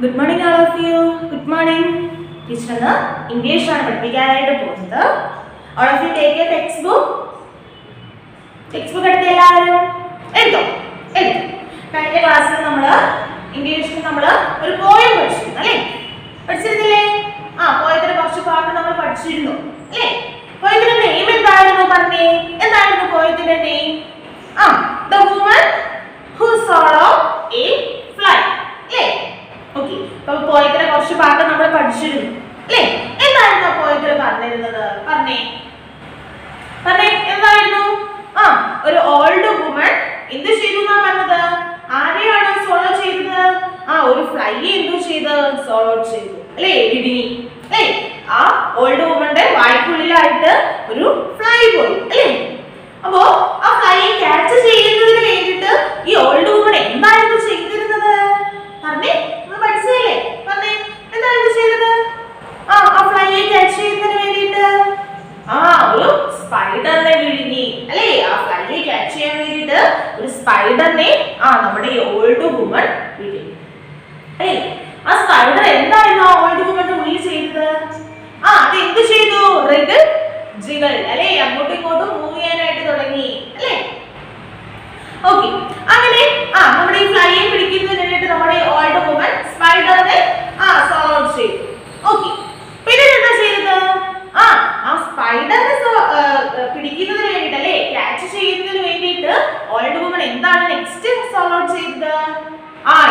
Good morning, all of you. Good morning. Teacher, English ആണ് പഠിപ്പിക്കാനായിട്ട് പോകുന്നത്. All of you take a textbook. Textbook എടുത്ത് എല്ലാവരും എഴുതോ. കഴിഞ്ഞ ക്ലാസ്സിൽ നമ്മൾ ഇംഗ്ലീഷിൽ നമ്മൾ ഒരു പോയം പഠിച്ചിരുന്നു അല്ലേ? പഠിച്ചിരുന്നില്ലേ? പോയതിന്റെ കുറച്ച് പാട്ട് നമ്മൾ പഠിച്ചിരുന്നു അല്ലേ? പോയതിന്റെ നെയിം എന്തായിരുന്നു പറഞ്ഞേ? എന്തായിരുന്നു പോയതിന്റെ name? The woman who swallowed a fly. അല്ലേ? ഓക്കേ. അപ്പോൾ പോയതിന്റെ കുറച്ച് പാട്ട് നമ്മൾ പഠിച്ചിരുന്നു അല്ലേ? എന്തായിരുന്നു പോയതിൽ പറഞ്ഞിരുന്നത്? പറഞ്ഞേ എന്തായിരുന്നു? ഒരു ഓൾഡ് വുമൺ എന്ത് ചെയ്തു എന്നാ പറഞ്ഞത്? ആരെയാണ് സോളോ ചെയ്തത്? ഒരു ഫ്ലൈ എന്തു ചെയ്ത്? സോളോ ചെയ്തു അല്ലേ? വിഴുങ്ങി അല്ലേ? ആ ഓൾഡ് വുമന്റെ വായ്ക്കുള്ളിലായിട്ട് ഒരു ഫ്ലൈ പോയി അല്ലേ? അപ്പോ ആ ഫ്ലൈ ക്യാച്ച് ചെയ്യുന്നതിന് വേണ്ടിയിട്ട് ഈ ഓൾഡ് വുമൺ എന്തായിരുന്നു ചെയ്തിരുന്നത്? പറഞ്ഞേ, നമ്മൾ പഠിച്ചതല്ലേ? പറഞ്ഞേ, എന്തായിരുന്നു ചെയ്തത്? ആ ഫ്ലൈയെ ക്യാച്ച് ചെയ്യുന്നതിന് വേണ്ടിയിട്ട് ഒരു സ്പൈഡറിനെ വിഴുങ്ങി അല്ലേ? ആ ഫ്ലൈയെ ക്യാച്ച് ചെയ്യാൻ വേണ്ടിയിട്ട് ഒരു സ്പൈഡറിനെ നമ്മുടെ ഈ ഓൾഡ് വുമൺ വിഴുങ്ങി അല്ലേ? ആ സ്പൈഡർ എന്തായിരുന്നു ആ ഓൾഡ് വുമന്റെ ഉള്ളിൽ ചെയ്തത്? അത് എന്ത് ചെയ്തു? റിഗിൾ ജിഗിൾ അല്ലേ? അങ്ങോട്ടും ഇങ്ങോട്ടും മൂവ് ചെയ്യാനായിട്ട് തുടങ്ങി അല്ലേ? ഓക്കേ. അങ്ങനെ നമ്മുടെ ഈ ഫ്ലൈയെ പിടിക്കുന്നതിന് വേണ്ടിയിട്ട് നമ്മുടെ ഓൾഡ് വുമൺ സ്പൈഡറിനെ സോളോ ചെയ്തു. ഓക്കേ. പിന്നെ എന്താ ചെയ്തത്? ആ സ്പൈഡറിനെ പിടിക്കുന്നതിന് വേണ്ടിയിട്ട് അല്ലേ? ക്യാച്ച് ചെയ്യുന്നതിന് വേണ്ടിയിട്ട് ഓൾഡ് വുമൺ എന്താണ് നെക്സ്റ്റ് സോളോ ചെയ്തത്?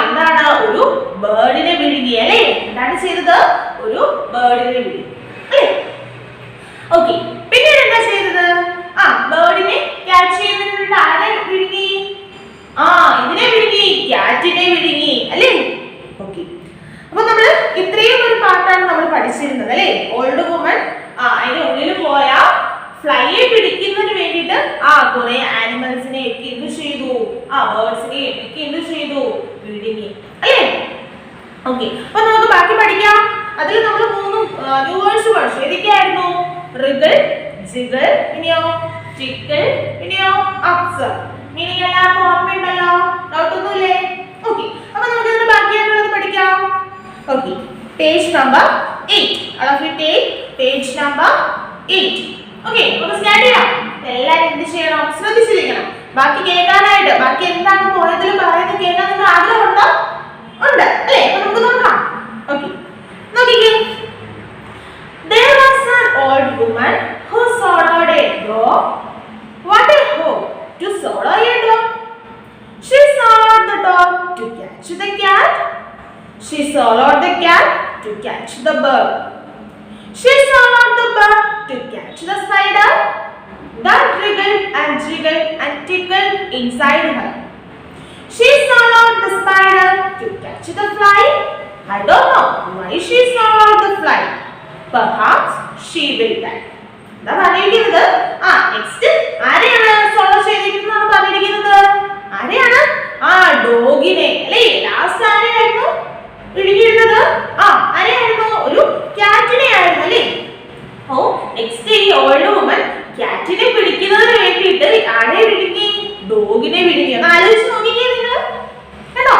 എന്താണ്? ഒരു ബേർഡിനെ വിഴുങ്ങി അല്ലേ? എന്താണ് ചെയ്തത്? ഒരു ബേർഡിനെ വിഴുങ്ങി അല്ലേ? ഓക്കേ. പിന്നെ എന്താ ചെയ്തത്? ബേർഡിനെ ക്യാച്ച് ചെയ്യുന്നതിന് വേണ്ടി ആരെ വിഴുങ്ങി? ഇതിനെ വിഴുങ്ങി, ക്യാറ്റിനെ വിഴുങ്ങി അല്ലേ? ഓക്കേ. അപ്പൊ നമ്മൾ ഇത്രയും ഒരു പാട്ടാണ് നമ്മൾ പഠിച്ചിരുന്നത് അല്ലേ? ഓൾഡ് വുമൺ അതിന്റെ ഉള്ളിൽ പോയ ഫ്ലൈയെ പിടിക്കുന്നതിന് വേണ്ടിയിട്ട് കുറെ ആനിമൽസിനെ ഒക്കെ എന്ത് ചെയ്തു? ബേർഡ്സിനെ ഒക്കെ എന്ത് ചെയ്തു? വിഴുങ്ങി അല്ലേ? ഓക്കേ. അപ്പൊ നമുക്ക് ബാക്കി പഠിക്കാം. അതിൽ നമ്മൾ 3 ന്യൂ വേർഡ്സ് പഠിച്ചു. ഏതൊക്കെയായിരുന്നു? റിഗിൾ, ജിഗിൾ, പിന്നെയോ ടിക്കിൾ, പിന്നെയോ അപ്സർ. മീനിങ് എല്ലാവർക്കും ഓർമ്മയുണ്ടല്ലോ? ഡൗട്ട് ഒന്നുമില്ലേ? ഓക്കേ. അപ്പൊ നമുക്ക് ഇതിന്റെ ബാക്കിയായിട്ടുള്ളത് പഠിക്കാം. Okay. Page number 8. all of you take page number 8. Okay. നമുക്ക് സ്റ്റാർട്ട് ചെയ്യാം. എല്ലാവരും എന്ത് ചെയ്യണം? ശ്രദ്ധിച്ചിരിക്കണം. ബാക്കി കേൾക്കാനായിട്ട്. ബാക്കി എന്താണ് പോയതിൽ പറയുന്നത് കേൾക്കാൻ നിങ്ങൾക്ക് ആഗ്രഹമുണ്ടോ? ഉണ്ട് അല്ലേ? അപ്പൊ നമുക്ക് നോക്കാം. ഓക്കേ. നോക്കിക്കേ. There was an old woman who swallowed a dog. What a hope to swallow a dog. She swallowed the dog to catch the cat. She swallowed the cat to catch the bird. She swallowed the bird to catch the spider that wriggled and jiggled and tickled inside her. She swallowed the spider to catch the fly. I don't know why she swallowed the fly. Perhaps she will die. എന്താ പറഞ്ഞിരിക്കുന്നത്? Next ആരെയാണ് solo ചെയ്തിരിക്കുന്നത് പറഞ്ഞിരിക്കുന്നത്? ആരെയാണ്? ഡോഗിനെ അല്ലേ? Last ആരെയായിരുന്നു വിഴുങ്ങിയിരുന്നത്? ആരെയായിരുന്നു? ഒരു ക്യാറ്റിനെ ആയിരുന്നു അല്ലേ? നെക്സ്റ്റ് ഈ ഓൾഡ് വുമൻ ക്യാറ്റിനെ പിടിക്കുന്നതിന് വേണ്ടിയിട്ട് ആരെ വിഴുങ്ങി? ഡോഗിനെ വിഴുങ്ങി. ഒന്ന് ആലോചിച്ച് നോക്കിക്കേ നിങ്ങൾ. കേട്ടോ?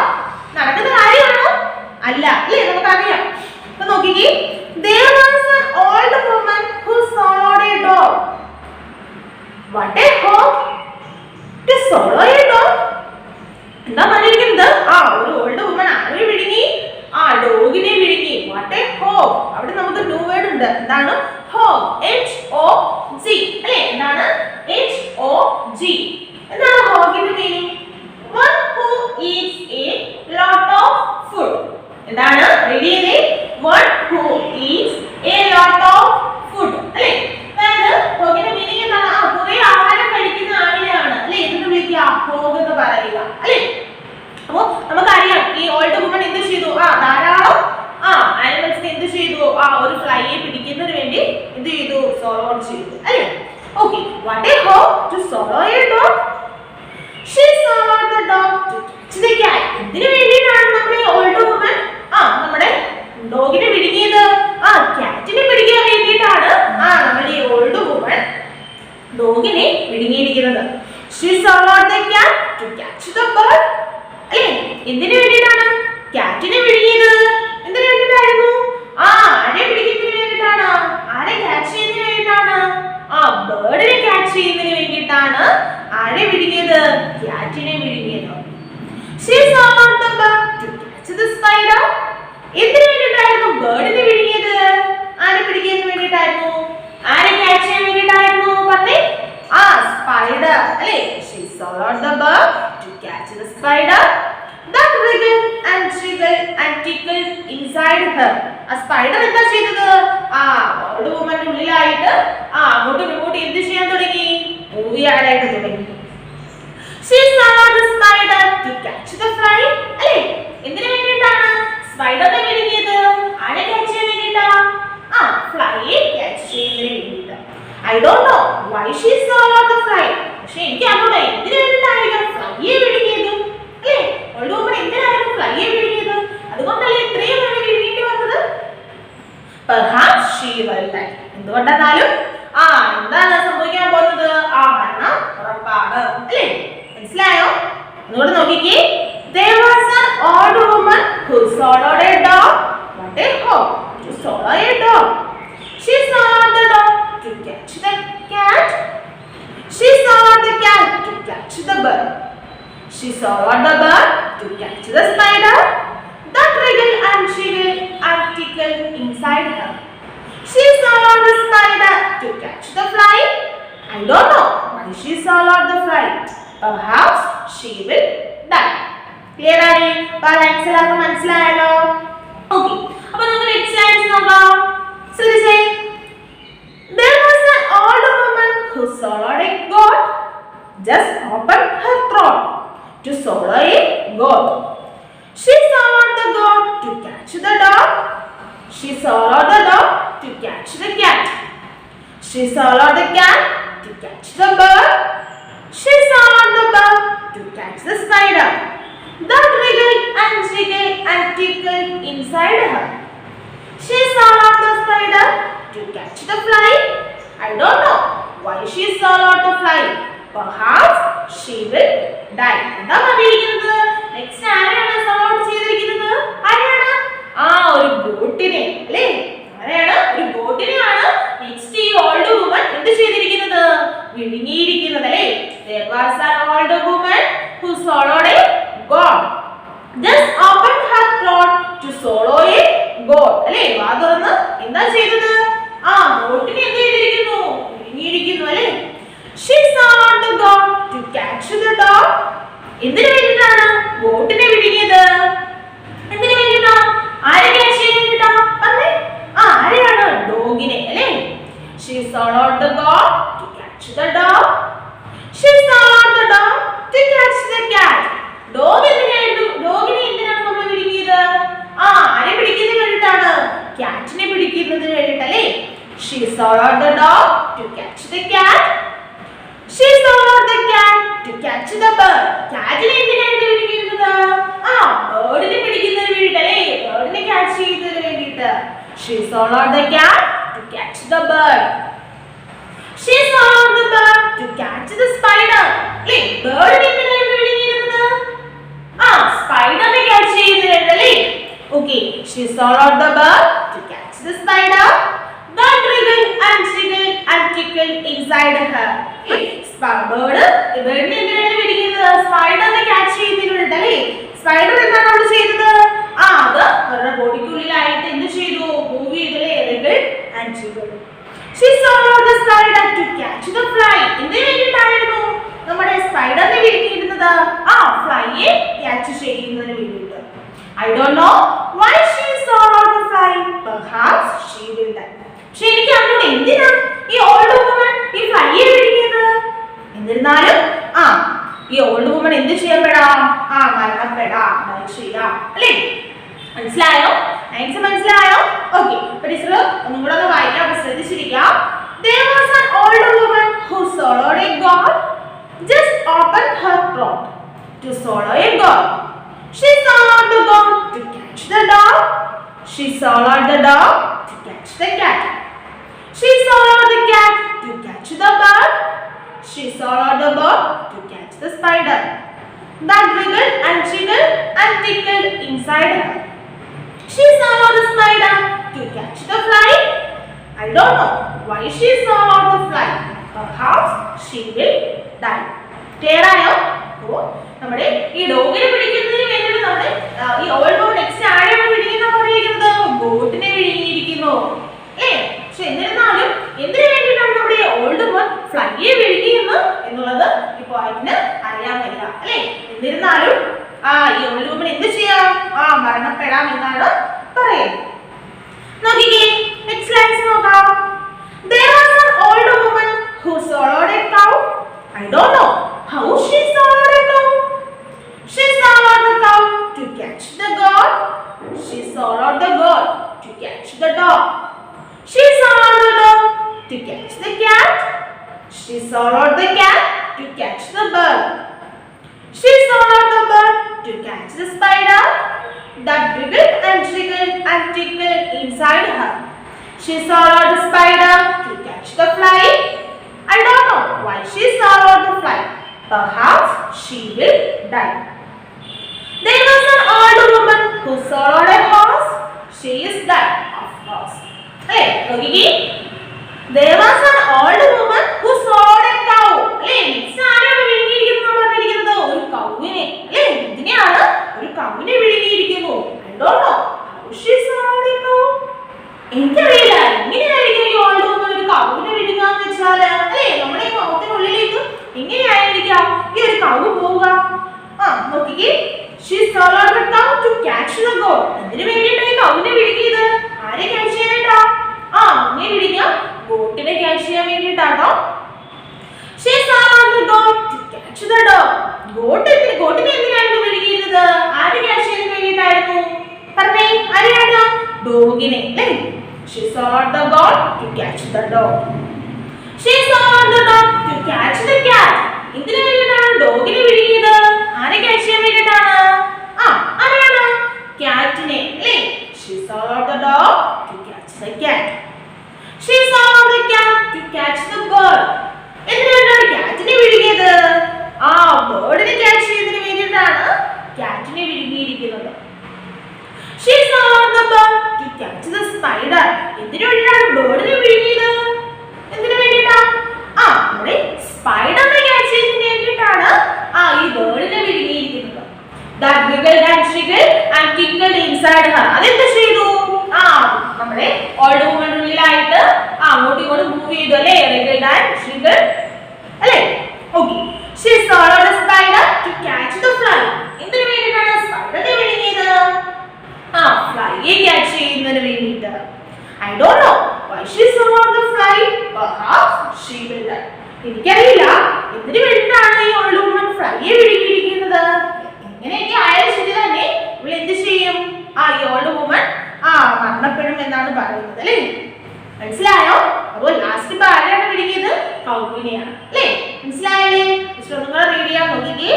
നടക്കുന്ന കാര്യമാണോ? അല്ല അല്ലേ? നമുക്കറിയാം. അപ്പൊ നോക്കിക്കേ. There was an old woman who swallowed a dog. What a hope to swallow a dog. എന്താ പറഞ്ഞിരിക്കുന്നത്? ഒരു ഓൾഡ് വുമൻ ആരെ വിഴുങ്ങി? ഡോഗിനെ വിഴുങ്ങി. What a hope. അവിടെ നമുക്ക് ന്യൂ വേർഡ് ഉണ്ട്. എന്താണ്? hope. HOG അല്ലേ? എന്താണ്? HOG. എന്താണ് ഹോഗിന്റെ meaning? One who eats a lot of food. എന്താണ്? റെഡി ചെയ്തേ. One who eats a lot of food അല്ലേ? അതായത് ഹോഗിന്റെ മീനിങ് എന്താണ്? കുറെ ആഹാരം കഴിക്കുന്ന ആളെയാണ് അല്ലേ എന്ന് വിളിക്കുക ഹോഗ് എന്ന് പറയുക അല്ലേ? അപ്പോ നമുക്കറിയാം ഈ ഓൾഡ് വുമൺ എന്ത് ചെയ്തു? ധാരാളം ആനിമൽസിനെ എന്ത് ചെയ്തു? ഒരു ഫ്ലൈയെ പിടിക്കുന്നതിന് വേണ്ടി എന്ത് ചെയ്തു? സോളോ ചെയ്തു അല്ലേ? Okay. What a hope to swallow a dog. She swallowed the dog to catch the cat. ഇതിനു വേണ്ടിയിട്ടാണ് നമ്മുടെ ഓൾഡ് വുമൻ നമ്മുടെ ഡോഗിനെ വിഴുങ്ങിയത്. ക്യാറ്റിനെ പിടിക്കാൻ വേണ്ടിയിട്ടാണ് നമ്മുടെ ഈ ഓൾഡ് വുമൻ ഡോഗിനെ വിഴുങ്ങിയിരിക്കുന്നത്. She swallowed the cat to catch the bird. അല്ലേ? എന്തിനു വേണ്ടിയിട്ടാണ്? കാറ്റിനെ വിഴുങ്ങിയത് എന്തിനു വേണ്ടിയിട്ടായിരുന്നു? ആരെ പിടിക്കുന്നതിന് വേണ്ടിയിട്ടാണ്? ആരെ ക്യാച്ച് ചെയ്യുന്നതിന് വേണ്ടിയിട്ടാണ്? ബേർഡിനെ ക്യാച്ച് ചെയ്യുന്നതിന് വേണ്ടിയിട്ടാണ് ആരെ വിഴുങ്ങിയത്? കാറ്റിനെ വിഴുങ്ങിയത്. She swallowed the bird to catch the spider. എന്തിനു വേണ്ടിയിട്ടായിരുന്നു ബേർഡിനെ വിഴുങ്ങിയത്? ആരെ പിടിക്കുന്നതിന് വേണ്ടിയിട്ടായിരുന്നു? ആരെ ക്യാച്ച് ചെയ്യാൻ വേണ്ടിയിട്ടായിരുന്നു? പറഞ്ഞേ. സ്പൈഡർ അല്ലേ? She swallowed the bird to catch the spider that wriggled and jiggled and tickled inside her. Spider എന്താ ചെയ്തത്? ബേർഡ് വുമന്റെ ഉള്ളിലായിട്ട് അങ്ങോട്ടും ഇങ്ങോട്ടും എന്ത് ചെയ്യാൻ തുടങ്ങി? മൂവ് ചെയ്യാനായിട്ട് തുടങ്ങി. She swallowed the spider to catch the fly. അല്ലേ? എന്തിനു വേണ്ടിയിട്ടാണ് സ്പൈഡറിനെ വിഴുങ്ങിയത്? ആരെ ക്യാച്ച് ചെയ്യാൻ വേണ്ടിയിട്ടാ? ഫ്ലൈയെ ക്യാച്ച് ചെയ്യുന്നതിന് വേണ്ടിയിട്ട്. I don't know why she swallowed the fly. പക്ഷെ എനിക്ക് അറിഞ്ഞൂടാ എന്തിനു വേണ്ടിയിട്ടായിരിക്കും ഫ്ലൈയെ വിഴുങ്ങിയത്? അല്ലേ? ഓൾഡ് വുമൺ എന്തിനായിരുന്നു ഫ്ലൈയെ വിഴുങ്ങിയത്? അതുകൊണ്ടല്ലേ ഇത്രയും വേണ്ടി വിഴുങ്ങേണ്ടി വന്നത്? Perhaps she will die. എന്തുകൊണ്ടെന്നാലും എന്താണ് സംഭവിക്കാൻ പോകുന്നത്? മരണം ഉറപ്പാണ്. അല്ലേ? മനസ്സിലായോ? ഒന്നുകൂടെ നോക്കിക്കേ. There was an old woman who swallowed a dog. What a hope to swallow a dog. She swallowed the dog to catch the cat. She swallowed the cat to catch the bird. She swallowed the bird to catch the spider that wriggled and jiggled and tickled inside her. She swallowed the spider to catch the fly. I don't know why she swallowed the fly. Perhaps she will die. Clear ആയി? Lines എല്ലാവർക്കും മനസ്സിലായല്ലോ? Okay, അപ്പോൾ നമുക്ക് next lines നോക്കാം. ശ്രദ്ധിച്ചേ. There was an old woman who swallowed a goat. Just opened her throat to swallow a goat. She swallowed the goat to catch the dog. She swallowed the dog to catch the cat. She swallowed the cat to catch the bird. She swallowed the bird to catch the spider that wriggled and jiggled and tickled inside her. She swallowed the spider to catch the fly. I don't know why she swallowed the fly. Perhaps she will die. എന്താ പറഞ്ഞിരിക്കുന്നത്? Next ആരെയാണ് swallow ചെയ്തിരിക്കുന്നത്? ആരെയാണ്? ഒരു ഗോട്ടിനെ അല്ലേ? ആരെയാണ്? ഒരു ഗോട്ടിനെയാണ് next ഈ ഓൾഡ് വുമൺ എന്ത് ചെയ്തിരിക്കുന്നത്? വിഴുങ്ങിയിരിക്കുന്നത് അല്ലേ? There was an old woman who swallowed a goat. Just opened her throat to swallow a goat. അല്ലേ? വാ തുറന്ന് എന്താ ചെയ്തത്? ഗോട്ടിനെ എന്ത് ചെയ്തിരിക്കുന്നു? വിഴുങ്ങിയിരിക്കുന്നു അല്ലേ? She swallowed the goat to catch the dog. എന്തിനു വേണ്ടിയിട്ടാണ് ഗോട്ടിനെ വിഴുങ്ങിയത്? എന്തിനു വേണ്ടിയിട്ടാ? ആരെ ക്യാച്ച് ചെയ്യാൻ വേണ്ടിയിട്ടാ? പറഞ്ഞേ. ആരെയാണ്? ഡോഗിനെ അല്ലേ? She swallowed the goat to catch the dog. She swallowed the dog to catch the cat. ഡോഗിനെ എന്തിനാണ് നമ്മൾ വിഴുങ്ങിയത്? ആരെ പിടിക്കുന്നതിന് വേണ്ടിയിട്ടാണ്? ക്യാറ്റിനെ പിടിക്കുന്നതിന് വേണ്ടിയിട്ടല്ലേ? She swallowed the dog to catch the cat. She swallowed the cat to catch the bird. ക്യാറ്റിനെ എന്തിനാണ് വിഴുങ്ങിയിരുന്നത്? ബേർഡിനെ പിടിക്കുന്നതിന് വേണ്ടിയിട്ടല്ലേ? ബേർഡിനെ catch ചെയ്യുന്നതിന് വേണ്ടിയിട്ട്. She swallowed the cat to catch the bird. She swallowed the bird to catch the spider. അല്ലേ? ബേർഡിനെ എന്തിനാണ് വിഴുങ്ങിയിരുന്നത്? സ്പൈഡറിനെ catch ചെയ്യുന്നതിനല്ലേ? Okay. She swallowed the bird to catch the spider that wriggled and jiggled and tickled inside her. ബേർഡിനെ എന്തിനാണ് വിഴുങ്ങിയത്? സ്പൈഡറിനെ catch ചെയ്യുന്നതിന് വേണ്ടിയിട്ടല്ലേ? Spider എന്താണ് അവിടെ ചെയ്തത്? അത് അവരുടെ ബോഡിക്കുള്ളിലായിട്ട് എന്ത് ചെയ്തു? മൂവ് ചെയ്തല്ലേ? wriggled and jiggled. She swallowed the spider to catch the fly. എന്തിനു വേണ്ടിയിട്ടായിരുന്നു നമ്മുടെ സ്പൈഡറിനെ വിഴുങ്ങിയിരുന്നത്? ഫ്ലൈയെ ക്യാച്ച് ചെയ്യുന്നതിന് വേണ്ടിയിട്ട്. I don't know why she swallowed the fly. Perhaps she will die. പക്ഷെ എനിക്ക് അറിഞ്ഞൂടെ എന്തിനാ ഈ ഓൾഡ് വുമൺ ഈ ഫ്ലൈയെ വിഴുങ്ങിയത്? എന്നിരുന്നാലും ഈ ഓൾഡ് വുമൺ എന്ത് ചെയ്യപ്പെടാം? മരണപ്പെടാം, മരിച്ചിടാം അല്ലേ? മനസ്സിലായോ? മനസ്സിലായോ? ഓക്കെ, ടീച്ചർ ഒന്നും കൂടെ ഒന്ന് വായിക്കാം, ശ്രദ്ധിച്ചിരിക്കാം. There was an old woman who swallowed a goat. Just opened her throat to swallow a goat. She swallowed the goat to catch the dog. She swallowed the dog to catch the cat. She swallowed the cat to catch the bird. She swallowed the bird to catch the spider that wriggled and jiggled and tickled inside her. She swallowed the spider to catch the fly. I don't know why she swallowed the fly. Perhaps she will die. Clear ആയോ? അപ്പോൾ നമ്മുടെ ഈ ഡോഗിനെ പിടിക്കുന്നതിന് വേണ്ടിയിട്ട് നമ്മുടെ ഈ old woman next ആരെയാണ് പിടിക്കുന്ന പറഞ്ഞിരിക്കുന്നത്? ഗോട്ടിനെ വിഴുങ്ങിയിരിക്കുന്നു അല്ലേ? പക്ഷെ എന്നിരുന്നാലും എന്തിനു വേണ്ടിയിട്ടാണ് നമ്മുടെ ഓൾഡ് വുമൺ ഫ്ലൈയെ വിഴുങ്ങിയെന്ന് എന്നുള്ളത് ഇപ്പോൾ അതിന് അറിയാൻ വയ്യ അല്ലേ? എന്നിരുന്നാലും ഈ ഓൾഡ് വുമൺ എന്ത് ചെയ്യാം? മരണപ്പെടാം എന്നാണ് പറയുന്നത്. നോക്കിക്കേ, നെക്സ്റ്റ് ലൈൻസ് നോക്കാം. There was an old woman who swallowed a cow. I don't know how she swallowed a cow. She swallowed the cow to catch the goat. She swallowed the goat to catch the dog. She swallowed the dog to catch the cat. She swallowed the cat to catch the bird. She swallowed the bird to catch the spider that wriggled and jiggled and tickled inside her. She swallowed the spider to catch the fly. I don't know why she swallowed the fly. Perhaps she will die. There was an old woman who swallowed a horse. She is dead, of course. Hey, okay. There was an old woman who swallowed a cow. Hey, next ആരാണ് വിഴുങ്ങിയിരിക്കുന്നത് പറഞ്ഞിരിക്കുന്നത്? ഒരു കൗവിനെ. അല്ലേ? ഇതിനെയാണ് ഒരു കൗവിനെ വിഴുങ്ങിയിരിക്കുന്നു. I don't know how she swallowed a cow. എനിക്കറിയില്ല എങ്ങനെയായിരിക്കും ഈ old woman ഒരു കൗവിനെ വിഴുങ്ങാന്ന് വെച്ചാൽ അല്ലേ? നമ്മുടെ ഈ മൗത്തിനുള്ളിലേക്ക് എങ്ങനെയായിരിക്കാം ഈ ഒരു കൗവ് പോവുക? നോക്കിക്കേ, she swallowed the cow to catch the goat. എന്തിനു വേണ്ടിയിട്ടാണ് ഈ കൗവിനെ വിഴുങ്ങിയത്? ആരെ ക്യാച്ച് ചെയ്യാനായിട്ടാ? അങ്ങനെ വിഴുങ്ങിയ ഗോട്ടിനെ ക്യാച്ച് ചെയ്യാൻ വേണ്ടിയിട്ടാണോ? She swallowed the goat to catch the dog. ഗോട്ടിനെ എന്തിനായിരുന്നു വിഴുങ്ങിയിരുന്നത്? ആരെ ക്യാച്ച് ചെയ്യാൻ വേണ്ടിയിട്ടായിരുന്നു? പറഞ്ഞേ, ആരെയാണ്? ഡോഗിനെ അല്ലേ? She swallowed the goat to catch the dog. She swallowed the dog to catch the cat. എന്തിനു വേണ്ടിയിട്ടാണ് ഡോഗിനെ വിഴുങ്ങിയത്? ആരെ ക്യാച്ച് ചെയ്യാൻ വേണ്ടിയിട്ടാണ്? ആരെയാണ്? ക്യാറ്റിനെ അല്ലേ? She swallowed the dog to catch the cat. She swallowed the cat to catch the bird. എന്തിനു വേണ്ടിയിട്ടാണ് ക്യാറ്റിനെ വിഴുങ്ങിയത്? ബേർഡിനെ catch ചെയ്യുന്നതിന് വേണ്ടിയിട്ടാണ് ക്യാറ്റിനെ വിഴുങ്ങിയിരിക്കുന്നത്. She swallowed the bird to catch the spider. എന്തിനു വേണ്ടിയിട്ടാണ് ബേർഡിനെ വിഴുങ്ങിയത്? എന്തിനു വേണ്ടിയിട്ടാ? നമ്മുടെ സ്പൈഡറിനെ ക്യാച്ച് ചെയ്യുന്നതിന് വേണ്ടിയിട്ടാണ് ഈ ബേർഡിനെ വിഴുങ്ങിയിരിക്കുന്നത്. That wriggled and jiggled and tickled inside her. അതെന്ത് ചെയ്തു? നമ്മുടെ ഓൾഡ് വുമൺ ഉള്ളിലായിട്ട് അങ്ങോട്ടും ഇങ്ങോട്ടും മൂവ് ചെയ്തു അല്ലേ? wriggled and jiggled അല്ലേ? Okay. She swallowed the spider to catch the fly. എന്തിനു വേണ്ടിയിട്ടാണ് സ്പൈഡറിനെ വിഴുങ്ങിയത്? ഫ്ലൈയെ ക്യാച്ച് ചെയ്യുന്നതിന് വേണ്ടിയിട്ട്. I don't know why she swallowed the fly. Perhaps she will die. എനിക്കറിയില്ല എന്തിനു വേണ്ടിയിട്ടാണ് ഈ ഓൾഡ് വുമൺ ഫ്ലൈയെ വിഴുങ്ങിയിരിക്കുന്നത്. എങ്ങനെയൊക്കെ ആയാലും ശരി തന്നെ ഇവിടെ എന്ത് ചെയ്യും? ഈ ഓൾഡ് വുമൺ മരണപ്പെടും എന്നാണ് പറയുന്നത് അല്ലേ? മനസ്സിലായോ? അപ്പോൾ ലാസ്റ്റ് ഇപ്പൊ ആരെയാണ് വിഴുങ്ങിയത്? കൗവിനെയാണ് അല്ലേ? മനസ്സിലായല്ലേ? നിങ്ങൾ റീഡ് ചെയ്യാൻ നോക്കിക്കേ.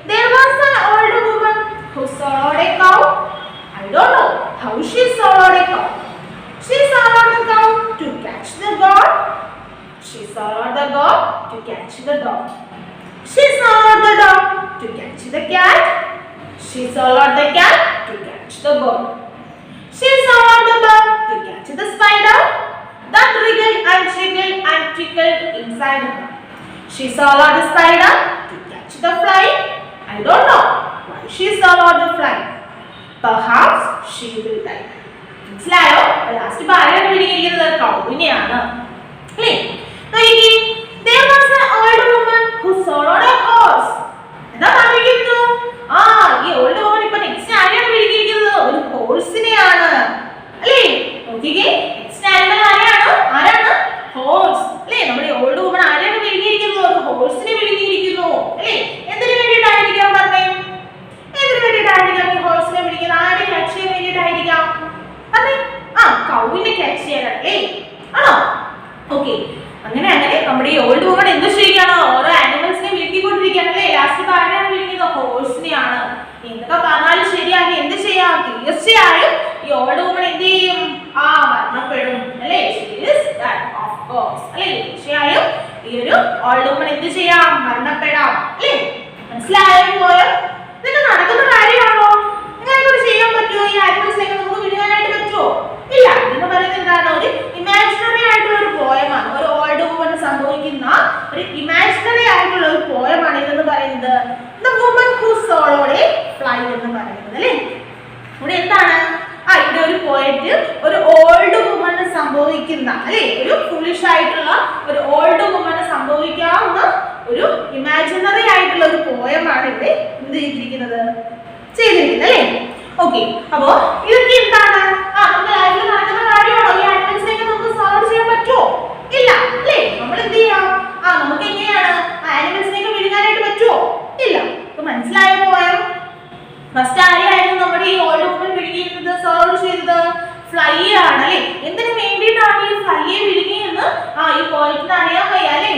There was an old woman who swallowed a cow. I don't know how she swallowed a cow. She swallowed the cow to catch the goat. She swallowed the goat to catch the dog. She swallowed the dog to catch the cat. She swallowed the cat to catch the bird. She swallowed the bird to catch the spider that wriggled and jiggled and tickled inside her. She swallowed the spider to catch the fly. I don't know why she swallowed the fly. Perhaps she will die. മനസ്സിലായോ? Last ആരെയാണ് വിഴുങ്ങിയിരിക്കുന്നത്? കൗവിനെയാണ് അല്ലേ? There was an old woman who swallowed a horse. എന്താ പറഞ്ഞിരിക്കുന്നു? ഈ old woman ഇപ്പൊ next ആരെയാണ് വിഴുങ്ങിയിരിക്കുന്നത്? ഒരു ഹോഴ്സിനെയാണ് അല്ലേ? നോക്കിക്കേ, നെക്സ്റ്റ് ആനിമൽ ആരാണ്? ഹോഴ്സ് അല്ലേ? നമ്മുടെ ഓൾഡ് വുമൺ ആരെയാണ് വിഴുങ്ങിയിരിക്കുന്നത്? ഒരു ഹോഴ്സിനെ വിഴുങ്ങിയിരിക്കുന്നു അല്ലേ? എന്തിനു വേണ്ടിയിട്ടായിരിക്കാം പറഞ്ഞേ? എന്തിനു വേണ്ടിയിട്ടായിരിക്കാം ഈ ഹോഴ്സിനെ വിഴുങ്ങിയത്? ആരെ ക്യാച്ച് ചെയ്യാൻ വേണ്ടിയിട്ടായിരിക്കാം പറഞ്ഞേ? കൗവിനെ ക്യാച്ച് ചെയ്യാനല്ലേ? ആണോ? ഓക്കെ. അങ്ങനെ നമ്മുടെ ഈ ഓൾഡ് വുമൺ എന്ത് ചെയ്യുകയാണ്? ഓരോ ആനിമൽസിനെ വിഴുങ്ങിക്കൊണ്ടിരിക്കുകയാണല്ലേ? ലാസ്റ്റ് ആരെയാണ് വിഴുങ്ങിയത്? ഹോഴ്സിനെയാണ്. എന്തൊക്കെ പറഞ്ഞാലും ശരിയാണ്. എന്ത് ചെയ്യാം? തീർച്ചയായും ഈ ഓൾഡ് വുമൺ എന്ത് ചെയ്യും? മരണപ്പെടും അല്ലേ? അല്ലേ? തീർച്ചയായും ഈ ഒരു ഓൾഡ് വുമൺ എന്ത് ചെയ്യാം? മരണപ്പെടാം അല്ലേ? മനസ്സിലായോ? ഇതൊക്കെ നടക്കുന്ന കാര്യമാണോ? നിങ്ങൾക്ക് ചെയ്യാൻ പറ്റുമോ? ഈ ആനിമൽസിനെ നമുക്ക് വിഴുങ്ങാനായിട്ട് പറ്റുമോ? ഇല്ല. എന്ന് പറയുന്നത് എന്താണ്? ഒരു ഇമാജിനറി ആയിട്ടുള്ള ഒരു പോയമാണ്. ഒരു ഓൾഡ് വുമൺ സംഭവിക്കുന്ന ഒരു ഇമാജിനറി ആയിട്ടുള്ള ഒരു പോയമാണ് ഇതെന്ന് പറയുന്നത്. The woman who swallowed a fly എന്ന് പറയുന്നത് അല്ലേ? ഇവിടെ എന്താണ്? ഇവിടെ ഒരു പോയറ്റ് ഒരു ഓൾഡ് വുമണ് സംഭവിക്കുന്ന അല്ലേ, ഒരു ഫുളിഷ് ആയിട്ടുള്ള ഒരു ഓൾഡ് വുമണ് സംഭവിക്കാവുന്ന ഒരു ഇമാജിനറി ആയിട്ടുള്ള ഒരു പോയമാണ് ഇവിടെ എന്ത് ചെയ്തിരിക്കുന്നത്, അല്ലേ? ഓക്കെ, അപ്പോ ഇതൊക്കെ എന്താണ്? നമ്മുടെ ലൈഫിൽ നടക്കുന്ന കാര്യമാണോ? ഈ ആനിമൽസിനെയൊക്കെ നമുക്ക് സോൾവ് ചെയ്യാൻ പറ്റുമോ? ഇല്ല, അല്ലേ? നമ്മൾ എന്ത് ചെയ്യാം? നമുക്ക് എങ്ങനെയാണ് ആനിമൽസിനെയൊക്കെ വിഴുങ്ങാനായിട്ട് പറ്റുമോ? ഇല്ല. അപ്പൊ മനസ്സിലായ പോയോ? ഫസ്റ്റ് ആരെയായിരുന്നു നമ്മുടെ ഈ ഓൾഡ് വുമൺ വിഴുങ്ങിയിരുന്നത്, സോൾവ് ചെയ്തത്? ഫ്ലൈ ആണ് അല്ലേ? എന്തിനു വേണ്ടിയിട്ടാണ് ഈ ഫ്ലൈയെ വിഴുങ്ങിയെന്ന് ഈ പോയിന്റിന് അറിയാൻ വയ്യ അല്ലേ?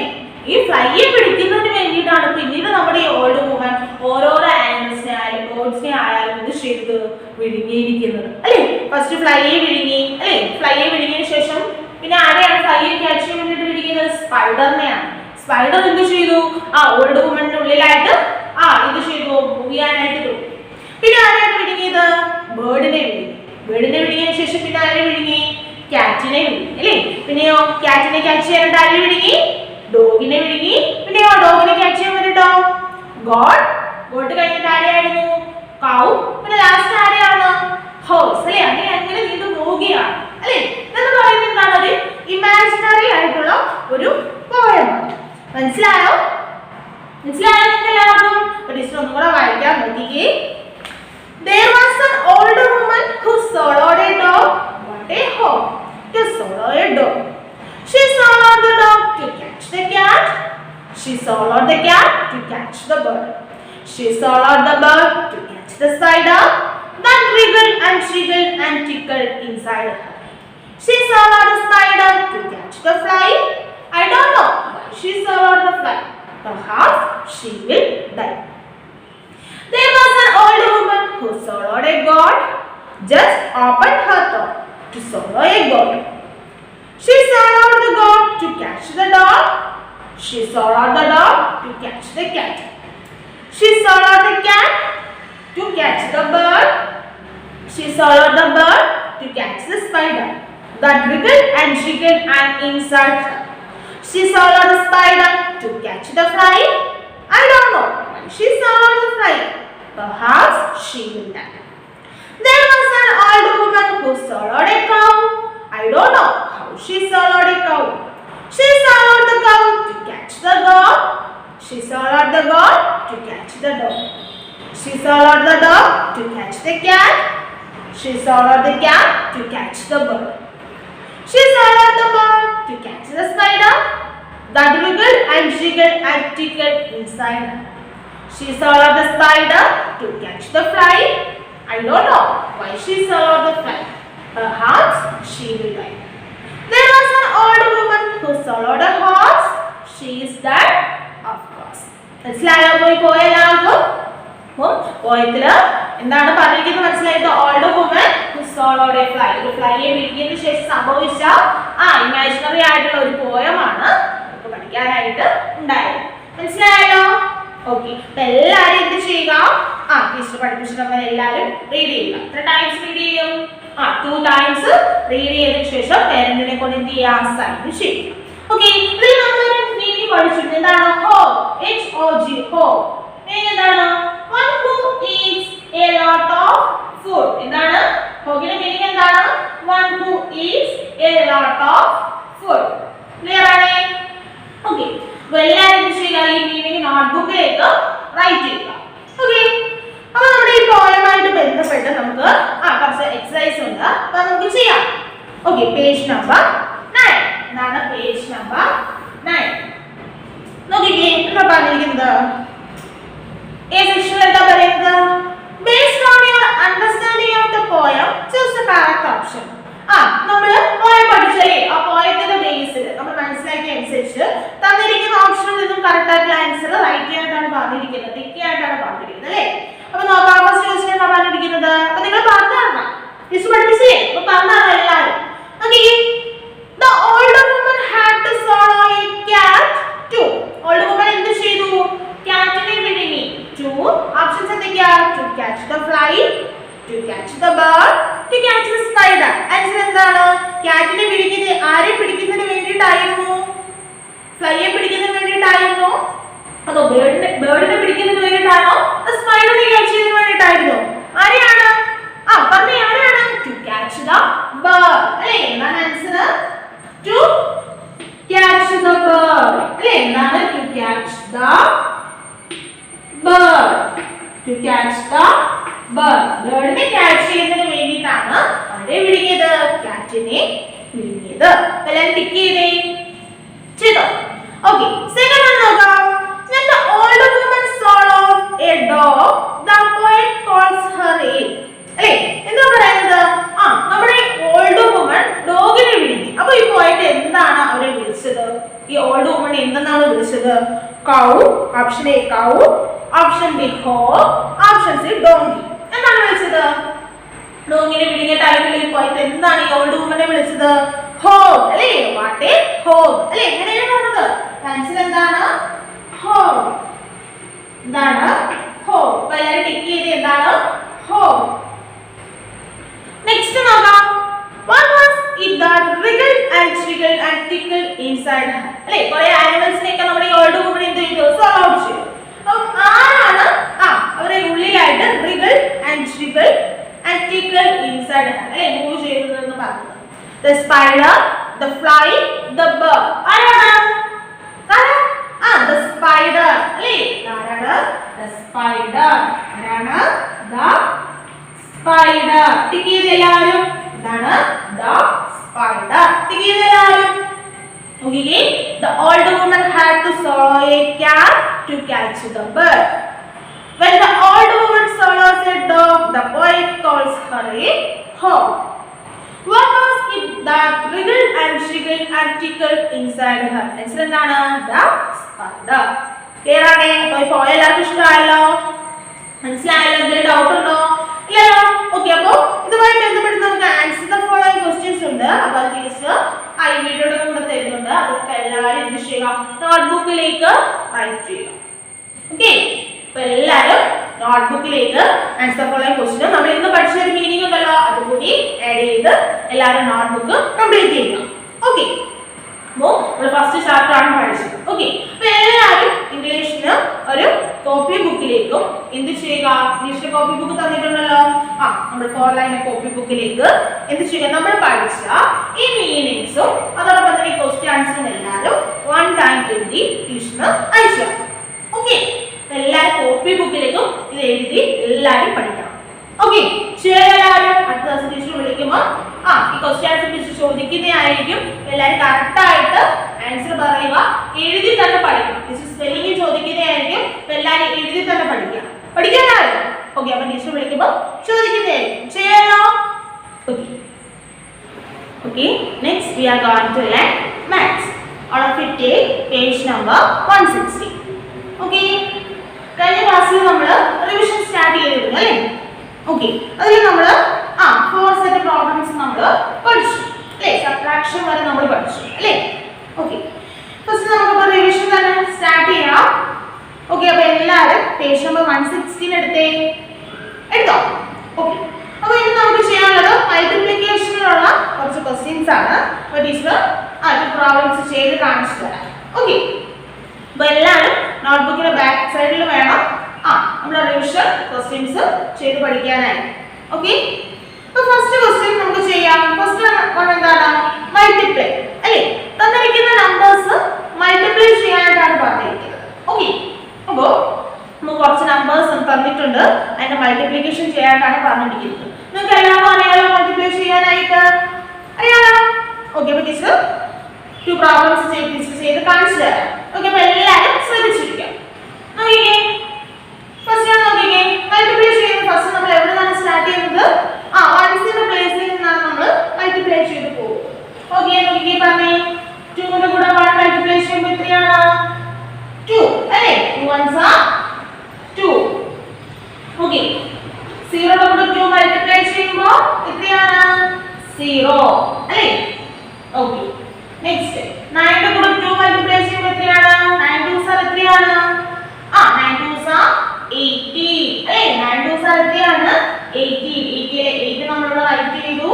ഈ ഫ്ലൈയെ പിടിക്കുന്നതിന് വേണ്ടിയിട്ടാണ് പിന്നീട് നമ്മുടെ ഈ ഓൾഡ് വുമൺ ഓരോരോ ആനിമൽസിനെ ആയാലും ബേർഡ്സിനെ ആയാലും ഇത് ചെയ്തത്, വിഴുങ്ങിയിരിക്കുന്നത് അല്ലേ? ഫസ്റ്റ് ഫ്ലൈയെ വിഴുങ്ങി അല്ലേ? ഫ്ലൈയെ വിഴുങ്ങിയതിനു ശേഷം പിന്നെ ആരെയാണ് ഫ്ലൈയെ ക്യാച്ച് ചെയ്യാൻ വേണ്ടിയിട്ട് വിഴുങ്ങിയത്? സ്പൈഡറിനെയാണ്. സ്പൈഡർ എന്ത് ചെയ്തു? ഓൾഡ് വുമണിന്റെ ഉള്ളിലായിട്ട് ഇത് ചെയ്തു, മൂവ് ചെയ്യാനായിട്ട് തോന്നി. പിന്നെ ആരെയാണ് വിഴുങ്ങിയത്? ബേർഡിനെ വിഴുങ്ങി. ബേർഡിനെ വിഴുങ്ങിയതിനു ശേഷം പിന്നെ ആരെ വിഴുങ്ങി? ക്യാറ്റിനെ വിഴുങ്ങി അല്ലേ? പിന്നെയോ ക്യാറ്റിനെ ക്യാച്ച് ചെയ്യാനായിട്ട് ആരെ വിഴുങ്ങി? ഡോഗിനെ വിഴുങ്ങി. പിന്നെയോ ഡോഗിനെ ക്യാച്ച് ചെയ്യാൻ വേണ്ടിട്ടോ ഗോഡ്. ഗോഡ് കഴിഞ്ഞിട്ട് ആരെയായിരുന്നു? കൗ. പിന്നെ ലാസ്റ്റ് ആരെയാണ്? ഹോഴ്സ് അല്ലേ? അങ്ങനെ ഇത് പോവുകയാണ് അല്ലേ? എന്ന് പറയുന്നത് എന്താണ്? ഒരു ഇമാജിനറി ആയിട്ടുള്ള ഒരു പോയമാണ്. മനസ്സിലായോ? മനസ്സിലായോ എല്ലാവർക്കും? ഒന്നും കൂടെ വായിക്കാൻ നോക്കിക്കേ. There was an old woman who swallowed a dog. What a hope to swallow a dog. She swallowed the dog to catch the cat. She swallowed the cat to catch the bird. She swallowed the bird to catch the spider that wriggled and wriggled and tickled inside her. She swallowed the spider to catch the fly. I don't know why she swallowed the fly. Perhaps she will die. There was an old woman who swallowed a goat. Just opened her throat to swallow a goat. She swallowed the goat to catch the dog. She swallowed the dog to catch the cat. She swallowed the cat to catch the bird. She swallowed the bird to catch the spider that wriggled and wriggled and inside her. She swallowed the spider to catch the fly. I don't know why she swallowed the fly. Perhaps she will die. There was an old woman who swallowed a cow. I don't know how she swallowed a cow. She swallowed the cow to catch the dog. She swallowed the dog to catch the dog. She swallowed the dog to catch the cat. She swallowed the cat to catch the bird. She swallowed the bird to catch the spider that wriggled and wriggled and tickled inside her. She swallowed the spider to catch the fly. I don't know why she swallowed the fly. Perhaps she will die. There was an old woman who swallowed a horse. She is dead, of course. മനസ്സിലായോ? പോയി എല്ലാവർക്കും പോയത്തില് എന്താണ് പറഞ്ഞിരിക്കുന്നത് മനസ്സിലായത്? Old woman who swallowed a fly. ഒരു ഫ്ലൈയെ വിഴുങ്ങിയതിനു ശേഷം സംഭവിച്ച imaginary ആയിട്ടുള്ള ഒരു പോയമാണ് നമുക്ക് പഠിക്കാനായിട്ട് ഉണ്ടായത്. മനസ്സിലായല്ലോ? ഓക്കെ, അപ്പൊ എല്ലാരും എന്ത് ചെയ്യുക? ടീച്ചർ പഠിപ്പിച്ചിട്ട് നമ്മൾ എല്ലാവരും റീഡ് ചെയ്യുക. എത്ര ടൈംസ് റീഡ് ചെയ്യും? 2 ടൈംസ് റീഡ് ചെയ്തതിനു ശേഷം പേരന്റിനെ കൊണ്ട് എന്ത് ചെയ്യുക? സൈൻ ചെയ്യുക. ഓക്കെ, ഇതിൽ നമ്മളൊരു മീനിങ് പഠിച്ചിട്ടുണ്ട്. എന്താണ്? ഹോ, HOG, ഹോ. എന്താണ്? One who eats a lot of food. എന്താണ്? ഹോഗിന്റെ മീനിങ് എന്താണ്? One who eats a lot of food. Clear ആണ്? ഓക്കെ, അപ്പോൾ എല്ലാവരും എന്ത് ചെയ്യുക? ഈ മീനിങ് നോട്ട്ബുക്കിലേക്ക് റൈറ്റ് ചെയ്യുക. ഓക്കെ, അപ്പോൾ നമ്മുടെ ഈ പോയമായിട്ട് ബന്ധപ്പെട്ട് നമുക്ക് കുറച്ച് എക്സസൈസ് ഉണ്ട്. അപ്പോൾ നമുക്ക് ചെയ്യാം. Okay, page number 9. എന്താണ് പേജ് നമ്പർ 9? നോക്കിക്കേ, എന്താ പറഞ്ഞിരിക്കുന്നത്? A section എന്താ പറയുന്നത്? Based on your understanding of the poem, choose the correct option. നമ്മൾ പോയം പഠിച്ചല്ലേ? ആ പോയത്തിന്റെ ബേസിൽ നമ്മൾ മനസ്സിലാക്കിയ അനുസരിച്ച് തന്നിരിക്കുന്ന ഓപ്ഷനിൽ നിന്നും കറക്റ്റ് ആയിട്ടുള്ള ആൻസർ റൈറ്റ് ചെയ്യാനായിട്ടാണ് പറഞ്ഞിരിക്കുന്നത്, ടിക്ക് ചെയ്യാനായിട്ടാണ് പറഞ്ഞിരിക്കുന്നത് അല്ലേ? അപ്പൊ നോക്കാം, ഫസ്റ്റ് ക്വസ്റ്റ്യൻ എന്താ പറഞ്ഞിരിക്കുന്നത്? അപ്പൊ നിങ്ങൾ പറഞ്ഞാണ് ടീച്ചർ പഠിപ്പിച്ചേ, അപ്പൊ പറഞ്ഞാണ് എല്ലാവരും. The old woman had to swallow a cat too. Old woman എന്ത് ചെയ്തു? ക്യാറ്റിനെ വിഴുങ്ങി. 2 ഓപ്ഷൻസ് എന്തൊക്കെയാണ്? വേണ്ടിയിട്ടായിരുന്നു? ഫ്ലൈയെ പിടിക്കുന്നതിന് വേണ്ടിയിട്ടായിരുന്നു? അതോ ബേർഡിനെ പിടിക്കുന്നതിന് വേണ്ടിയിട്ടാണോ? സ്പൈഡറിനെ ക്യാച്ച് ചെയ്യുന്നതിന് വേണ്ടിയിട്ടായിരുന്നു? ആരെയാണ്? പറഞ്ഞേ ആരെയാണ്? ടു ക്യാച്ച് ദ ബേർഡ് അല്ലേ? എന്താണ് answer? To catch the bird അല്ലേ? എന്താണ് to catch the bird? To catch the bird. ബേർഡിനെ ക്യാച്ച് ചെയ്യുന്നതിന് വേണ്ടിയിട്ടാണ് ആരെ വിഴുങ്ങിയത്? ക്യാറ്റിനെ വിഴുങ്ങിയത്. എല്ലാവരും ടിക്ക് ചെയ്തോ. Okay, second one നോക്കാം. When the old woman saw a dog, the poet calls her a. അല്ലേ? എന്താ പറയുന്നത്? നമ്മുടെ ഓൾഡ് വുമൺ ഡോഗിനെ വിളിക്കും. അപ്പോൾ ഈ പോയറ്റ് എന്താണ് അവരെ വിളിച്ചത്? ഈ ഓൾഡ് വുമൺ എന്തെന്നാണ് വിളിച്ചത്? Cow. Option A cow, option B hog, option C donkey. എന്താണ് വിളിച്ചത്? ഡോഗിനെ വിളിക്കുന്ന ടൈമിൽ ഈ പോയറ്റ് എന്താണ് ഈ ഓൾഡ് വുമനെ വിളിച്ചത്? ഹോഗ് അല്ലേ? വാട്ട് എ ഹോഗ് അല്ലേ? എങ്ങനെയാണ് പറഞ്ഞത്? ആൻസർ എന്താണ്? ഹോഗ്. എന്താണ്? ഹോഗ്. അപ്പോൾ എല്ലാവരും ടിക്ക് ചെയ്ത് എന്താണ്? ഹോഗ്. നെക്സ്റ്റ് നോക്കാം. What was it that wriggled and wriggled and tickled inside her? അല്ലേ? കുറേ ആനിമൽസിനെയൊക്കെ നമ്മുടെ ഈ ഓൾഡ് വുമൺ എന്ത് ചെയ്തു? സോൾവ് ഔട്ട് ചെയ്തു. അപ്പം ആരാണ് അവരെ ഉള്ളിലായിട്ട് wriggled and wriggled and tickled inside her അല്ലേ? മൂവ് ചെയ്തതെന്ന് പറഞ്ഞത്. The spider, the fly, the bird. ആരാണ്? The spider അല്ലേ? ആരാണ്? The spider. ആരാണ്? The spider. ടിക്ക് ചെയ്ത് എല്ലാവരും. എന്താണ്? The spider. ടിക്ക് ചെയ്ത് എല്ലാവരും. Okay. The old woman had to swallow a cat to catch the bird. When the old woman swallows a dog, the poet calls her a hog. What was it that wriggled and wriggled and tickled inside her? Answer എന്താണ്? The spider. Clear ആണേ? അപ്പോൾ എല്ലാവർക്കും ഇഷ്ടമായല്ലോ? മനസ്സിലായല്ലോ? എന്തെങ്കിലും doubt ഉണ്ടോ? ഇല്ലല്ലോ? Okay. അപ്പോൾ ഇതുമായി ബന്ധപ്പെട്ട് നമുക്ക് ആൻസർ ദ ഫോളോയിങ് ക്വസ്റ്റ്യൻസ് ഉണ്ട്. അപ്പോൾ ടീച്ചർ ഈ വീഡിയോയുടെ കൂടെ തരുന്നുണ്ട്. അതൊക്കെ എല്ലാവരും എന്ത് ചെയ്യുക? നോട്ട്ബുക്കിലേക്ക് റൈറ്റ് ചെയ്യുക. ഓക്കെ. അപ്പോൾ എല്ലാവരും നോട്ട്ബുക്കിലേക്ക് ആൻസർ ഫോളോയിങ് ക്വസ്റ്റ്യൻ നമ്മൾ ഇന്ന് പഠിച്ച ഒരു മീനിങ് ഉണ്ടല്ലോ അതുകൂടി ആഡ് ചെയ്ത് എല്ലാവരും നോട്ട്ബുക്ക് കംപ്ലീറ്റ് ചെയ്യുക. ഓക്കെ. അപ്പോൾ നമ്മൾ ഫസ്റ്റ് ചാപ്റ്റർ ആണ് പഠിച്ചത്. ഓക്കെ. അപ്പോൾ എല്ലാവരും ഇംഗ്ലീഷിന് ഒരു കോപ്പി ബുക്കിലേക്കും എന്ത് ചെയ്യുക? ഇംഗ്ലീഷിന്റെ കോപ്പി ബുക്ക് തന്നിട്ടുണ്ടല്ലോ. നമ്മുടെ 4 ലൈൻ കോപ്പി ബുക്കിലേക്ക് എന്ത് ചെയ്യുക? നമ്മൾ പഠിച്ച ഈ മീനിങ്സും അതോടൊപ്പം തന്നെ ഈ ക്വസ്റ്റ്യൻ ആൻസറും എല്ലാവരും 1 ടൈം എഴുതി ടീച്ചറിന് അയച്ചു. ഓക്കെ. എല്ലാവരും കോപ്പി ബുക്കിലേക്കും ഇത് എഴുതി എല്ലാവരും പഠിക്കണം. ഓക്കെ. എല്ലാവരും അടുത്ത ദിവസം ടീച്ചർ വിളിക്കുമ്പോൾ ഈ ക്വസ്റ്റ്യൻ ആൻസർ ടീച്ചർ ചോദിക്കുന്നതായിരിക്കും. എല്ലാവരും കറക്റ്റ് ആയിട്ട് ആൻസർ പറയുക. എഴുതി തന്നെ പഠിക്കണം. ടീച്ചർ സ്പെല്ലിംഗ് ചോദിക്കുന്നതായിരിക്കും. എല്ലാവരും എഴുതി തന്നെ പഠിക്കണം. പഠിക്കാനായിരുന്നു. ഓക്കെ. അപ്പോൾ ടീച്ചർ വിളിക്കുമ്പോൾ ചോദിക്കുന്നതായിരിക്കും. ചെയ്യാലോ? Okay. Okay. Next we are going to learn maths. All of you take page number 160. Okay. കഴിഞ്ഞ ക്ലാസ്സിൽ നമ്മൾ റിവിഷൻ സ്റ്റാർട്ട് ചെയ്തിരുന്നു അല്ലേ? ഓക്കെ. അതിൽ നമ്മൾ 4 സെറ്റ് പ്രോബ്ലംസ് നമ്മൾ പഠിച്ചു അല്ലേ? സബ്ട്രാക്ഷൻ വരെ നമ്മൾ പഠിച്ചു അല്ലേ? ഓക്കെ. ഫസ്റ്റ് നമുക്ക് റിവിഷൻ തന്നെ സ്റ്റാർട്ട് ചെയ്യാം. ഓക്കെ. അപ്പോൾ എല്ലാവരും പേജ് നമ്പർ 116 എടുത്തോ? ഓക്കെ. അപ്പോൾ ഇനി നമുക്ക് ചെയ്യാനുള്ളത് മൾട്ടിപ്ലിക്കേഷനിലുള്ള കുറച്ച് ക്വസ്റ്റ്യൻസ് ആണ്. അപ്പോൾ ടീച്ചർ പ്രോബ്ലംസ് ചെയ്ത് കാണിച്ചു തരാം. ഓക്കെ. അപ്പോൾ എല്ലാവരും നോട്ട്ബുക്കിന്റെ ബാക്ക് സൈഡിൽ വേണം നമ്മൾ റിവിഷൻ ക്വസ്റ്റ്യൻസ് ചെയ്ത് പഠിക്കാനായി. ഓക്കെ. അപ്പോൾ ഫസ്റ്റ് ക്വസ്റ്റ്യൻ നമുക്ക് ചെയ്യാം. ഫസ്റ്റ് എന്താണ്? മൾട്ടിപ്ലൈ അല്ലേ? തന്നിരിക്കുന്ന നമ്പേഴ്സ് മൾട്ടിപ്ലൈ ചെയ്യാനായിട്ടാണ് പറഞ്ഞിരിക്കുന്നത്. ഓക്കെ. അപ്പോൾ നമുക്ക് കുറച്ച് നമ്പേഴ്സ് തന്നിട്ടുണ്ട്. അതിന്റെ മൾട്ടിപ്ലിക്കേഷൻ ചെയ്യാനായിട്ടാണ് പറഞ്ഞിരിക്കുന്നത്. നിങ്ങൾക്ക് എല്ലാവർക്കും അറിയാലോ മൾട്ടിപ്ലൈ ചെയ്യാനായിട്ട്? അറിയാലോ? ഓക്കെ. അപ്പോൾ ടീച്ചർ 2 പ്രോബ്ലംസ് ചെയ്ത് കാണിച്ചു തരാം. ഓക്കെ. അപ്പോൾ എല്ലാവരും ശ്രദ്ധിച്ചിരിക്കാം. നോക്കിക്കേ. ഫസ്റ്റ് നോക്കിക്കേ. മൾട്ടിപ്ലൈ ചെയ്യുന്നത് ഫസ്റ്റ് നമ്മൾ എവിടെ നിന്നാണ് സ്റ്റാർട്ട് ചെയ്യുന്നത്? വൺസിന്റെ പ്ലേസിൽ നിന്നാണ് നമ്മൾ മൾട്ടിപ്ലൈ ചെയ്ത് പോകും. ഓക്കെ. നോക്കിക്കേ. പറഞ്ഞേ 2 ന്റെ കൂടെ 1 മൾട്ടിപ്ലൈ ചെയ്യുമ്പോൾ എത്രയാണ്? 2 അല്ലേ? 2 ones are 2. ഓക്കെ. 0 ന്റെ കൂടെ 2 മൾട്ടിപ്ലൈ ചെയ്യുമ്പോൾ എത്രയാണ്? 0 അല്ലേ? ഓക്കെ. നെക്സ്റ്റ് 9 ന്റെ കൂടെ 2 മൾട്ടിപ്ലൈ ചെയ്യുമ്പോൾ എത്രയാണ്? 9 2s are എത്രയാണ്? 9 2s are 80 അല്ലേ? 9 2s are എത്രയാണ്? 80. 80 ലെ 8 നമ്മൾ ഇവിടെ റൈറ്റ് ചെയ്തു.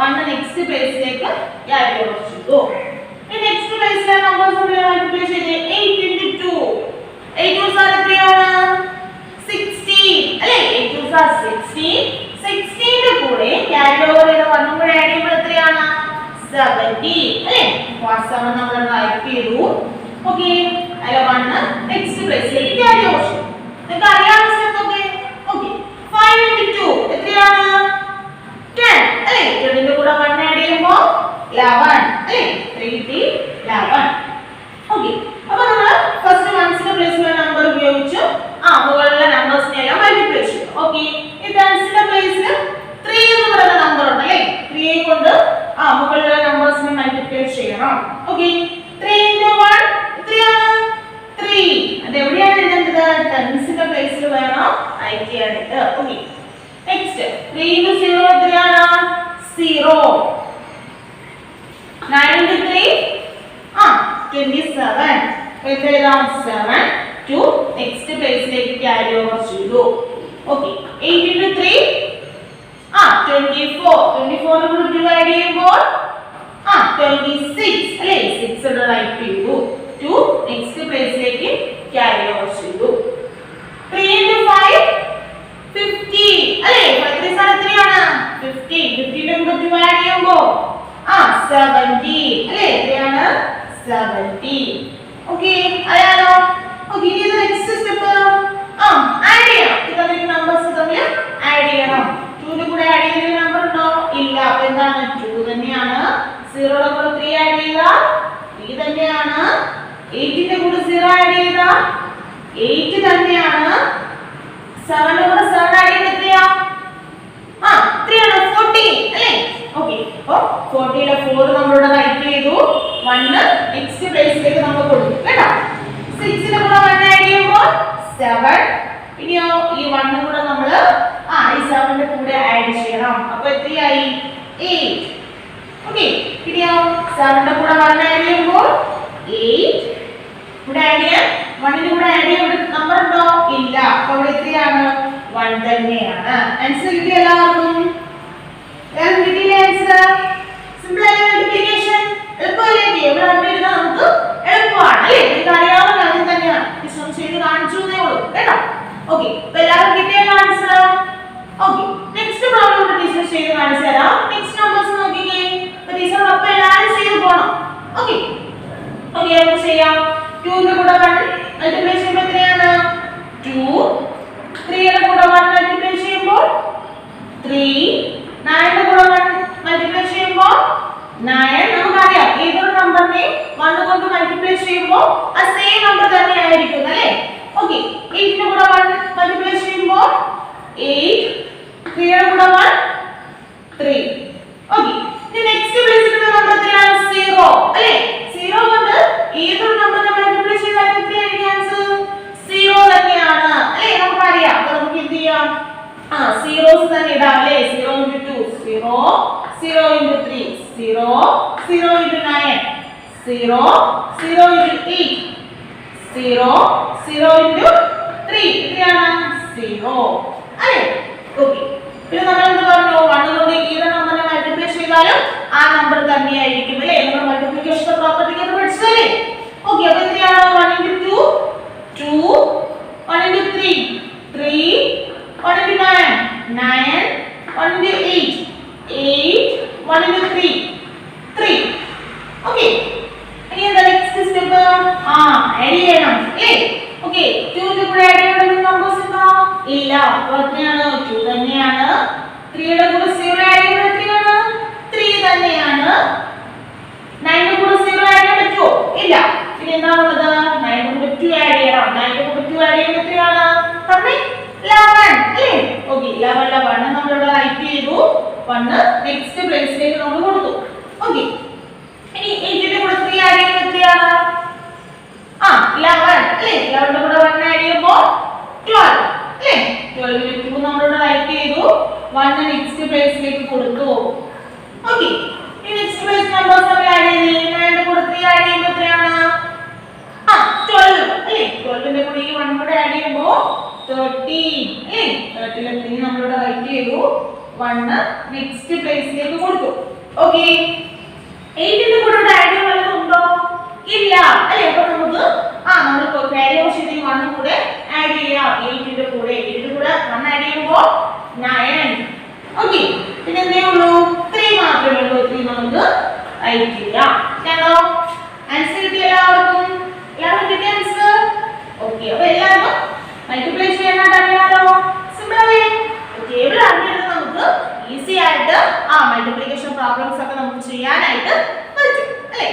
1 നെക്സ്റ്റ് പ്ലേസിലേക്ക് ആഡ് ചെയ്തു. നെക്സ്റ്റ് 16 കൂടെ ക്യാരി ഓവർ ചെയ്ത 1 കൂടെ ആഡ് ചെയ്യുമ്പോൾ എത്രയാണ് 70 അല്ലേ വാസ്തവം നമ്മൾ റൈറ്റ് ചെയ്തു ഓക്കേ അല്ല 1 നെക്സ്റ്റ് പ്ലേസിലേക്ക് ക്യാരി ഓവർ ചെയ്തു നിങ്ങൾക്ക് അറിയാവുന്ന സ്റ്റെപ്പ് ഒക്കെ ഓക്കേ 5 into 2 എത്രയാണ് 10 അല്ലേ 10 ന്റെ കൂടെ 1 ആഡ് ചെയ്യുമ്പോൾ 11 അല്ലേ 3 11 ഓക്കേ അപ്പോൾ നമ്മൾ ഫസ്റ്റ് വൺസിന്റെ പ്ലേസിലുള്ള നമ്പർ ഉപയോഗിച്ചു മുകളിലെ നമ്പേഴ്സിനെ എല്ലാം മൾട്ടിപ്ലൈ ചെയ്തു ഓക്കേ ഈ ടെൻസിന്റെ പ്ലേസിൽ 3 എന്ന് പറയുന്ന നമ്പർ ഉണ്ട് അല്ലേ 3 കൊണ്ട് മുകളിലെ നമ്പേഴ്സിനെ മൾട്ടിപ്ലൈ ചെയ്യണം ഓക്കേ 3 into 1 എത്രയാണ് 3 അത് എവിടെയാണ് എഴുതേണ്ടത് ടെൻസിന്റെ പ്ലേസിൽ വേണം റൈറ്റ് ചെയ്യാനായിട്ട് ഓക്കേ നെക്സ്റ്റ് 3 into 0 എത്രയാണ് 0 9 into 3 27 എഴുതാം 7 to next പ്ലേസിലേക്ക് ക്യാരി ഓവർ ചെയ്തു ഓക്കേ 8 into 3 24 ന് കൂടി 2 ആഡ് ചെയ്യുമ്പോൾ 26 അല്ലേ 6 ന്റെ റൈറ്റ് ചെയ്തു 2 നെക്സ്റ്റ് പ്ലേസിലേക്ക് ക്യാരി ഓവർ ചെയ്തു 3 into 5 50 അല്ലേ 5 3 എത്രയാണ് 50 50 ന്റെ കൂടി 2 ആഡ് ചെയ്യുമ്പോൾ 70 അല്ലേ എത്രയാണ് 70 ഓക്കേ അയാളോ ഓക്കേ ഇനി നെക്സ്റ്റ് സ്റ്റെപ്പ് ആഡ് ചെയ്യണം ഇതേ നമ്പേഴ്സ് തമ്മിൽ ആഡ് ചെയ്യണം 2 ന്റെ കൂടെ ആഡ് ചെയ്യുന്ന നമ്പർ ഉണ്ടോ ഇല്ല അപ്പോൾ എന്താണ് 2 തന്നെയാണ് 0 യുടെ കൂടെ 3 ആഡ് ചെയ്യുക 3 തന്നെയാണ് 8 ന്റെ കൂടെ 0 ആഡ് ചെയ്യുക 8 തന്നെയാണ് 7 ന്റെ കൂടെ 7 ആഡ് ചെയ്യുക എത്രയാ 3 ആണ് 40 അല്ലേ ഓക്കേ അപ്പോൾ 40 ലെ 4 നമ്മളുടെ റൈറ്റ് ചെയ്തു 1 നെക്സ്റ്റ് പ്ലേസിലേക്ക് നമ്മൾ കൊടുത്തു കേട്ടോ 6 ന്റെ കൂടെ 1 ആഡ് ചെയ്യുമ്പോൾ 7 ഇനിയോ ഈ 1 കൂടെ നമ്മൾ ഈ 7 ന്റെ കൂടെ ആഡ് ചെയ്യണം അപ്പോൾ എത്രയായി 8 ഓക്കേ ഇനിയോ 7 ന്റെ കൂടെ 1 ആഡ് ചെയ്യുമ്പോൾ 8 കൂടെ ആഡ് ചെയ്യാൻ 1 ന്റെ കൂടെ ആഡ് ചെയ്യാൻ നമ്പർ ഉണ്ടോ ഇല്ല അപ്പോൾ ഇവിടെ എത്രയാണ് 1 തന്നെയാണ് ആൻസർ കിട്ടിയ എല്ലാവർക്കും കിട്ടിയില്ലേ ആൻസർ സിമ്പിൾ ആയ മൾട്ടിപ്ലിക്കേഷൻ എളുപ്പമല്ലേ ടേബിൾ ആയിട്ട് എഴുതാൻ നമുക്ക് എളുപ്പമാണ് അല്ലേ നിങ്ങൾക്ക് അറിയാവുന്ന കാര്യം തന്നെയാണ് ടീച്ചർ ചെയ്ത് കാണിച്ചു എന്നേ ഉള്ളൂ കേട്ടോ ഓക്കേ അപ്പോൾ എല്ലാവർക്കും കിട്ടിയല്ലോ answer okay next problem teacher ചെയ്ത് കാണിച്ചു തരാം നെക്സ്റ്റ് നമ്പേഴ്സ് നോക്കിക്കേ അപ്പോൾ ടീച്ചർ അപ്പോൾ എല്ലാവരും ചെയ്ത് പോകണം ഓക്കേ ഓക്കേ നമുക്ക് ചെയ്യാം 2 ന്റെ കൂടെ 1 മൾട്ടിപ്ലൈ ചെയ്യുമ്പോൾ എത്രയാണ് 2 3 യുടെ കൂടെ 1 മൾട്ടിപ്ലൈ ചെയ്യുമ്പോൾ 3 9 ന്റെ കൂടെ 1 മൾട്ടിപ്ലൈ ചെയ്യുമ്പോൾ 9 നമുക്കറിയാം ഏതൊരു നമ്പറിനെ 1 കൊണ്ട് മൾട്ടിപ്ലൈ ചെയ്യുമ്പോൾ ആ സെയിം നമ്പർ തന്നെ ആയിരിക്കും അല്ലേ ഓക്കേ 8 ന്റെ കൂടെ 1 മൾട്ടിപ്ലൈ ചെയ്യുമ്പോൾ 8 3 യുടെ കൂടെ 1 3 ഓക്കേ ഇനി നെക്സ്റ്റ് പ്ലേസിലുള്ള നമ്പർ എത്രയാണ് 0 അല്ലേ 0 കൊണ്ട് ഏതൊരു നമ്പറിനെ മൾട്ടിപ്ലൈ ചെയ്താൽ എത്രയായിരിക്കും ആൻസർ 0 തന്നെയാണ് അല്ലേ നമുക്കറിയാം അപ്പോൾ നമുക്ക് എന്ത് ചെയ്യാം സീറോസ് തന്നെ ഇടാം അല്ലേ 0 into 2 0 0 into 3 0 0 into 9 0 0 into 8 0 0 into 3 എത്രയാണ് 0 അല്ലേ ഓക്കേ പിന്നെ നമ്മൾ എന്ത് പറഞ്ഞു 1 കൊണ്ട് ഏത് നമ്പറിനെ മൾട്ടിപ്ലൈ ചെയ്താലും ആ നമ്പർ തന്നെയായിരിക്കും അല്ലേ നമ്മൾ മൾട്ടിപ്ലിക്കേഷൻ പ്രോപ്പർട്ടി ഒക്കെ പഠിച്ചതല്ലേ ഓക്കേ അപ്പോൾ എത്രയാണ് 1 into 2 2 1 into 3 3 1 into 9 9 1 into 8 8 1 into 3 3 okay ഇനി എന്താ നെക്സ്റ്റ് സ്റ്റെപ്പ് ആഡ് ചെയ്യണം അല്ലേ ഓക്കേ 2 ന്റെ കൂടെ ആഡ് ചെയ്യുന്ന നമ്പേഴ്സ് ഉണ്ടോ ഇല്ല അപ്പോൾ എത്രയാണ് 2 തന്നെയാണ് 3 യുടെ കൂടെ 0 ആഡ് ചെയ്യുമ്പോൾ എത്രയാണ് 3 തന്നെയാണ് 9 ന്റെ കൂടെ 0 ആഡ് ചെയ്യാൻ പറ്റുമോ ഇല്ല പിന്നെ എന്താണ് ഉള്ളത് 9 ന്റെ കൂടെ 2 ആഡ് ചെയ്യണം 9 ന്റെ കൂടെ 2 ആഡ് ചെയ്യുമ്പോൾ എത്രയാണ് പറഞ്ഞേ 11 അല്ലേ ഓക്കേ 11 ലെ 1 നമ്മൾ ഇവിടെ റൈറ്റ് ചെയ്തു 1 നെക്സ്റ്റ് പ്ലേസിലേക്ക് നമ്മൾ കൊടുത്തു ഓക്കേ ഇനി 8 ന്റെ കൂടെ 3 ആഡ് ചെയ്യുമ്പോൾ എത്രയാണ് 11 അല്ലേ 11 ന്റെ കൂടെ 1 ആഡ് ചെയ്യുമ്പോൾ 12 അല്ലേ 12 ലെ 2 നമ്മൾ ഇവിടെ റൈറ്റ് ചെയ്തു 1 നെക്സ്റ്റ് പ്ലേസിലേക്ക് കൊടുത്തു ഓക്കേ ഇനി നെക്സ്റ്റ് പ്ലേസ് നമ്പേഴ്സ് നമ്മൾ ആഡ് ചെയ്തു 9 ന്റെ കൂടെ 3 ആഡ് ചെയ്യുമ്പോൾ എത്രയാണ് 12 അല്ലേ 12 ന്റെ കൂടെ ഈ 1 കൂടെ ആഡ് ചെയ്യുമ്പോൾ 13 അല്ലേ 13 ലെ 3 നമ്മൾ ഇവിടെ റൈറ്റ് ചെയ്തു 1 നെക്സ്റ്റ് പ്ലേസിലേക്ക് കൊടുത്തു ഓക്കേ 8 ന്റെ കൂടെ ആഡ് ചെയ്യാൻ വല്ലതും ഉണ്ടോ ഇല്ല അല്ലേ അപ്പോൾ നമുക്ക് നമ്മൾ കാരി ഓവർ ചെയ്ത 1 കൂടെ ആഡ് ചെയ്യാം 8 ന്റെ കൂടെ 1 ആഡ് ചെയ്യുമ്പോൾ 9 ചെയ്യാം. ഞാനോ ആൻസർ കിട്ടിയ എല്ലാവർക്കും കിട്ടിയ ആൻസർ. ഓക്കെ, അപ്പൊ എല്ലാവർക്കും മൾട്ടിപ്ലൈ ചെയ്യാനായിട്ട് അറിയാലോ. സിമ്പിൾ അല്ലേ? ടേബിൾ അറിഞ്ഞിട്ട് നമുക്ക് ഈസി ആയിട്ട് മൾട്ടിപ്ലിക്കേഷൻ പ്രോബ്ലംസ് ഒക്കെ നമുക്ക് ചെയ്യാനായിട്ട് പറ്റും അല്ലേ?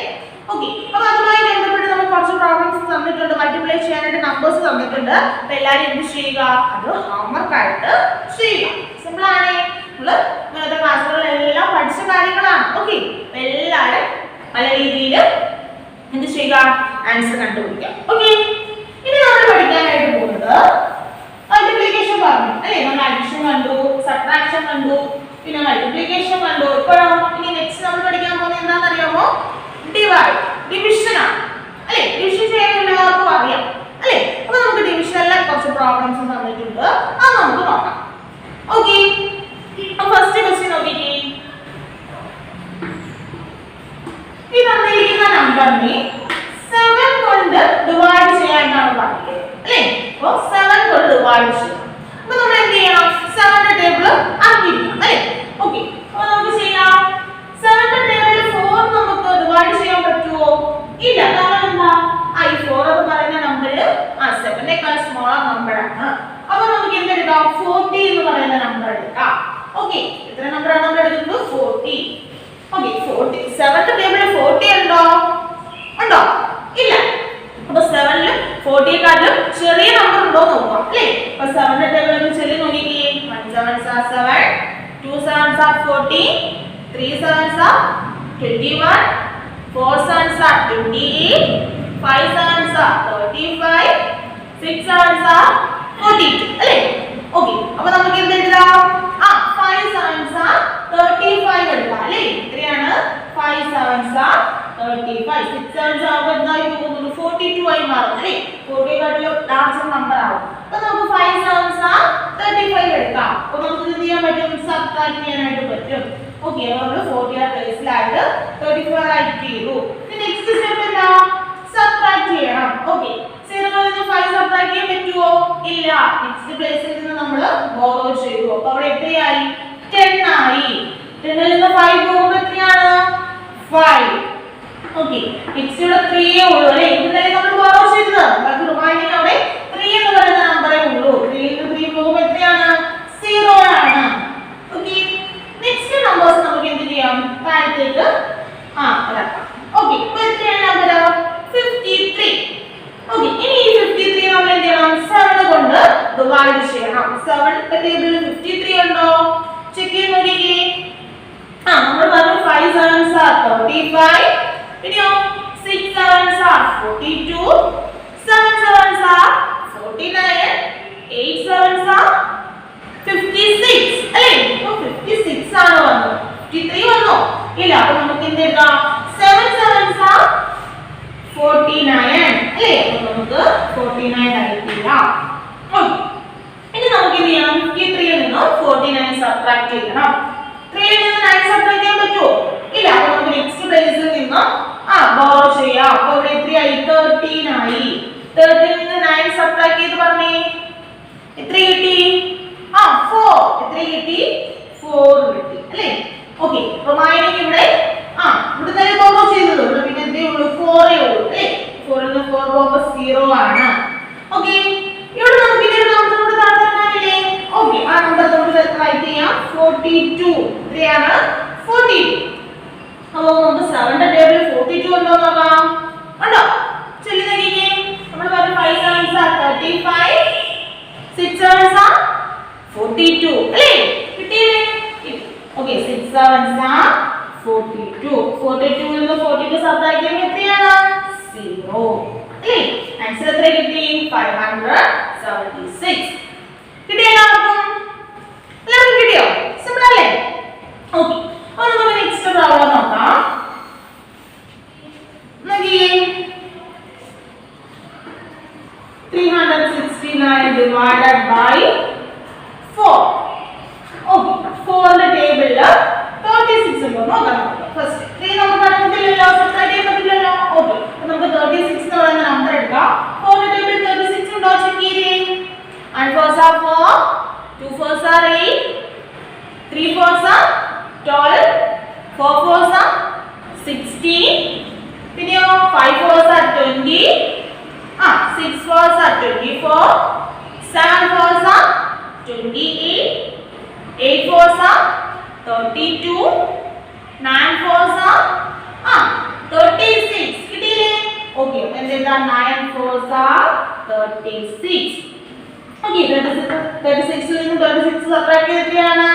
ഓക്കെ, അപ്പൊ അതുമായി ബന്ധപ്പെട്ട് നമുക്ക് കുറച്ച് പ്രോബ്ലംസ് തന്നിട്ടുണ്ട്, മൾട്ടിപ്ലൈ ചെയ്യാനായിട്ട് നമ്പേഴ്സ് തന്നിട്ടുണ്ട്. അപ്പൊ എല്ലാവരും എന്ത് ചെയ്യുക, അത് ഹോംവർക്ക് ആയിട്ട് ചെയ്യുക. സിമ്പിൾ ആണേ, നമ്മള് ഇന്നത്തെ ക്ലാസ്സുകളിലെല്ലാം പഠിച്ച കാര്യങ്ങളാണ്. ഓക്കെ, എല്ലാവരും പല രീതിയിൽ എന്ത് ചെയ്യുക, ആൻസർ കണ്ടുപിടിക്കുക. ഓക്കെ, ഇനി നമ്മൾ പഠിക്കാനായിട്ട് പോകുന്നത് മൾട്ടിപ്ലിക്കേഷൻ പറഞ്ഞു അല്ലേ? നമ്മൾ അഡിഷൻ കണ്ടു, സബ്ട്രാക്ഷൻ കണ്ടു, പിന്നെ മൾട്ടിപ്ലിക്കേഷൻ കണ്ടു. ഇപ്പോഴോ ഇനി നെക്സ്റ്റ് നമ്മൾ പഠിക്കാൻ പോകുന്നത് എന്താണെന്ന് അറിയാമോ? ഡിവൈഡ്, ഡിവിഷൻ ആണ് അല്ലേ? ഡിവിഷൻ ചെയ്യാൻ എല്ലാവർക്കും അറിയാം അല്ലേ? അപ്പൊ നമുക്ക് ഡിവിഷനിലെ കുറച്ച് പ്രോബ്ലംസ് തന്നിട്ടുണ്ട്, അത് നമുക്ക് നോക്കാം. ഓക്കെ, ഫസ്റ്റ് ക്വസ്റ്റ്യൻ നോക്കിക്കേ. ഈ തന്നിരിക്കുന്ന നമ്പറിനെ 7 കൊണ്ട് ഡിവൈഡ് ചെയ്യാനാണ് പറഞ്ഞത് അല്ലേ? അപ്പോൾ 7 കൊണ്ട് ഡിവൈഡ് ചെയ്യാം. അപ്പോൾ നമ്മൾ എന്ത് ചെയ്യണം? 7 ന്റെ ടേബിൾ അറിഞ്ഞിരിക്കണം അല്ലേ? ഓക്കെ, അപ്പോൾ നമുക്ക് ചെയ്യാം. 7 ന്റെ ടേബിളിൽ 4 നമുക്ക് ഡിവൈഡ് ചെയ്യാൻ പറ്റുമോ? ഇല്ല. കാരണം എന്താ? ഈ 4 എന്ന് പറയുന്ന നമ്പർ 7 നേക്കാൾ സ്മോളർ നമ്പർ ആണ്. അപ്പോൾ നമുക്ക് എന്ത് എടുക്കാം? 40 എന്ന് പറയുന്ന നമ്പർ എടുക്കാം. ഓക്കെ, എത്ര നമ്പറാണ് നമ്മൾ എടുക്കുന്നത്? 40. ഓക്കെ, 40. 7 ന്റെ ടേബിളിൽ 40 ഉണ്ടോ? ഉണ്ടോ? ഇല്ല. അപ്പൊ 7 ൽ 40ക്കാളും ചെറിയ നമ്പർ ഉണ്ടോ നോക്കാം അല്ലേ? അപ്പൊ 7 ന്റെ ടേബിൾ ഒന്ന് ചെല്ലി നോക്കിക്കേ. 1 7s are 7, 2 7s are 40, 3 7s are 21, 4 7s are 28, 5 7s are 35, 6 7s are 42 അല്ലേ? ഓക്കെ, അപ്പൊ നമുക്ക് എന്ത് എഴുതാം? 5 7s are 35 എടുക്കാം അല്ലേ? എത്രയാണ്? 5 7s are 35. 6 7s ആവുമ്പോൾ എന്തായി പോകുന്നു? 42 ആയി മാറും അല്ലേ? 40 കാട്ടിലും ലാർജർ നമ്പർ ആവും. അപ്പൊ നമുക്ക് 5 7s are 35 എടുക്കാം. അപ്പൊ നമുക്ക് എന്ത് ചെയ്യാൻ പറ്റും? സബ്ട്രാക്ട് ചെയ്യാനായിട്ട് പറ്റും. ഓക്കെ, അപ്പോൾ നമ്മൾ 40 പ്ലേസിലായിട്ട് 34 ആയിട്ട് ചെയ്തു. നെക്സ്റ്റ് സ്റ്റെപ്പ് എന്താ? സബ്ട്രാക്ട് ചെയ്യണം. ഓക്കെ, 0 ൽ നിന്ന് 5 സബ്ട്രാക്ട് ചെയ്യാൻ പറ്റുമോ? ഇല്ല. നെക്സ്റ്റ് പ്ലേസിൽ നിന്ന് നമ്മൾ ബോറോ ചെയ്തു. അപ്പോൾ അവിടെ എത്രയായി? 10 ആയി. 10 ൽ നിന്ന് 5 പോകുമ്പോൾ എത്രയാണ്? 5. ഓക്കെ, നെക്സ്റ്റ് ഇവിടെ 3 ഉള്ളൂ അല്ലേ? ഇന്നലെ നമ്മൾ ബോറോ ചെയ്തത്. ബാക്കി റിമൈനിങ് അവിടെ 3 എന്ന് പറയുന്ന നമ്പറേ ഉള്ളൂ. 3 ൽ നിന്ന് 3 പോകുമ്പോൾ എത്രയാണ്? 0 ആണ്. ഓക്കെ, നെക്സ്റ്റ് നമ്പേഴ്സ് നമുക്ക് എന്ത് ചെയ്യാം? താഴത്തേക്ക് ഇറക്കാം. ഓക്കെ, ഇപ്പോൾ എത്രയാണ് നമ്പർ? 53. ഓക്കെ, ഇനി ഈ 53 നമ്മൾ എന്ത് ചെയ്യണം? 7 കൊണ്ട് ഡിവൈഡ് ചെയ്യണം. 7 ടേബിളിൽ 53 ഉണ്ടോ? ചെക്ക് ചെയ്ത് നോക്കിക്കേ. നമ്മൾ പറഞ്ഞു 5 7s are 35, പിന്നെയോ 6 7s are 42, 7 7s are 49, 8 7s are 56 അല്ലേ? അപ്പോൾ 56 ആണ് വന്നത്. 53 വന്നോ? ഇല്ല. അപ്പോൾ നമുക്ക് എന്ത് എഴുതാം? 7 7s are 49 അല്ലേ? അപ്പോൾ നമുക്ക് 49 ആയിട്ടില്ല. ഇനി നമുക്ക് എന്ത് ചെയ്യണം? 53 ൽ നിന്ന് 49 സബ്ട്രാക്ട് ചെയ്യണം. 3 ൽ നിന്ന് 9 സബ്ട്രാക്ട് ചെയ്യാൻ പറ്റുമോ? ഇല്ല. അപ്പോൾ നമുക്ക് നെക്സ്റ്റ് പ്ലേസിൽ നിന്ന് ബോറോ ചെയ്യാം. അപ്പോൾ ഇവിടെ എത്രയായി? 13 ആയി. 13 ൽ നിന്ന് 9 സബ്ട്രാക്ട് ചെയ്ത് പറഞ്ഞേ എത്ര കിട്ടി? 4. എത്ര കിട്ടി? 4 കിട്ടി അല്ലേ? ഓക്കെ, റിമൈനിങ് ഇവിടെ ഇവിടെ തന്നെ ബോറോ ചെയ്തത്. ഇവിടെ പിന്നെ എന്തേ ഉള്ളൂ? 4 ഉള്ളൂ അല്ലേ? 4 ൽ നിന്ന് 4 പോകുമ്പോൾ 0 ആണ്. ഓക്കെ, ഇവിടെ നമുക്ക് ഇനി ഒരു നമ്പർ കൂടി താഴെയില്ലേ? ഓക്കെ, ആ നമ്പർ നമുക്ക് റൈറ്റ് ചെയ്യാം. 42. എത്രയാണ്? 42. അപ്പോൾ നമുക്ക് 7 ന്റെ ടേബിളിൽ 42 ഉണ്ടോ നോക്കാം. ഉണ്ടോ? ചെല്ലി നോക്കിക്കേ. നമ്മൾ പറഞ്ഞു 5 7s are 35, 6 7s are 42 അല്ലേ? കിട്ടിയില്ലേ? Okay, 6 7s are 42. 42 ൽ നിന്ന് 42 സബ്ട്രാക്ട് ചെയ്യുമ്പോൾ എത്രയാണ്? 0 അല്ലേ? ആൻസർ എത്ര കിട്ടി? 576. കിട്ടിയോ എല്ലാവർക്കും? എല്ലാവർക്കും കിട്ടിയോ? സിമ്പിൾ അല്ലേ? ഓക്കെ, അപ്പോൾ നമുക്ക് നെക്സ്റ്റ് പ്രോബ്ലം നോക്കാം. നോക്കിയേ. 369 divided by 4. ഓക്കെ, 4 ന്റെ ടേബിളിൽ 36 ഉണ്ടോ നോക്കാം. ഫസ്റ്റ് 3 നമുക്ക് അറിയത്തില്ലല്ലോ, സബ്ട്രാക്ട് ചെയ്യാൻ പറ്റില്ലല്ലോ. ഓക്കെ, അപ്പോൾ നമുക്ക് 36 എന്ന് പറയുന്ന നമ്പർ എടുക്കാം. 4 ന്റെ ടേബിളിൽ 36 ഉണ്ടോ ചെക്ക് ചെയ്തേ. 1 4s are 4, 2 4s are 8, 3 4s are 12, 4 4s are 16, 5 fours are 20. 6 fours are 24. 7 fours are 28. 8 fours are 32. 9 fours are 36. കിട്ടിയില്ലേ? Okay, എന്താ 9 fours are 36. Okay, 36 ൽ നിന്ന് 36 സബ്ട്രാക്ട് ചെയ്ത് എത്രയാണ്?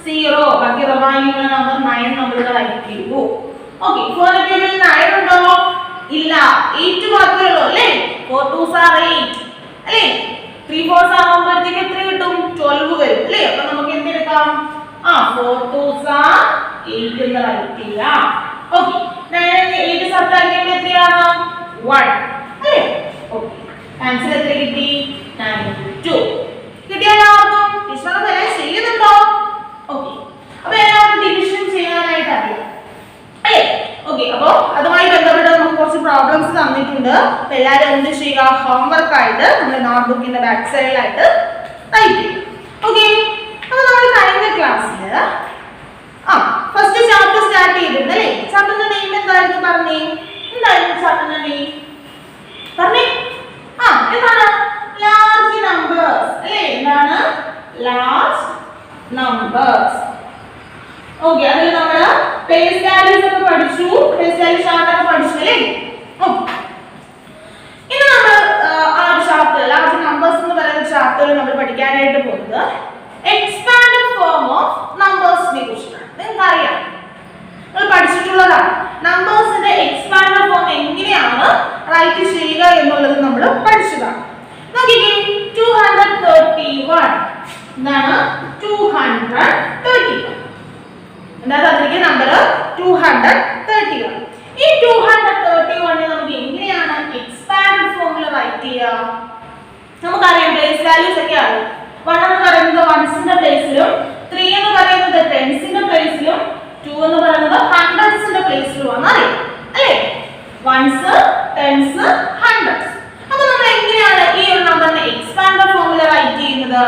0. ബാക്കി റിമൈനിങ് നമ്പർ 9 നമ്മൾ ഇവിടെ റൈറ്റ് ചെയ്തു. Okay, 4 ടേബിളിൽ 9 ഉണ്ടോ? ഇല്ല. 8 മാത്രമേ ഉള്ളൂ അല്ലേ? 4 2s are 8. അല്ലേ? 3 4s ആവുമ്പോഴത്തേക്ക് എത്ര കിട്ടും? 12 വരും അല്ലേ? അപ്പോൾ നമുക്ക് എന്ത് എടുക്കാം? 4 2s are 8 എന്ന് റൈറ്റ് ചെയ്യാം. Okay, 9 8 സബ്ട്രാക്ട് ചെയ്യുമ്പോൾ എത്രയാണ്? 1. അല്ലേ? Okay. ആൻസർ എത്ര കിട്ടി? 92. കിട്ടിയോ എല്ലാവർക്കും? ടീച്ചർ എല്ലാം ചെയ്യുന്നുണ്ടോ? ഓക്കെ. അപ്പോൾ എല്ലാവർക്കും ഡിവിഷൻ ചെയ്യാനായിട്ട് അറിയാം. അല്ലേ? ഓക്കെ. അപ്പോൾ അതുമായി ബന്ധപ്പെട്ട് നമുക്ക് കുറച്ച് പ്രോബ്ലംസ് തന്നിട്ടുണ്ട്. അപ്പോൾ എല്ലാവരും എന്ത് ചെയ്യുക? ഹോംവർക്ക് ആയിട്ട് നമ്മുടെ നോട്ട്ബുക്കിന്റെ ബാക്ക് സൈഡിലായിട്ട് ടൈപ്പ് ചെയ്യുക. ഓക്കെ. അപ്പോൾ നമ്മൾ കഴിഞ്ഞ ക്ലാസ്സിൽ ഫസ്റ്റ് ചാപ്റ്റർ സ്റ്റാർട്ട് ചെയ്തിട്ടുണ്ട് അല്ലേ? ചാപ്റ്ററിന്റെ നെയിം എന്തായിരുന്നു പറഞ്ഞേ? എന്തായിരുന്നു ചാപ്റ്ററിന്റെ നെയിം? പറഞ്ഞേ. എന്താണ്? ലാർജ് നമ്പേഴ്സ് അല്ലേ? എന്താണ്? Large numbers. ഓക്കെ. അതിൽ നമ്മൾ പ്ലേസ് വാല്യൂസ് ഒക്കെ പഠിച്ചു, പ്ലേസ് വാല്യൂ ചാർട്ട് ഒക്കെ പഠിച്ചു അല്ലേ? ഇനി നമ്മൾ ആ ഒരു ചാപ്റ്റർ ലാർജ് നമ്പേഴ്സ് എന്ന് പറയുന്ന ചാപ്റ്ററിൽ നമ്മൾ പഠിക്കാനായിട്ട് പോകുന്നത് എക്സ്പാൻഡഡ് ഫോം ഓഫ് നമ്പേഴ്സിനെ കുറിച്ചാണ്. നിങ്ങൾക്ക് അറിയാം, നമ്മൾ പഠിച്ചിട്ടുള്ളതാണ്. നമ്പേഴ്സിന്റെ എക്സ്പാൻഡഡ് ഫോം എങ്ങനെയാണ് റൈറ്റ് ചെയ്യുക എന്നുള്ളത് നമ്മൾ പഠിച്ചതാണ്. നോക്കിക്കേ, 231 എന്താണ്? 231 എന്താ തന്നിരിക്കുന്ന നമ്പർ? 231. ഈ 231 നമുക്ക് എങ്ങനെയാണ് എക്സ്പാൻഡഡ് ഫോമിൽ റൈറ്റ് ചെയ്യുക? നമുക്കറിയാം, പ്ലേസ് വാല്യൂസ് ഒക്കെ അറിയാം. 1 എന്ന് പറയുന്നത് വൺസിന്റെ പ്ലേസിലും, 3 എന്ന് പറയുന്നത് ടെൻസിന്റെ പ്ലേസിലും, 2 എന്ന് പറയുന്നത് ഹൺഡ്രഡ്സിന്റെ പ്ലേസിലുമാണ് അറിയാം അല്ലേ? Ones, tens, hundreds. അപ്പോൾ നമ്മൾ എങ്ങനെയാണ് ഈ ഒരു നമ്പറിനെ എക്സ്പാൻഡഡ് ഫോമിൽ റൈറ്റ് ചെയ്യുന്നത്?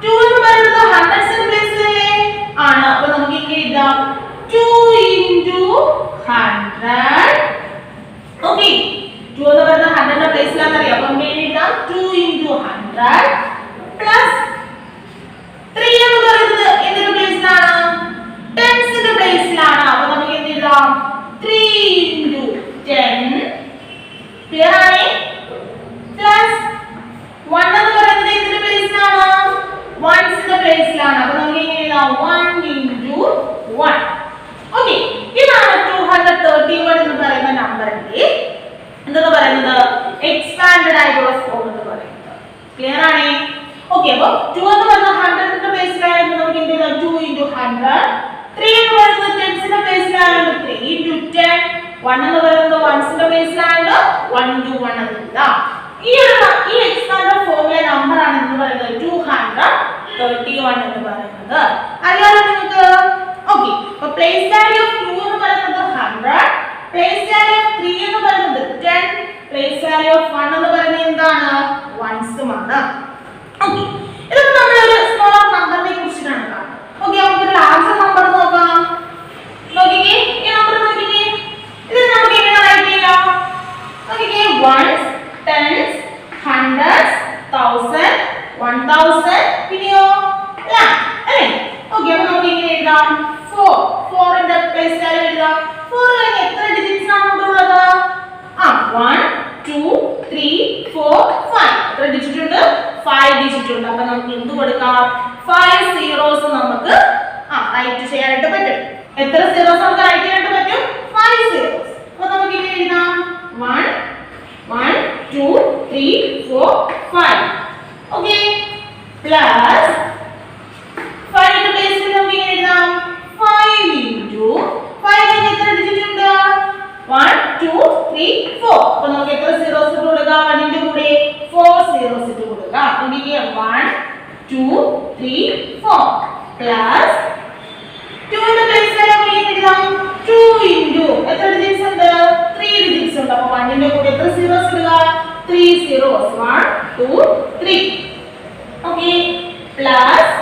2 എന്ന് പറയുന്നത് ഹൺഡ്രഡ്സിന്റെ പ്ലേസിലല്ലേ ആണ്. അപ്പോൾ നമുക്ക് ഇങ്ങനെ എഴുതാം 2 into 100. ഓക്കേ, 2 എന്ന് പറയുന്നത് 100ന്റെ പ്ലേസിലാണെന്ന് അറിയാം. അപ്പോൾ നമുക്ക് എഴുതാം 2 into 100 plus 3 എന്ന് പറയുന്നത് എന്തിന്റെ പ്ലേസിലാണ്? ടെൻസിന്റെ പ്ലേസിലാണ്. അപ്പോൾ നമുക്ക് എന്ത് എഴുതാം? 3 into 10. ക്ലിയർ ആണേ? പ്ലസ് 1 എന്ന് പറയുന്നത് എന്തിന്റെ പ്ലേസിലാണ്? വൺസിന്റെ പ്ലേസിലാണ്. അപ്പോൾ നമുക്ക് എങ്ങനെ എഴുതാം? 1 into 1. ഓക്കേ, ഇതാണ് 231 എന്ന് പറയുന്ന നമ്പറിന്റെ എന്താണ് പറയുന്നത്? എക്സ്പാൻഡഡ് ആയിട്ടുള്ള ഫോം എന്ന് പറയുന്നത്. ക്ലിയർ ആണേ? ഓക്കേ, അപ്പോൾ 2 എന്ന് പറയുന്നത് 100ന്റെ പ്ലേസിലായതുകൊണ്ട് നമുക്ക് എന്ത് എഴുതാം? 2 into 100. 3 എന്ന് പറയുന്നത് ടെൻസിന്റെ പ്ലേസിലായതുകൊണ്ട് 3 into 10. 1 എന്ന് പറയുന്നത് വൺസിന്റെ പ്ലേസിലായതുകൊണ്ട് 1 into 1 എന്ന് എഴുതാം. ഈ എക്സ്പാൻഡഡ് ഫോമിലെ നമ്പർ ആണ് എന്ന് പറയുന്നത് 231 എന്ന് പറയുന്നത്. അറിയാലോ നിങ്ങൾക്ക്? ഓക്കേ, അപ്പോൾ പ്ലേസ് വാല്യൂ ഓഫ് 2 എന്ന് പറയുന്നത് 100, പ്ലേസ് വാല്യൂ ഓഫ് 3 എന്ന് പറയുന്നത് 10, പ്ലേസ് വാല്യൂ ഓഫ് 1 എന്ന് പറയുന്നത് എന്താണ്? വൺസുമാണ്. ഓക്കേ, ഇതിപ്പോൾ നമ്മൾ ഒരു സ്മോളർ നമ്പറിനെ കുറിച്ചിട്ടാണ് കാണുന്നത്. ഓക്കേ, നമുക്ക് ഒരു ലാർജ് നമ്പർ നോക്കാം. നോക്കിക്കേ, ഈ നമ്പർ നോക്കിക്കേ. ഇത് നമുക്ക് എങ്ങനെ റൈറ്റ് ചെയ്യാം? നോക്കിക്കേ, വൺസ്, ടെൻസ്, ഹൺഡ്രഡ്സ്, 1000, 1000, പിന്നെയോ ലാക്ക് അല്ലേ? ഓക്കേ, അപ്പോൾ നമുക്ക് എങ്ങനെ എഴുതാം? 4 ന്റെ പ്ലേസ് വാല്യൂ എഴുതാം. 4 കഴിഞ്ഞ് എത്ര ഡിജിറ്റ്സ് ആണ് ഉള്ളത്? 1 2 3 4 5. എത്ര ഡിജിറ്റ് ഉണ്ട്? 5 ഡിജിറ്റ് ഉണ്ട്. അപ്പോൾ നമുക്ക് എന്ത് കൊടുക്കാം? 5 zeros നമുക്ക് റൈറ്റ് ചെയ്യാനായിട്ട് പറ്റും. എത്ര zeros നമുക്ക് റൈറ്റ് ചെയ്യാനായിട്ട് പറ്റും? 5 zeros. അപ്പോൾ നമുക്ക് എങ്ങനെ എഴുതാം? 1 1 2 3 4 5. ഓക്കേ, പ്ലസ് 5 ന്റെ പ്ലേസിൽ നമുക്ക് എങ്ങനെ എഴുതാം? 5 into 5 കഴിഞ്ഞ് എത്ര ഡിജിറ്റ് ഉണ്ട്? 1 2 3 4. അപ്പോൾ നമുക്ക് എത്ര zeros ഇട്ട് കൊടുക്കാം? 1 ന്റെ കൂടെ 4 zeros ഇട്ട് കൊടുക്കാം. നോക്കിക്കേ, 1 2 3 4 പ്ലസ് 2 ന്റെ പ്ലേസിൽ നമുക്ക് എങ്ങനെ എഴുതാം? 2 into എത്ര ഡിജിറ്റ്സ് ഉണ്ട്? 3 ഡിജിറ്റ്സ് ഉണ്ട്. അപ്പോൾ 1 ന്റെ കൂടെ എത്ര zeros ഇടുക? 3 zeros. 1 2 3. ഓക്കേ, പ്ലസ്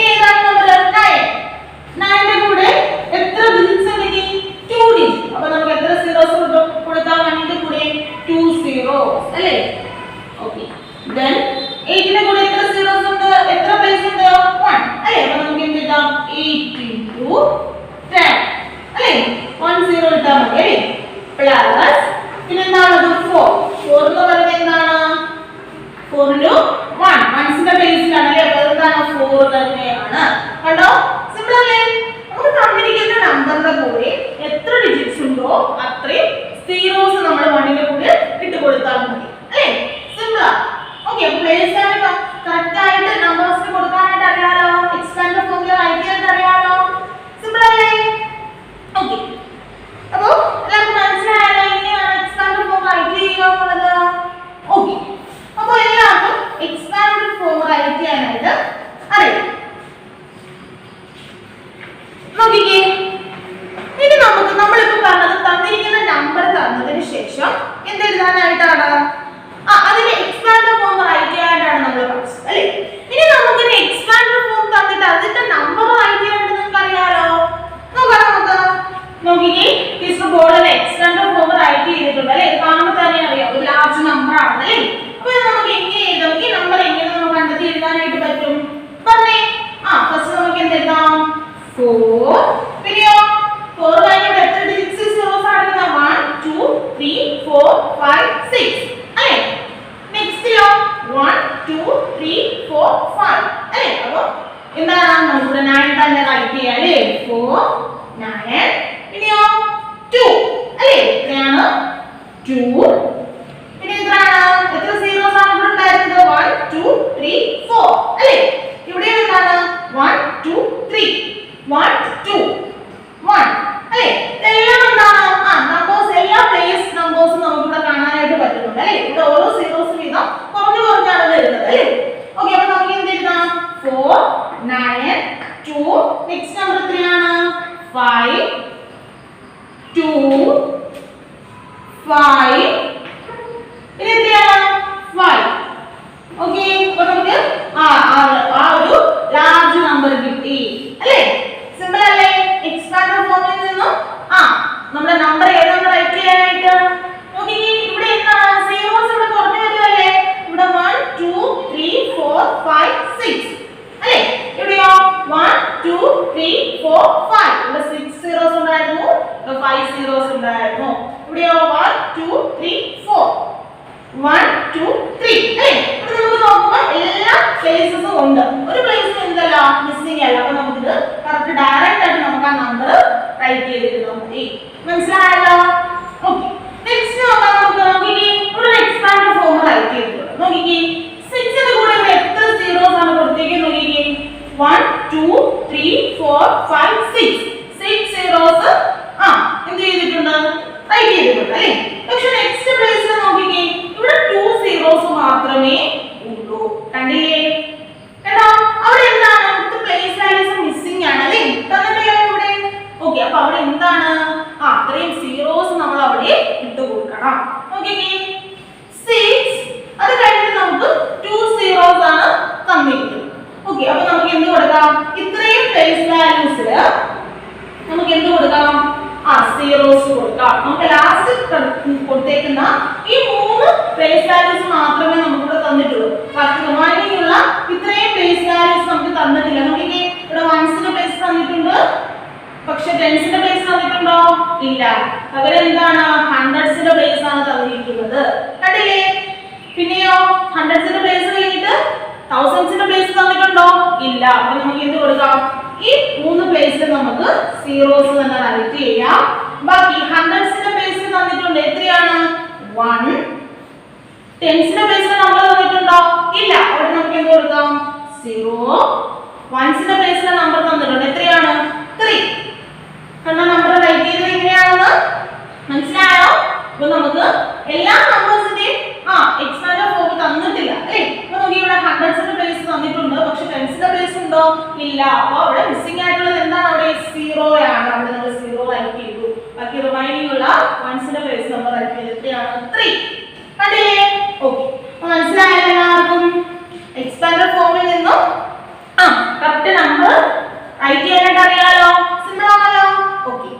ഏതാണ് നമ്പർ? 9. 9 ന്റെ കൂടെ എത്ര ഡിജിറ്റ്സ് ഉണ്ട്? 2 ഡിജിറ്റ്. അപ്പോൾ നമുക്ക് എത്ര zeros കിട്ടും? പിന്നെ എന്താണ് 4 എന്ന് പറയുന്നത് എന്താണ് 4 into 1 1ന്റെ ബേസിലാണ് അല്ലേ അപ്പോൾ എന്താണ് 4 തന്നെയാണ് കണ്ടോ സിമ്പിൾ അല്ലേ നമുക്ക് തന്നിരിക്കുന്ന നമ്പറിന്റെ കൂടെ എത്ര ഡിജിറ്റ്സ് ഉണ്ടോ അത്രയും സീറോസ് നമ്മൾ 1 ന്റെ കൂടെ ഇട്ട് കൊടുത്താൽ മതി അല്ലേ സിമ്പിൾ ഓക്കേ പ്ലേസ് ആയിട്ട് കറക്റ്റ് ആയിട്ട് നമ്പേഴ്സ് കൊടുക്കാനായിട്ട് അറിയാലോ എക്സ്പാൻഡ് ഫോർമുല റൈറ്റ് ചെയ്യാൻ അറിയാലോ സിമ്പിൾ അല്ലേ ഓക്കേ അപ്പോൾ എല്ലാവർക്കും മനസ്സിലായല്ലോ എങ്ങനെയാണ് എക്സ്പാൻഡ് ഫോർമുല റൈറ്റ് ചെയ്യുക എന്നുള്ളത് ഓക്കേ അപ്പോൾ എല്ലാവർക്കും എക്സ്പാൻഡ് ഫോർമുല റൈറ്റ് ചെയ്യാനായിട്ട് അറിയാം നോക്കിക്കേ ഇനി നമ്മളിപ്പോൾ പറഞ്ഞത് തന്നിരിക്കുന്ന നമ്പർ തന്നതിന് ശേഷം എന്ത് എഴുതാനായിട്ടാണ് അതിന്റെ എക്സ്പാൻഡ് ഫോം റൈറ്റ് ചെയ്യാനായിട്ടാണ് നമ്മൾ പഠിച്ചത് അല്ലേ ഇനി നമുക്ക് എക്സ്പാൻഡ് ഫോം തന്നിട്ട് അതിന്റെ നമ്പർ റൈറ്റ് ചെയ്യാനായിട്ട് നിങ്ങൾക്ക് അറിയാലോ നമുക്ക് നോക്കിക്കേ ടീച്ചർ ബോർഡിൽ എക്സ്പാൻഡ് ഫോം റൈറ്റ് ചെയ്തിട്ടുണ്ട് അല്ലേ കാണുമ്പോൾ തന്നെ അറിയാം ഒരു ലാർജ് നമ്പർ ആണ് അല്ലേ അപ്പോൾ നമുക്ക് എങ്ങനെ എഴുതാം ഈ നമ്പർ എങ്ങനെ നമുക്ക് കണ്ടെത്തി എഴുതാനായിട്ട് പറ്റും പറഞ്ഞേ ഫസ്റ്റ് നമുക്ക് എന്ത് എഴുതാം 4 പിന്നെയോ 4 കഴിഞ്ഞിട്ട് എത്ര ഡിജിറ്റ്സ് സീറോസ് ആണ് 1 2 3 4 5 6 അല്ലേ നെക്സ്റ്റിലോ 1 2 3 4 5 അല്ലേ അപ്പോൾ എന്താണ് നമുക്ക് 9 തന്നെ റൈറ്റ് ചെയ്യാം അല്ലേ 4 9 പിന്നെയോ 2 അല്ലേ എത്രയാണ് 2 പിന്നെ എത്ര സീറോസ് ആണ് ഇവിടെ ഉണ്ടായിരുന്നത് 1 2 3 4 അല്ലേ ഇവിടെ എന്താണ് 1 2 3 1 2 1 അല്ലേ എല്ലാം എന്താണ് നമ്പേഴ്സ് എല്ലാ പ്ലേസ് നമ്പേഴ്സും നമുക്ക് ഇവിടെ കാണാനായിട്ട് പറ്റുന്നുണ്ട് അല്ലേ ഇവിടെ ഓരോ സീറോസ് വീതം കുറഞ്ഞാണ് വരുന്നത് അല്ലേ ഓക്കേ അപ്പോൾ നമുക്ക് എന്ത് എഴുതാം 4 9 2 നെക്സ്റ്റ് നമ്പർ എത്രയാണ് 5 2 5 ഇനി എത്രയാണ് 5 ഓക്കേ അപ്പോൾ നമുക്ക് ഒരു ലാർജ് നമ്പർ കിട്ടി അല്ലേ സിമ്പിൾ അല്ലേ എക്സ്പാൻഡ് ഫോമിൽ നിന്നും നമ്മുടെ നമ്പർ ഏതാണ് റൈറ്റ് ചെയ്യാനായിട്ട് നോക്കി ഇവിടെ എന്താണ് സീറോസ് ഇവിടെ കുറഞ്ഞു വരുമല്ലേ ഇവിടെ 1 2 3 4 5 6 അല്ലേ ഇവിടെയോ 1 2 3 4 5 ഇവിടെ 6 സീറോസ് ഉണ്ടായിരുന്നു ഇവിടെ 5 സീറോസ് ഉണ്ടായിരുന്നു ഇവിടെയോ 1 2 3 4 1 2 3 അല്ലേ ഇവിടെ നമുക്ക് നോക്കുമ്പോൾ എല്ലാ പ്ലേസസും ഉണ്ട് ഒരു പ്ലേസിൽ എന്തല്ല മിസ്സിംഗ് അല്ല അപ്പോൾ നമുക്ക് കറക്റ്റ് ഡയറക്റ്റ് ആയിട്ട് നമുക്ക് ആ നമ്പർ റൈറ്റ് ചെയ്തിരുന്നാൽ മതി മനസ്സിലായല്ലോ ഓക്കേ നെക്സ്റ്റ് നമുക്ക് നോക്കിക്കേ ഒരു എക്സ്പാൻഡ് ഫോം റൈറ്റ് ചെയ്തിട്ടുണ്ട് നോക്കിക്കേ 6 ന്റെ കൂടെ ഇവിടെ എത്ര സീറോസ് ആണ് കൊടുത്തിരിക്കുന്നത് നോക്കിക്കേ 1 2 3 4 5 6 സീറോസ് എന്ത് ചെയ്തിട്ടുണ്ട് റൈറ്റ് ചെയ്തിട്ടുണ്ട് അല്ലേ പക്ഷെ നെക്സ്റ്റ് പ്ലേസിൽ നോക്കിക്കേ ഇവിടെ 2 സീറോസ് മാത്രമേ ഉള്ളൂ കണ്ടില്ലേ കേട്ടോ അവിടെ എന്താണ് പ്ലേസ് വാല്യൂസ് മിസ്സിംഗ് ആണ് അല്ലേ തന്നിട്ടില്ല ഇവിടെ ഓക്കേ അപ്പോൾ അവിടെ എന്താണ് അത്രയും സീറോസ് നമ്മൾ അവിടെ ഇട്ട് കൊടുക്കണം നോക്കിക്കേ 6 അത് കഴിഞ്ഞിട്ട് നമുക്ക് 2 സീറോസ് ആണ് തന്നിരിക്കുന്നത് ഓക്കേ അപ്പോൾ നമുക്ക് എന്ത് കൊടുക്കാം ഇത്രയും പ്ലേസ് വാല്യൂസിൽ നമുക്ക് എന്ത് കൊടുക്കാം സീറോസ് കൊടുക്കാം നമുക്ക് ലാസ്റ്റ് കൊടുത്തേക്കുന്ന ഈ 3 പ്ലേസ് വാല്യൂസ് മാത്രമേ നമുക്ക് ഇവിടെ തന്നിട്ടുള്ളൂ ബാക്കി റിമൈനിങ് ഉള്ള ഇത്രയും പ്ലേസ് വാല്യൂസ് നമുക്ക് തന്നിട്ടില്ല നോക്കിക്കേ ഇവിടെ വൺസിന്റെ പ്ലേസ് തന്നിട്ടുണ്ട് പക്ഷെ ടെൻസിന്റെ പ്ലേസ് തന്നിട്ടുണ്ടോ ഇല്ല പകരം എന്താണ് ഹൺഡ്രഡ്സിന്റെ പ്ലേസ് ആണ് തന്നിരിക്കുന്നത് കണ്ടില്ലേ പിന്നെയോ ഹൺഡ്രഡ്സിന്റെ പ്ലേസ് കഴിഞ്ഞിട്ട് തൗസൻഡ്സിന്റെ പ്ലേസ് തന്നിട്ടുണ്ടോ ഇല്ല അപ്പോൾ നമുക്ക് എന്ത് കൊടുക്കാം ഈ 3 പ്ലേസിൽ നമുക്ക് സീറോസ് തന്നെ റൈറ്റ് ചെയ്യാം ബാക്കി ഹൺഡ്രഡ്സിന്റെ പ്ലേസിൽ തന്നിട്ടുണ്ട് എത്രയാണ് 1 ടെൻസിന്റെ പ്ലേസിൽ നമ്പർ തന്നിട്ടുണ്ടോ ഇല്ല അവിടെ നമുക്ക് എന്ത് കൊടുക്കാം 0 വൺസിന്റെ പ്ലേസിൽ നമ്പർ തന്നിട്ടുണ്ട് എത്രയാണ് 3 കണ്ട നമ്പർ റൈറ്റ് ചെയ്തത് എങ്ങനെയാണെന്ന് മനസ്സിലായോ അപ്പോൾ നമുക്ക് എല്ലാ നമ്പേഴ്സിന്റെയും എക്സ്പാൻഡ് ഫോം തന്നിട്ടില്ല അല്ലേ അപ്പോൾ നമുക്ക് ഇവിടെ ഹൺഡ്രഡ്സിന്റെ പ്ലേസ് തന്നിട്ടുണ്ട് പക്ഷെ ടെൻസിന്റെ പ്ലേസ് ഉണ്ടോ ഇല്ല അപ്പോൾ അവിടെ മിസ്സിംഗ് ആയിട്ടുള്ളത് എന്താണ് അവിടെ 0 ആണ് അവിടെ നമ്മൾ 0 റൈറ്റ് ചെയ്തു ബാക്കി റിമൈനിങ് ഉള്ള വൺസിന്റെ പ്ലേസ് നമ്മൾ റൈറ്റ് ചെയ്ത് എത്രയാണ് 3 കണ്ടില്ലേ ഓക്കേ അപ്പോൾ മനസ്സിലായല്ലോ എല്ലാവർക്കും എക്സ്പാൻഡ് ഫോമിൽ നിന്നും കറക്റ്റ് നമ്പർ റൈറ്റ് ചെയ്യാനായിട്ട് അറിയാലോ സിമ്പിൾ ആണല്ലോ ഓക്കേ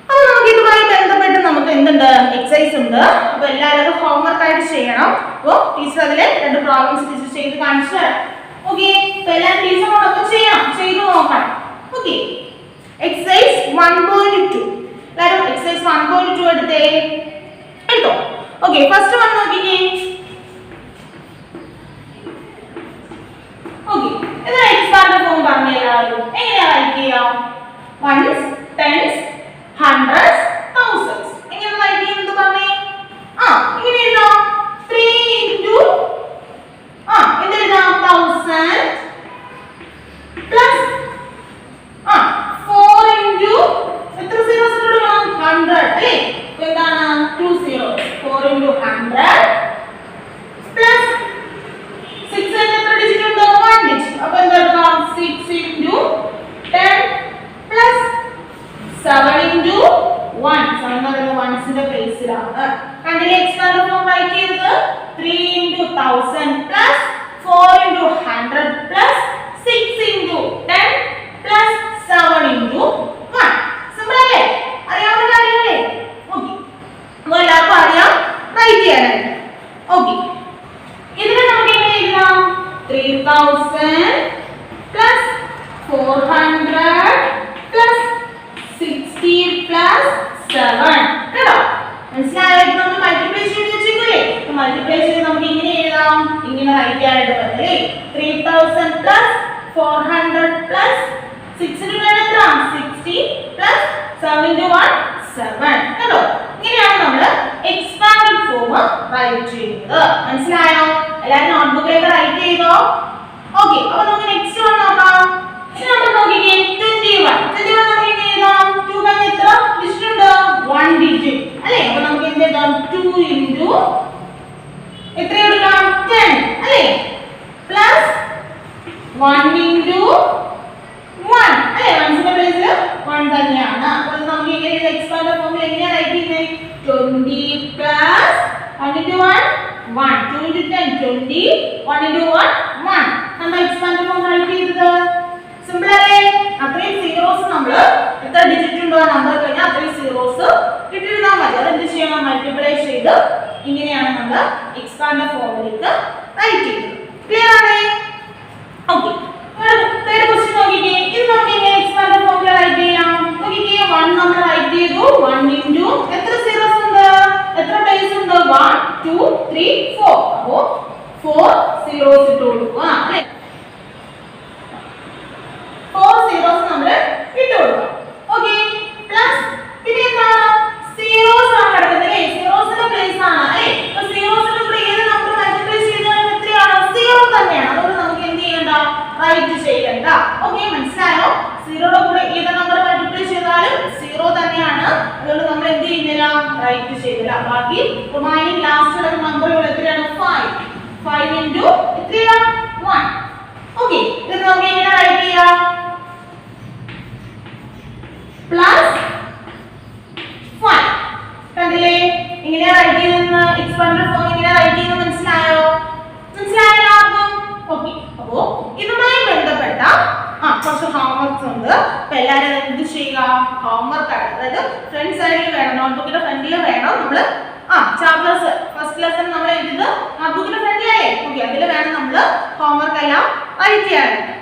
അപ്പോൾ നമുക്ക് ഇതുമായി ബന്ധപ്പെട്ട് നമുക്ക് എന്തുണ്ട് എക്സസൈസ് ഉണ്ട് അപ്പോൾ എല്ലാവരും ഹോംവർക്ക് ആയിട്ട് ചെയ്യണം അപ്പോൾ ടീച്ചർ അതിൽ 2 പ്രോബ്ലംസ് ടീച്ചർ ചെയ്ത് കാണിച്ചു തരാം ഓക്കേ അപ്പോൾ എല്ലാവരും ടീച്ചറോടൊപ്പം ചെയ്തു നോക്കണം ഓക്കേ എക്സസൈസ് 1.2 എല്ലാവരും എക്സസൈസ് 1.2 എടുത്തേ ഓക്കെ ഫസ്റ്റ് വൺ നോക്കിക്കേ. ഓക്കെ ഇത് എക്സ്പാൻഡ് ഫോം പറഞ്ഞു എല്ലാവരും എങ്ങനെയാ റൈറ്റ് ചെയ്യാം? വൺസ്, ടെൻസ്, ഹൺഡ്രഡ്സ്, തൗസൻഡ്സ് എങ്ങനെ റൈറ്റ് ചെയ്യുന്നത് പറഞ്ഞേ? ഇങ്ങനെ എഴുതാം. 3 into എന്ത് എഴുതാം? 1000 പ്ലസ് 4 into എത്ര സീറോസ് കൊടുക്കണം? 100 അല്ലേ? എന്താണ് 2 zeros. 4 into 100 പ്ലസ് 6 എത്ര ഡിജിറ്റ് ഉണ്ട്? 1 ഡിജിറ്റ്. അപ്പോൾ എന്താക്കാം? 6 into 10 പ്ലസ് 7 into 1. 7 എന്ന് പറയുന്നത് വൺസിന്റെ പ്ലേസിലാണ്. കണ്ടില്ലേ എക്സ്പാൻഡ് ഫോം റൈറ്റ് ചെയ്തത്? 3 into 1000 plus 4 into 100 plus 6 into 10 plus 7 into 1. Simple അല്ലേ? അറിയാവുന്ന കാര്യമല്ലേ? ഓക്കെ അപ്പോൾ എല്ലാവർക്കും അറിയാം റൈറ്റ് ചെയ്യാനായിട്ട്. ഓക്കെ ഇതിനെ നമുക്ക് എങ്ങനെ എഴുതാം? 3000 പ്ലസ് 400 പ്ലസ് 60 പ്ലസ് 7. കേട്ടോ മനസ്സിലായോ? നമ്മൾ മൾട്ടിപ്ലൈ ചെയ്ത് വെച്ചില്ലേ? മൾട്ടിപ്ലൈ ചെയ്ത് നമുക്ക് ഇങ്ങനെ എഴുതാം. ഇങ്ങനെ റൈറ്റ് ചെയ്യാനായിട്ട് പറ്റില്ലേ? 3000 പ്ലസ് 400 പ്ലസ് 6 into 10 എത്ര? 60 പ്ലസ് 7 into 1 7. കേട്ടോ ഇങ്ങനെയാണ് നമ്മൾ എക്സ്പാൻഡഡ് ഫോം റൈറ്റ് ചെയ്യുന്നത്. മനസ്സിലായോ? എല്ലാവരും നോട്ട്ബുക്കിലേക്ക് റൈറ്റ് ചെയ്തോ? ഓക്കെ അപ്പോൾ നമുക്ക് നെക്സ്റ്റ് വൺ നോക്കാം. ഇനി നമ്മൾ നോക്കിക്കേ 21. 21 നമുക്ക് എങ്ങനെ എഴുതാം? 2 കഴിഞ്ഞ് എത്ര ഡിജിറ്റ് ഉണ്ട്? 1 ഡിജിറ്റ് അല്ലേ? അപ്പോൾ നമുക്ക് എന്ത് എഴുതാം? 2 into എത്ര എടുക്കാം? 10 അല്ലേ? പ്ലസ് 1 into 1 അല്ലേ? വൺസിന്റെ പ്ലേസിൽ 1 തന്നെയാണ്. അപ്പോൾ നമുക്ക് എങ്ങനെ എക്സ്പാൻഡ് ഫോമിൽ എങ്ങനെയാ റൈറ്റ് ചെയ്യുന്നത്? 20 പ്ലസ് 1 into 1 1. 2 into 10 20. 1 into 1 1. നമ്മൾ എക്സ്പാൻഡ് ഫോം റൈറ്റ് ചെയ്തത് സിമ്പിൾ അല്ലേ? അത്രയും സീറോസ് നമ്മൾ എത്ര ഡിജിറ്റ് ഉണ്ടോ ആ നമ്പർ കഴിഞ്ഞാൽ അത്രയും സീറോസ് ഇട്ടിരുന്നാൽ മതി. അതെന്ത് ചെയ്യണം? മൾട്ടിപ്ലൈ ചെയ്ത് ഇങ്ങനെയാണ് നമ്മൾ എക്സ്പാൻഡ് ഫോമിലേക്ക് റൈറ്റ് ചെയ്യുന്നത്. ക്ലിയർ ആണേ? ഓക്കെ തേർഡ് ക്വസ്റ്റ്യൻ നോക്കിക്കേ. ഇത് നമുക്ക് എങ്ങനെ എക്സ്പാൻഡ് ഫോമിൽ റൈറ്റ് ചെയ്യാം? നോക്കിക്കേ 1 നമ്മൾ റൈറ്റ് ചെയ്തു. 1 into എത്ര സീറോസ് ഉണ്ട്? എത്ര പ്ലേസ് ഉണ്ട്? 1 2 3 4. അപ്പോൾ 4 സീറോസ് ഇട്ട് കൊടുക്കുക അല്ലേ? 4 സീറോസ് നമ്മൾ ഇട്ട് കൊടുക്കാം. ഓക്കെ പ്ലസ് പിന്നെ എന്താണ്? സീറോസ് ആണ് കിടക്കുന്നത്. സീറോസിന്റെ പ്ലേസ് ആണ് അല്ലേ? അപ്പോൾ സീറോസിന്റെ കൂടെ ഏത് നമ്പർ മൾട്ടിപ്ലൈ ചെയ്താൽ എത്രയാണ്? 0 തന്നെയാണ്. അതുകൊണ്ട് നമുക്ക് എന്ത് ചെയ്യണ്ട? റൈറ്റ് ചെയ്യണ്ട. ഓക്കെ മനസ്സിലായോ? സീറോയുടെ കൂടെ ഏത് നമ്പർ മൾട്ടിപ്ലൈ ചെയ്താലും 0 തന്നെയാണ്. അതുകൊണ്ട് നമ്മൾ എന്ത് ചെയ്യുന്നില്ല? റൈറ്റ് ചെയ്തില്ല. ബാക്കി റിമൈനിങ് ലാസ്റ്റ് ഉള്ള നമ്പറുകൾ എത്രയാണ്? 5. 5 into എത്രയാണ്? 1. ഓക്കെ ഇത് നമുക്ക് എങ്ങനെ റൈറ്റ് ചെയ്യാം? പ്ലസ് 5. കണ്ടില്ലേ ഇങ്ങനെ റൈറ്റ് ചെയ്യുന്ന എക്സ്പാൻഡ് ഫോം ഇങ്ങനെ റൈറ്റ് ചെയ്യുന്നത് മനസ്സിലായോ? മനസ്സിലായോ? ഓക്കെ അപ്പോൾ ഇതുമായി ബന്ധപ്പെട്ട കുറച്ച് ഹോംവർക്സ് ഉണ്ട്. അപ്പോൾ എല്ലാവരും എന്ത് ചെയ്യുക? ഹോംവർക്ക് ആണ്. അതായത് ഫ്രണ്ട് സൈഡിൽ വേണം, നോട്ട്ബുക്കിന്റെ ഫ്രണ്ടിൽ വേണം. നമ്മൾ ചാപ്റ്റേഴ്സ് ഫസ്റ്റ് ലെസൺ നമ്മൾ എഴുതിയത് നോട്ട്ബുക്കിന്റെ ഫ്രണ്ടിലല്ലേ? ഓക്കെ അതിൽ വേണം നമ്മൾ ഹോംവർക്ക് എല്ലാം റൈറ്റ് ചെയ്യാനായിട്ട്.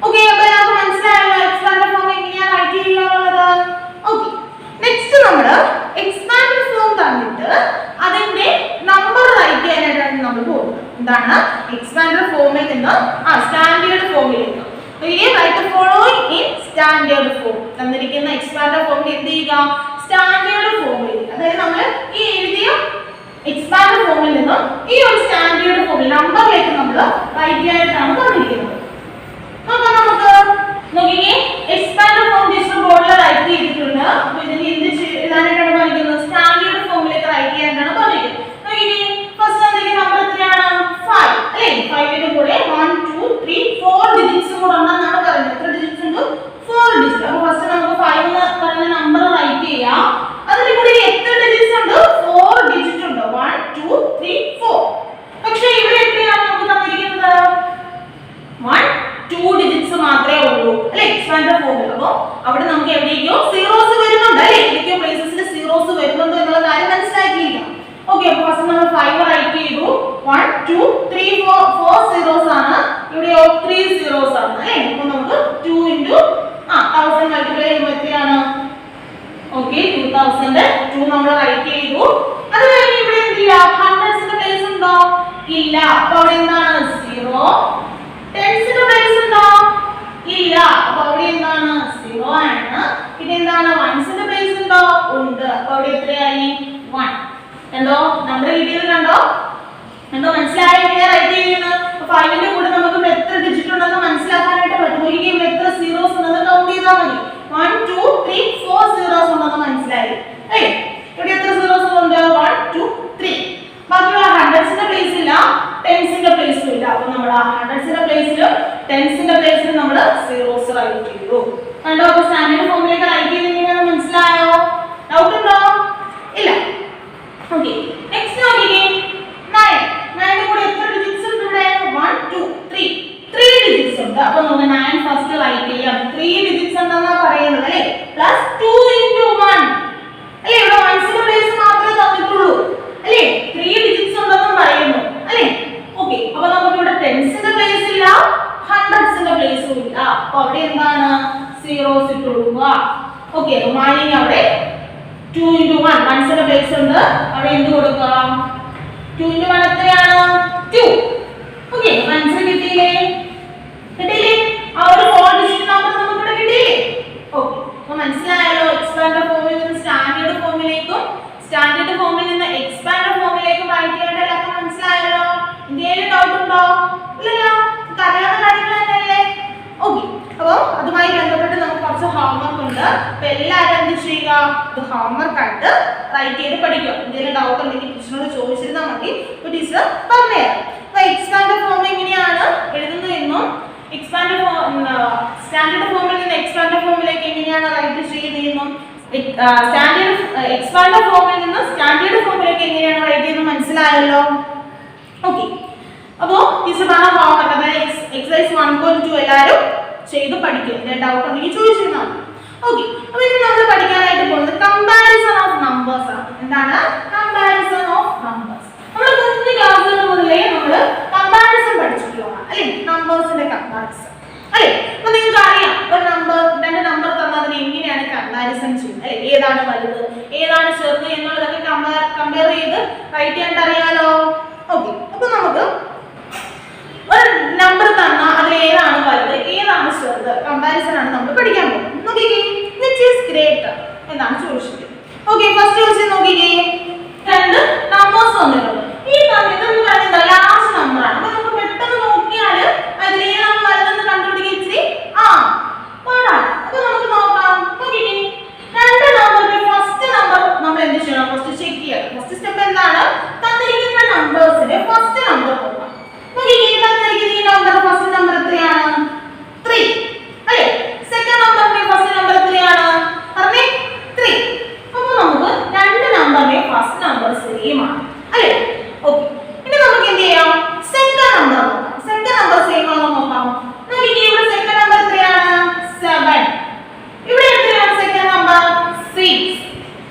ഓക്കെ അപ്പോൾ എല്ലാവർക്കും മനസ്സിലായല്ലോ എക്സ്പാൻഡ് ഫോം എങ്ങനെയാണ് റൈറ്റ് ചെയ്യുക എന്നുള്ളത്? ഓക്കെ നെക്സ്റ്റ് നമ്മൾ എക്സ്പാൻഡ് ഫോം തന്നിട്ട് അതിന്റെ നമ്പർ റൈറ്റ് ചെയ്യാനായിട്ടാണ് നമ്മൾ പോകുന്നത്. എന്താണ്? എക്സ്പാൻഡ് ഫോമിൽ നിന്ന് സ്റ്റാൻഡേർഡ് ഫോമിലേക്ക് write following in standard form. തന്നിരിക്കുന്ന എക്സ്പാൻഡ് ഫോമിൽ എന്ത് ചെയ്യുക? സ്റ്റാൻഡേർഡ് ഫോമിൽ, അതായത് നമ്മൾ ഈ എഴുതിയ എക്സ്പാൻഡ് ഫോമിൽ നിന്ന് ഈ ഒരു സ്റ്റാൻഡേർഡ് ഫോമിൽ നമ്പറിലേക്ക് നമ്മൾ റൈറ്റ് ചെയ്യാനായിട്ടാണ് പറഞ്ഞിരിക്കുന്നത്. അപ്പോൾ നമുക്ക് നോക്കിക്കേ എക്സ്പാൻഡ് ഫോം ടീച്ചർ ബോർഡിൽ റൈറ്റ് ചെയ്തിട്ടുണ്ട്. അപ്പോൾ ഇതിന് എന്ത് എഴുതാനായിട്ടാണ് പറഞ്ഞിരിക്കുന്നത്? സ്റ്റാൻഡേർഡ് ഫോമിലേക്ക് റൈറ്റ് ചെയ്യാനായിട്ടാണ് പറഞ്ഞിരിക്കുന്നത്. നോക്കിക്കേ ഫസ്റ്റ് തന്നിരിക്കുന്ന നമ്പർ എത്രയാണ്? 5 അല്ലേ? 5ന്റെ കൂടെ 1 2 3 4 ഡിജിറ്റ്സ് കൂടെ ഉണ്ടെന്നാണ് പറയുന്നത്. എത്ര ഡിജിറ്റ്സ് ഉണ്ട്? 4 ഡിജിറ്റ്. അപ്പോൾ ഫസ്റ്റ് നമുക്ക് 5 എന്ന് പറയുന്ന നമ്പർ റൈറ്റ് ചെയ്യാം. അതിന്റെ കൂടെ എത്ര ഡിജിറ്റ്സ് ഉണ്ട്? 4 ഡിജിറ്റ് ഉണ്ട്. 1 2 3 4. പക്ഷേ ഇവിടെ എത്രയാണ് നമുക്ക് തന്നിരിക്കുന്നത്? 1 2 ഡിജിറ്റ്സ് മാത്രമേ ഉള്ളൂ അല്ലേ എക്സ്പാൻഡ് ഫോമിൽ. അപ്പോൾ അവിടെ നമുക്ക് എവിടെയൊക്കെയോ സീറോസ് വരുന്നുണ്ട് അല്ലേ? ഏതൊക്കെയോ പ്ലേസസിൽ സീറോസ് വരുന്നുണ്ട് എന്നുള്ള കാര്യം മനസ്സിലാക്കിയില്ല. ഓക്കെ അപ്പോൾ ഫസ്റ്റ് നമ്മൾ 5 റൈറ്റ് ചെയ്തു. 1 2 3 4 സീറോസ് ആണ്. ഇവിടെയോ 3 സീറോസ് ആണ് അല്ലേ? അപ്പോൾ നമുക്ക് 2 into 1000 മൾട്ടിപ്ലൈ ചെയ്യുമ്പോൾ എത്രയാണ്? ഓക്കെ 2000 2 നമ്മൾ റൈറ്റ് ചെയ്തു. അത് കഴിഞ്ഞ് ഇവിടെ എന്ത് ചെയ്യാം? കണ്ടോ നമ്പർ കിട്ടിയത് കണ്ടോ മനസ്സിലായോ എങ്ങനെ റൈറ്റ് ചെയ്യുന്നത് 5 ന്റെ കൂടെ നമുക്ക് എത്ര ഡിജിറ്റ് ഉണ്ടെന്ന് മനസ്സിലാക്കാനായിട്ട് പറ്റും ഒരിക്കലും ഇവിടെ എത്ര സീറോസ് ഉണ്ടെന്ന് കൗണ്ട് ചെയ്താൽ മതി 1 2 3 4 സീറോസ് ഉണ്ടെന്ന് മനസ്സിലായി അല്ലേ ഇവിടെ എത്ര സീറോസ് ഉണ്ട് 1 2 3 ബാക്കിയുള്ള ഹൺഡ്രഡ്സിന്റെ പ്ലേസ് ഇല്ല ടെൻസിന്റെ പ്ലേസും ഇല്ല അപ്പോൾ നമ്മൾ ആ ഹൺഡ്രഡ്സിന്റെ പ്ലേസിലും ടെൻസിന്റെ പ്ലേസിലും നമ്മൾ സീറോസ് റൈറ്റ് ചെയ്തു കണ്ടോ അപ്പോൾ സ്റ്റാൻഡേർഡ് ഫോമിലേക്ക് റൈറ്റ് ചെയ്തെങ്ങനെയാണെന്ന് മനസ്സിലായോ ഡൗട്ട് ഉണ്ടോ ഇല്ല ഓക്കേ നെക്സ്റ്റ് നോക്കിക്കേ 9 കൂടെ എത്ര ഡിജിറ്റ്സ് ഉണ്ട് ഇവിടെ 1 2 3 ഡിജിറ്റ്സ് ഉണ്ട് അപ്പോൾ നമുക്ക് 9 ഫസ്റ്റ് റൈറ്റ് ചെയ്യാം 3 ഡിജിറ്റ്സ് ഉണ്ടെന്നാ പറയുന്നത് അല്ലേ പ്ലസ് 2 into 1 അല്ലേ ഇവിടെ വൺസിന്റെ പ്ലേസ് മാത്രമേ തന്നിട്ടുള്ളൂ അല്ലേ 3 ഡിജിറ്റ്സ് ഉണ്ടെന്നും പറയുന്നു അല്ലേ ഓക്കേ അപ്പോൾ നമുക്ക് ഇവിടെ ടെൻസിന്റെ പ്ലേസ് ഇല്ല ഹൺഡ്രഡ്സിന്റെ പ്ലേസും ഇല്ല അപ്പോൾ അവിടെ എന്താണ് സീറോസ് ഇട്ട് കൊടുക്കുക ഓക്കേ റിമൈനിങ് അവിടെ 2 into 1 വൺസിന്റെ പ്ലേസ് ഉണ്ട് അവിടെ എന്ത് കൊടുക്കുക 2 into 1 എത്രയാണ് 2 ഓക്കേ വൺസ് കിട്ടിയില്ലേ ആ ഒരു 4 ഡിജിറ്റ് നമ്പർ നമുക്ക് ഇവിടെ കിട്ടിയില്ലേ ഓക്കേ അപ്പോൾ മനസ്സിലായല്ലോ എക്സ്പാൻഡ് ഫോമിൽ നിന്ന് സ്റ്റാൻഡേർഡ് ഫോമിലേക്കും സ്റ്റാൻഡേർഡ് ഫോമിൽ നിന്ന് എക്സ്പാൻഡ് ഫോമിലേക്കും റൈറ്റ് ചെയ്യേണ്ട എല്ലാവർക്കും മനസ്സിലായല്ലോ എന്തെങ്കിലും ഡൗട്ട് ഉണ്ടോ ഇല്ലല്ലോ അറിയാവുന്ന കാര്യങ്ങൾ തന്നെയല്ലേ ഓക്കേ അപ്പോൾ അതുമായി ബന്ധപ്പെട്ട് നമുക്ക് കുറച്ച് ഹോംവർക്ക് ഉണ്ട് അപ്പോൾ എല്ലാവരും എന്ത് ചെയ്യുക ഇത് ഹോംവർക്ക് ആയിട്ട് റൈറ്റ് ചെയ്ത് പഠിക്കുക എന്തെങ്കിലും ഡൗട്ട് ഉണ്ടെങ്കിൽ ടീച്ചറിനോട് ചോദിച്ചിരുന്നാൽ മതി അപ്പോൾ ടീച്ചർ പറഞ്ഞുതരാം അപ്പോൾ എക്സ്പാൻഡ് ഫോം എങ്ങനെയാണ് എഴുതുന്നതെന്നും എക്സ്പാൻഡ് സ്റ്റാൻഡേർഡ് ഫോമിൽ നിന്ന് എക്സ്പാൻഡ് ഫോമിലേക്ക് എങ്ങനെയാണ് റൈറ്റ് ചെയ്യുന്നതെന്നും എക്സ്പാൻഡ് ഫോമിൽ നിന്ന് സ്റ്റാൻഡേർഡ് ഫോമിലേക്ക് എങ്ങനെയാണ് റൈറ്റ് ചെയ്യുന്നത് മനസ്സിലായല്ലോ ഓക്കേ അപ്പോൾ ടീച്ചർ പറഞ്ഞ ഹോംവർക്ക് അതായത് എക്സസൈസ് 1.2 എല്ലാവരും ചെയ്ത് പഠിക്കും എന്തെങ്കിലും ഡൗട്ട് ഉണ്ടെങ്കിൽ ചോദിച്ചിരുന്നാൽ മതി ഓക്കേ അപ്പോൾ ഇനി നമ്മൾ പഠിക്കാനായിട്ട് പോകുന്നത് കമ്പാരിസൺ ഓഫ് നമ്പേഴ്സ് ആണ് എന്താണ് കമ്പാരിസൺ ഓഫ് നമ്പേഴ്സ് നമ്മൾ കുഞ്ഞു ക്ലാസ്സുകൾ മുതലേ നമ്മൾ കമ്പാരിസൺ പഠിച്ചിട്ടുള്ളതാണ് അല്ലേ നമ്പേഴ്സിന്റെ കമ്പാരിസൺ അല്ലേ അപ്പോൾ നിങ്ങൾക്ക് അറിയാം ഒരു നമ്പർ രണ്ട് നമ്പർ തന്നാൽ അതിനെ എങ്ങനെയാണ് കമ്പാരിസൺ ചെയ്യുന്നത് അല്ലേ ഏതാണ് വലുത് ഏതാണ് ചെറുത് എന്നുള്ളതൊക്കെ കമ്പയർ ചെയ്ത് റൈറ്റ് ചെയ്യാൻ അറിയാലോ ഓക്കേ അപ്പോൾ നമുക്ക് ഒരു നമ്പർ തന്നാൽ അതിൽ ഏതാണ് വലുത് ഏതാണ് ചെറുത് കമ്പാരിസൺ ആണ് നമ്മൾ പഠിക്കാൻ പോകുന്നത് നോക്കിക്കേ which is greater എന്നാണ് ചോദിച്ചിരിക്കുന്നത് ഓക്കേ ഫസ്റ്റ് ക്വസ്റ്റ്യൻ നോക്കിക്കേ രണ്ട് നമ്പേഴ്സ് തന്നിട്ടുണ്ട് ഈ ഇതെന്ന് പറയുന്നത് ലാർജ് നമ്പർ ആണ് അപ്പോൾ നമുക്ക് പെട്ടെന്ന് നോക്കിയാൽ അതിൽ ഏതാണ് വലുതെന്ന് കണ്ടുപിടിക്കാൻ ഇച്ചിരി പാടാണ് അപ്പോൾ നമുക്ക് നോക്കാം നോക്കിക്കേ രണ്ട് നമ്പറിന്റെ ഫസ്റ്റ് നമ്പർ നമ്മൾ എന്ത് ചെയ്യണം ഫസ്റ്റ് ചെക്ക് ചെയ്യണം ഫസ്റ്റ് സ്റ്റെപ്പ് എന്താണ് തന്നിരിക്കുന്ന നമ്പേഴ്സിന്റെ ഫസ്റ്റ് നമ്പർ നോക്കാം നോക്കിക്കേ തന്നിരിക്കുന്ന ഈ നമ്പർ ഫസ്റ്റ് നമ്പർ എത്രയാണ് 3 അല്ലേ സെക്കൻഡ് നമ്പറിന്റെ ഫസ്റ്റ് നമ്പർ എത്രയാണ് പറഞ്ഞേ 3 അപ്പോൾ നമുക്ക് രണ്ട് നമ്പറിന്റെ ഫസ്റ്റ് നമ്പർ സെയിം ആണ് അല്ലേ ഓക്കേ ഇനി നമുക്ക് എന്ത് ചെയ്യാം സെക്കൻഡ് നമ്പർ നോക്കാം സെക്കൻഡ് നമ്പർ സെയിം ആണോ നോക്കാം നോക്കിക്കേ ഇവിടെ സെക്കൻഡ് നമ്പർ എത്രയാണ് 7 ഇവിടെ എത്രയാണ് സെക്കൻഡ് നമ്പർ 6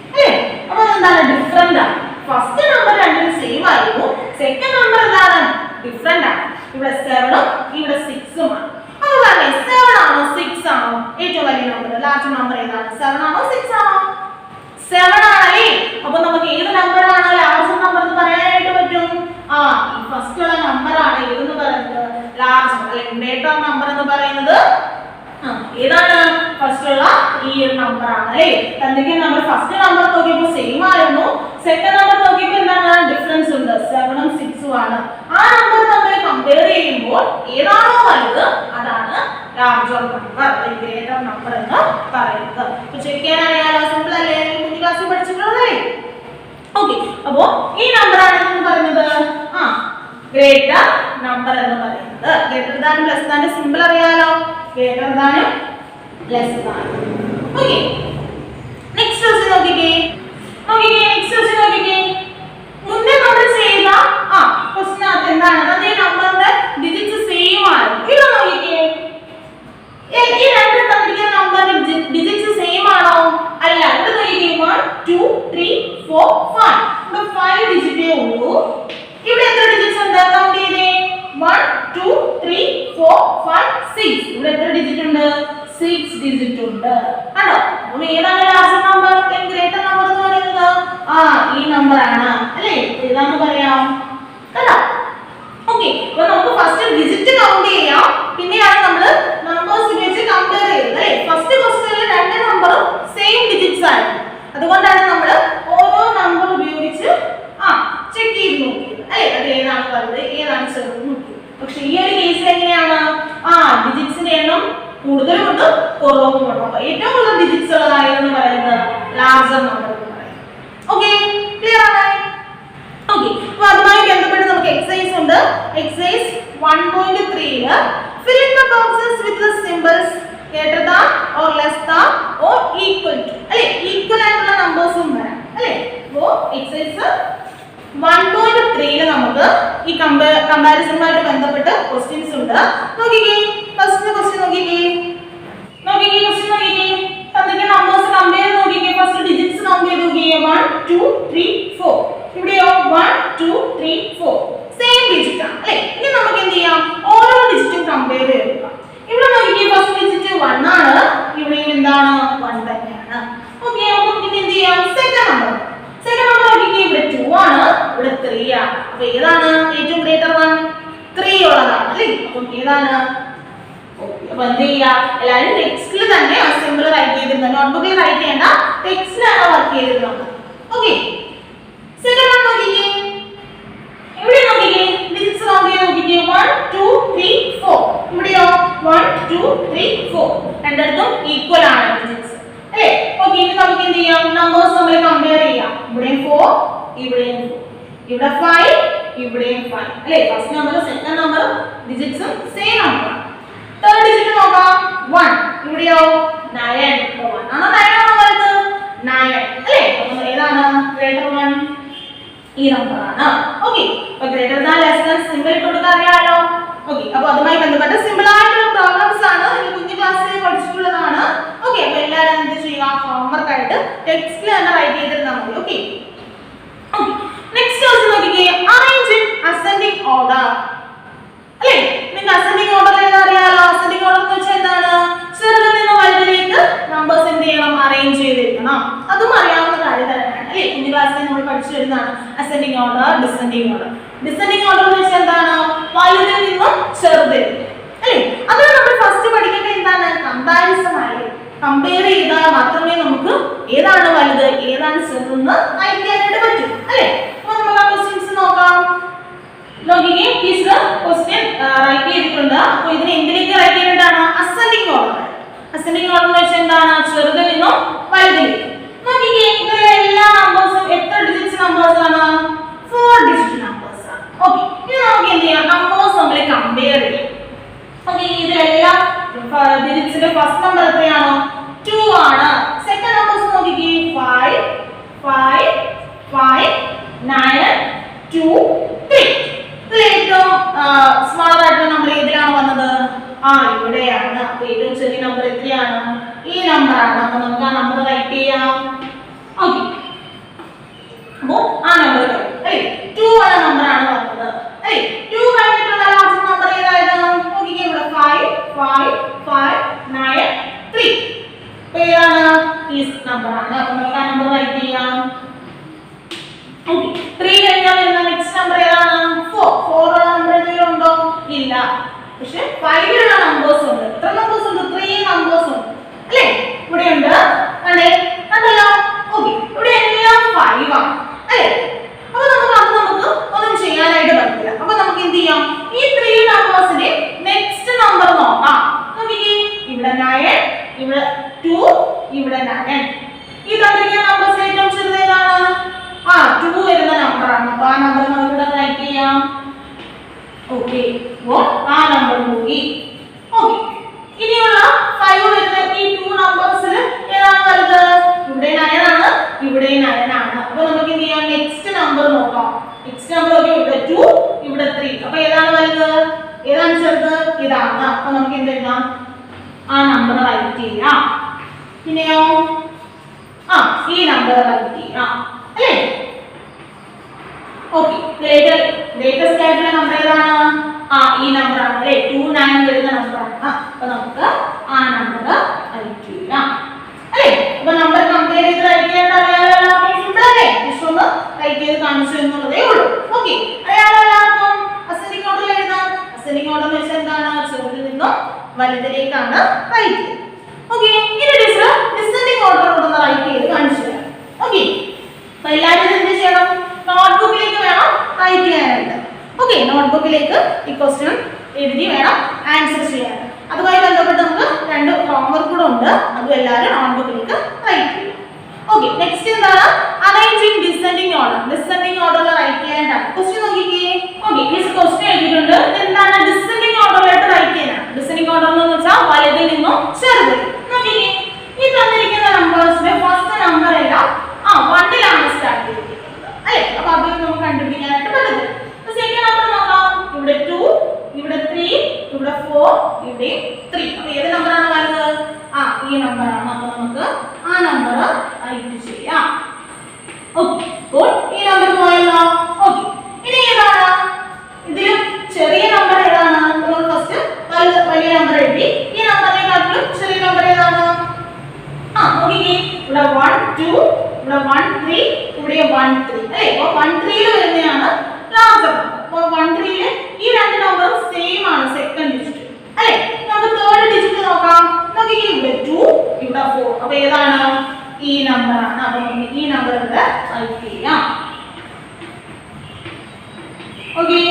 അല്ലേ അപ്പോൾ എന്താണ് ഡിഫറന്റ് ആണ് ഫസ്റ്റ് നമ്പർ രണ്ടും സെയിം ആയിരുന്നു സെക്കൻഡ് നമ്പർ എന്താണ് ഡിഫറന്റ് ആണ് ഇവിടെ 7 ഉം ഇവിടെ 6 ഉം ആണ് അപ്പോൾ പറഞ്ഞേ 7 ആണോ 6 ആണോ ഏറ്റവും വലിയ നമ്പർ ലാർജ് നമ്പർ ഏതാണ് 7 ആണോ 6 ആണോ 7 ആണല്ലേ അപ്പോൾ നമുക്ക് ഏത് നമ്പർ ആണ് ലാർജ് നമ്പർ എന്ന് പറയാനായിട്ട് പറ്റും ഈ ഫസ്റ്റ് ഉള്ള നമ്പർ ആണ് ഏതെന്ന് പറയുന്നത് ലാർജ് അല്ലെങ്കിൽ ഗ്രേറ്റർ നമ്പർ എന്ന് പറയുന്നത് ഏതാണ് ഫസ്റ്റ് ഉള്ള ഈ നമ്പർ ആണ് അല്ലേ തന്നിരിക്കുന്ന നമ്പർ ഫസ്റ്റ് നമ്പർ നോക്കിയപ്പോൾ സെയിം ആയിരുന്നു സെക്കൻഡ് നമ്പർ നോക്കിയപ്പോൾ എന്താണ് ഡിഫറൻസ് ഉണ്ട് 7 ഉം 6 ഉം ആണ് ആ നമ്പർ നമ്മൾ കമ്പയർ ചെയ്യുമ്പോൾ ഏതാണോ വലുത് അതാണ് ലാർജർ നമ്പർ അല്ലെങ്കിൽ ഗ്രേറ്റർ നമ്പർ എന്ന് പറയുന്നത് അപ്പോൾ ചെക്ക് ചെയ്യാൻ അറിയാലോ സിമ്പിൾ അല്ലേ കുഞ്ഞു ക്ലാസ്സിൽ പഠിച്ചിട്ടുള്ളതല്ലേ ഓക്കേ അപ്പോൾ ഈ നമ്പർ ആണ് എന്ന് പറയുന്നത് ഗ്രേറ്റർ നമ്പർ എന്ന് പറയുന്നത് greater than less than simple അറിയാലോ ഗ്രേറ്റർ ദാനും ലെസ് ദാനും ഓക്കേ നെക്സ്റ്റ് ക്വസ്റ്റ്യൻ നോക്കിക്കേ നെക്സ്റ്റ് ക്വസ്റ്റ്യൻ നോക്കിക്കേ മുന്നേ നമ്മൾ ചെയ്ത ക്വസ്റ്റ്യനകത്ത് എന്താണ് അതേ നമ്പറിന്റെ ഡിജിറ്റ്സ് സെയിം ആണ് ഇത് നോക്കിക്കേ ഈ രണ്ട് തന്നിരിക്കുന്ന നമ്പറിന്റെ ഡിജിറ്റ്സ് സെയിം ആണോ അല്ല ഇത് നോക്കിക്കേ 1 2 3 4 5 ഇവിടെ 5 ഡിജിറ്റേ ഉള്ളൂ ഇവിടെ എത്ര ഡിജിറ്റ്സ് ഉണ്ട് കൗണ്ട് ചെയ്തേ 1 2 3 4 5 6 ഇവിടെ എത്ര ഡിജിറ്റ് ഉണ്ട് 6 ഡിജിറ്റ് ഉണ്ട് കണ്ടോ അപ്പോൾ ഏതാണ് ലാർജ് നമ്പർ അല്ലെങ്കിൽ ഗ്രേറ്റർ നമ്പർ എന്ന് പറയുന്നത് ഈ നമ്പർ ആണ് അല്ലേ ഏതാന്ന് പറയാം കണ്ടോ ഓക്കേ അപ്പോൾ നമുക്ക് ഫസ്റ്റ് ഡിജിറ്റ് കൗണ്ട് ചെയ്യാം പിന്നെയാണ് നമ്മൾ നമ്പേഴ്സ് വെച്ച് കമ്പയർ ചെയ്യുന്നത് അല്ലേ ഫസ്റ്റ് ക്വസ്റ്റ്യനിൽ രണ്ട് നമ്പറും സെയിം ഡിജിറ്റ്സ് ആണ് അതുകൊണ്ടാണ് നമ്മൾ ഓരോ നമ്പർ ഉപയോഗിച്ച് 1.3 നമുക്ക് ഈ കമ്പാരിസണുമായിട്ട് ബന്ധപ്പെട്ട് ക്വസ്റ്റ്യൻസ് ഉണ്ട്. നോക്കിക്കേ, ഫസ്റ്റ് ക്വസ്റ്റ്യൻ നോക്കിക്കേ. ക്വസ്റ്റ്യൻ നോക്കിക്കേ. തന്നിട്ട് നമ്പേഴ്സ് കമ്പയർ നോക്കിക്കേ. ഫസ്റ്റ് ഡിജിറ്റ്സ് കൗണ്ട് ചെയ്ത് നോക്കിക്കേ. 1 2 3 4. ഇവിടെയോ 1 2 3 4 സെയിം ഡിജിറ്റ് ആണ് അല്ലേ? ഇനി നമുക്ക് എന്ത് ചെയ്യാം? ഓരോ ഡിജിറ്റും കമ്പയർ ചെയ്തെടുക്കാം. ഇവിടെ നോക്കിക്കേ, ഫസ്റ്റ് ഡിജിറ്റ് 1 ആണ്, ഇവിടെയും എന്താണ് 1 തന്നെയാണ്. ഓക്കേ, അപ്പോൾ നമുക്ക് എന്ത് ചെയ്യാം? സെക്കൻഡ് നമ്പർ നോക്കിക്കേ, ഇവിടെ 2 ആണ്, ഇവിടെ 3 ആണ്. അപ്പോൾ ഏതാണ് ഏറ്റവും ഗ്രേറ്റർ വൺ? 3 ഉള്ളതാണ് അല്ലേ? അപ്പോൾ ഏതാണ്? ഓക്കേ, അപ്പോൾ എന്ത് ചെയ്യാം? എല്ലാവരും ടെക്സ്റ്റിൽ തന്നെ ആ സിമ്പിൾ റൈറ്റ് ചെയ്തിരുന്നത്, നോട്ട്ബുക്കിൽ റൈറ്റ് ചെയ്യണ്ട, ടെക്സ്റ്റിലാണ് വർക്ക് ചെയ്തിരുന്നത്. ഓക്കേ, സെക്കൻഡ് വൺ നോക്കിക്കേ. ഇവിടെ നോക്കിക്കേ, ഡിജിറ്റ്സ് കൗണ്ട് ചെയ്ത് നോക്കിക്കേ. 1 2 3 4. ഇവിടെയോ 1 2 3 4. രണ്ടിടത്തും ഈക്വൽ ആണ് ഡിജിറ്റ്സ് അല്ലേ? ഓക്കേ, ഇനി നമുക്ക് എന്ത് ചെയ്യാം? നമ്പേഴ്സ് നമ്മൾ കമ്പയർ ചെയ്യാം. ഇവിടെ 4, ഇവിടെ 4, ഇവിടെ 5, ഇവിടെ 5 അല്ലേ? ഫസ്റ്റ് നമ്പർ സെക്കൻഡ് നമ്പർ ഡിജിറ്റ്സും സെയിം നമ്പർ. തേർഡ് ഡിജിറ്റ് നോക്കാം. 1, ഇവിടെയോ 9. 1 ആണോ 9 ആണോ വരുന്നത്? 9 അല്ലേ? അപ്പോൾ ഏതാണ് ഗ്രേറ്റർ വൺ? ഈ നമ്പർ ആണ്. ഓക്കേ, അപ്പോൾ greater than less than simple ഇട്ട് കൊടുക്കാൻ അറിയാലോ. ഓക്കേ, അപ്പോൾ അതുമായി ബന്ധപ്പെട്ട സിമ്പിൾ ആയിട്ടുള്ള പ്രോബ്ലംസ് ആണ് നിങ്ങൾ കുഞ്ഞു ക്ലാസ്സിൽ പഠിച്ചിട്ടുള്ളതാണ്. ഓക്കേ, അപ്പോൾ എല്ലാവരും എന്ത് ചെയ്യുക? ഹോംവർക്ക് ആയിട്ട് ടെക്സ്റ്റിൽ തന്നെ റൈറ്റ് ചെയ്തിരുന്നാൽ മതി. ഓക്കേ, നെക്സ്റ്റ് ക്വസ്റ്റ്യൻ നോക്കിക്കേ. അറേഞ്ച് ഇൻ അസെൻഡിങ് ഓർഡർ അല്ലേ? നിങ്ങൾക്ക് അസെൻഡിങ് ഓർഡർ എഴുതാൻ അറിയാലോ. അസെൻഡിങ് ഓർഡർ എന്ന് വെച്ചാൽ എന്താണ്? ചെറുതിൽ നിന്ന് വലുതിലേക്ക് നമ്പേഴ്സ് എന്ത് ചെയ്യണം? അറേഞ്ച് ചെയ്തിരിക്കണം. അതും അറിയാവുന്ന കാര്യം തന്നെയാണ് അല്ലേ? കുഞ്ഞു ക്ലാസ്സിൽ നമ്മൾ പഠിച്ചു വരുന്നതാണ് ascending order, descending order. Descending order എന്ന് വെച്ചാൽ എന്താണ്? വലുതിൽ നിന്നും ചെറുതിലേക്ക് അല്ലേ? അത് നമ്മൾ ഫസ്റ്റ് പഠിക്കേണ്ടത് എന്താണ്? കമ്പാരിസൺ ആയി കമ്പയർ ചെയ്താൽ മാത്രമേ നമുക്ക് ഏതാണ് വലുത് ഏതാണ് ചെറുതെന്ന് അറിയാനായിട്ട് പറ്റും അല്ലേ? അപ്പോൾ നമുക്ക് ആ ക്വസ്റ്റ്യൻസ് നോക്കാം. നോക്കിക്കേ, ടീച്ചർ ക്വസ്റ്റ്യൻ റൈറ്റ് ചെയ്തിട്ടുണ്ട്. അപ്പോൾ ഇതിനെ എന്തിലേക്ക് റൈറ്റ് ചെയ്യേണ്ടതാണ്? Ascending order. അസെൻഡിങ് ഓർഡർ എന്ന് വെച്ചാൽ എന്താണ്? ചെറുതിൽ നിന്നും വലുതിലേക്ക്. നോക്കിക്കേ, ഇതിലെ എല്ലാ നമ്പേഴ്സും എത്ര ഡിജിറ്റ്സ് നമ്പേഴ്സ് ആണ്? 4 ഡിജിറ്റ് നമ്പേഴ്സ് ആണ്. ഓക്കേ, ഇനി നമുക്ക് എന്ത് ചെയ്യാം? നമ്പേഴ്സ് നമ്മൾ കമ്പയർ ചെയ്യാം. ഓക്കേ, ഇതിലെല്ലാം ഡിജിറ്റ്സിന്റെ ഫസ്റ്റ് നമ്പർ എത്രയാണ്? 2 ആണ്. സെക്കൻഡ് നമ്പേഴ്സ് നോക്കിക്കേ. 5 5 5 9 2 3. ഇതിൽ ഏറ്റവും സ്മാളർ ആയിട്ടുള്ള നമ്പർ ഏതിലാണ് വന്നത്? ഇവിടെയാണ്. അപ്പോൾ ഏറ്റവും ചെറിയ നമ്പർ എത്രയാണ്? ഈ നമ്പറാണ്. അപ്പോൾ നമുക്ക് ആ നമ്പർ റൈറ്റ് ചെയ്യാം. ഓക്കേ, അപ്പോൾ ആ നമ്പർ അല്ലേ 2 എന്ന നമ്പറാണ് വന്നത് അല്ലേ? 2 കഴിഞ്ഞിട്ടുള്ള ലാസ്റ്റ് നമ്പർ ഏതായിരുന്നു? നോക്കിക്കേ, ഇവിടെ 5 5 5 9 3. അപ്പോൾ ഏതാണ്? ഈ നമ്പറാണ്. അപ്പോൾ നമുക്ക് ആ നമ്പർ റൈറ്റ് ചെയ്യാം. ഓക്കേ, 3 കഴിഞ്ഞാൽ വരുന്ന നെക്സ്റ്റ് നമ്പർ ഏതാണ്? 4. 4 ഉള്ള നമ്പർ ഏതെങ്കിലും ഉണ്ടോ? ഇല്ല. പക്ഷേ 5 ഉള്ള നമ്പേഴ്സ് ഉണ്ട്. എത്ര നമ്പേഴ്സ് ഉണ്ട്? 3 നമ്പേഴ്സ് ഉണ്ട് അല്ലേ? ഇവിടെ ഉണ്ട് അല്ലേ? കണ്ടല്ലോ. ഓക്കേ, ഇവിടെ എല്ലാം 5 ആണ് അല്ലേ? അപ്പോൾ നമുക്ക് ഒന്നും ചെയ്യാനായിട്ട് പറ്റില്ല. അപ്പോൾ നമുക്ക് എന്ത് ചെയ്യാം? ഈ 3 നമ്പേഴ്സിന്റെ നെക്സ്റ്റ് നമ്പർ നോക്കാം. നോക്കിക്കേ, ഇവിടെ 9, ഇവിടെ 2, ഇവിടെ 9. ഈ തന്നിരിക്കുന്ന നമ്പേഴ്സ് ഏറ്റവും ചെറുത് ഏതാണ്? 2 വരുന്ന നമ്പറാണ്. അപ്പോൾ ആ നമ്പർ നമുക്ക് ഇവിടെ റൈറ്റ് ചെയ്യാം. ഓക്കേ, അപ്പോൾ ആ നമ്പർ പോയി. ഓക്കേ, ഇനിയുള്ള 5 വരുന്ന ഈ 2 നമ്പേഴ്സിൽ ഏതാണ് വലുത്? ഇവിടെ 9 ആണ്, ഇവിടെ 9 ആണ്. അപ്പോൾ നമുക്ക് എന്ത് ചെയ്യാം? നെക്സ്റ്റ് നമ്പർ നോക്കാം. നെക്സ്റ്റ് നമ്പർ നോക്കി, ഇവിടെ 2, ഇവിടെ 3. അപ്പോൾ ഏതാണ് വലുത് ഏതാണ് ചെറുത്? ഇതാണ്. അപ്പോൾ നമുക്ക് എന്ത് എഴുതാം? ആ നമ്പർ റൈറ്റ് ചെയ്യാം. പിന്നെയോ ഈ നമ്പർ റൈറ്റ് ചെയ്യാം അല്ലേ? ഓക്കേ, ലേറ്റസ്റ്റ് ആയിട്ടുള്ള നമ്പർ ഏതാണ്? ഈ നമ്പർ ആണ് അല്ലേ? 29 വരുന്ന നമ്പറാണ്. അപ്പോൾ നമുക്ക് ആ നമ്പർ റൈറ്റ് ചെയ്യാം അല്ലേ? അപ്പോൾ നമ്പർ കമ്പയർ ചെയ്ത് റൈറ്റ് ചെയ്യാൻ അറിയാലോ. സിമ്പിൾ അല്ലേ? ജസ്റ്റ് ഒന്ന് റൈറ്റ് ചെയ്ത് കാണിച്ചു എന്നുള്ളതേ ഉള്ളൂ. ഓക്കേ, അറിയാലോ എല്ലാവർക്കും? അസെൻഡിങ് ഓർഡറിൽ എഴുതാം. അസെൻഡിങ് ഓർഡർ എന്ന് വെച്ചാൽ എന്താണ്? ചെറുതിൽ നിന്നും വലുതിലേക്കാണ് റൈറ്റ് ചെയ്യുന്നത്. ഓക്കേ, ഇനി ടീച്ചർ ഡിസെൻഡിങ് ഓർഡർ ഒന്ന് റൈറ്റ് ചെയ്ത് കാണിച്ചു തരാം. ഓക്കേ, അപ്പോൾ എല്ലാവരും എന്ത് ചെയ്യണം? നോട്ട്ബുക്കിലേക്ക് വേണം റൈറ്റ് ചെയ്യാനായിട്ട്. ഓക്കേ, നോട്ട്ബുക്കിലേക്ക് ഈ ക്വസ്റ്റ്യൻ എഴുതി വേണം ആൻസർ ചെയ്യാൻ. അതുമായി ബന്ധപ്പെട്ട് നമുക്ക് 2 ഹോംവർക്ക് കൂടെ ഉണ്ട്. അതും എല്ലാവരും നോട്ട്ബുക്കിലേക്ക് റൈറ്റ് ചെയ്യും. ഓക്കേ, നെക്സ്റ്റ് എന്താണ്? Arranging descending order. ഡിസെൻഡിങ് ഓർഡറിൽ റൈറ്റ് ചെയ്യാനാണ് ക്വസ്റ്റ്യൻ. നോക്കിക്കേ. ഓക്കേ, ഈ ക്വസ്റ്റ്യൻ എഴുതിയിട്ടുണ്ട്. എന്താണ്? ഡിസെൻഡിങ് ഓർഡറിലായിട്ട് റൈറ്റ് ചെയ്യാനാണ്. ഡിസെൻഡിങ് ഓർഡർ എന്ന് വെച്ചാൽ വലുതിൽ നിന്നും ചെറുതിൽ. നോക്കിക്കേ, ഈ തന്നിരിക്കുന്ന നമ്പേഴ്സിന്റെ ഫസ്റ്റ് നമ്പർ എല്ലാം 1 ലാണ് സ്റ്റാർട്ട് ചെയ്തിരിക്കുന്നത് അല്ലേ? അപ്പോൾ അതിൽ നമുക്ക് കണ്ടുപിടിക്കാനായിട്ട് പറ്റത്തില്ല. സെക്കൻഡ് നമ്പർ നോക്കാം. ഇവിടെ 2, ഇവിടെ 3, ഇവിടെ 4, ഇവിടെ 3. അപ്പോൾ ഏത് നമ്പറാണ് വരുന്നത്? ഈ നമ്പറാണ്. അപ്പോൾ നമുക്ക് ആ നമ്പർ റൈറ്റ് ചെയ്യാം. Okay, good. ഈ നമ്പർ പോയല്ലോ. ഓക്കേ, ഇനി ഏതാണ് ഇതിൽ ചെറിയ നമ്പർ? ഏതാണ്? നമ്മൾ ഫസ്റ്റ് വലിയ നമ്പർ എഴുതി. ഈ നമ്പറിനെക്കാട്ടിലും ചെറിയ നമ്പർ ഏതാണ്? നോക്കിക്കേ, ഇവിടെ 1 2, ഇവിടെ 1 3, ഇവിടെ 1 3 അല്ലേ? അപ്പോൾ 1 3 ൽ വരുന്നതാണ് ലാർജർ. അപ്പോൾ 1 3 ൽ ഈ രണ്ട് നമ്പറും സെയിം ആണ്, സെക്കൻഡ് ഡിജിറ്റ് അല്ലേ? നമുക്ക് തേർഡ് ഡിജിറ്റ് നോക്കാം. നോക്കിക്കേ, ഇവിടെ 2, ഇവിടെ 4. അപ്പോൾ ഏതാണ്? ഈ നമ്പറാണ്. അപ്പോൾ നമുക്ക് ഈ നമ്പർ ഇവിടെ ടൈപ്പ് ചെയ്യാം. ഓക്കേ,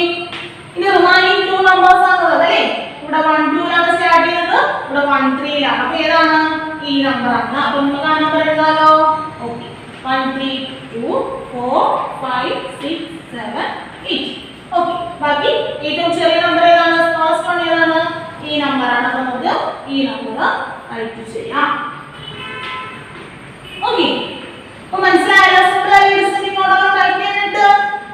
ഇനി റിമൈനിങ് 2 നമ്പേഴ്സ് ആണ് അല്ലേ? ഇവിടെ 1 2 ലാണ് സ്റ്റാർട്ട് ചെയ്യുന്നത്, ഇവിടെ 1 3 ലാണ്. അപ്പോൾ ഏതാണ്? ഈ നമ്പറാണ്. അപ്പോൾ നമുക്ക് ആ നമ്പർ എഴുതാലോ. ഓക്കേ, 1 3 2 4 5 6 7 8. ഓക്കേ, ബാക്കി ഏറ്റവും ചെറിയ നമ്പർ ഏതാണ്? ഫസ്റ്റ് വൺ ഏതാണ്? ഈ നമ്പറാണ്. അപ്പോൾ നമുക്ക് ഈ നമ്പർ റൈറ്റ് ചെയ്യാം. ഓക്കേ, അപ്പോൾ മനസ്സിലായല്ലോ? സിമ്പിൾ ആയി ഡിസെൻഡിങ് ഓർഡറിൽ ടൈപ്പ് ചെയ്യാനായിട്ട്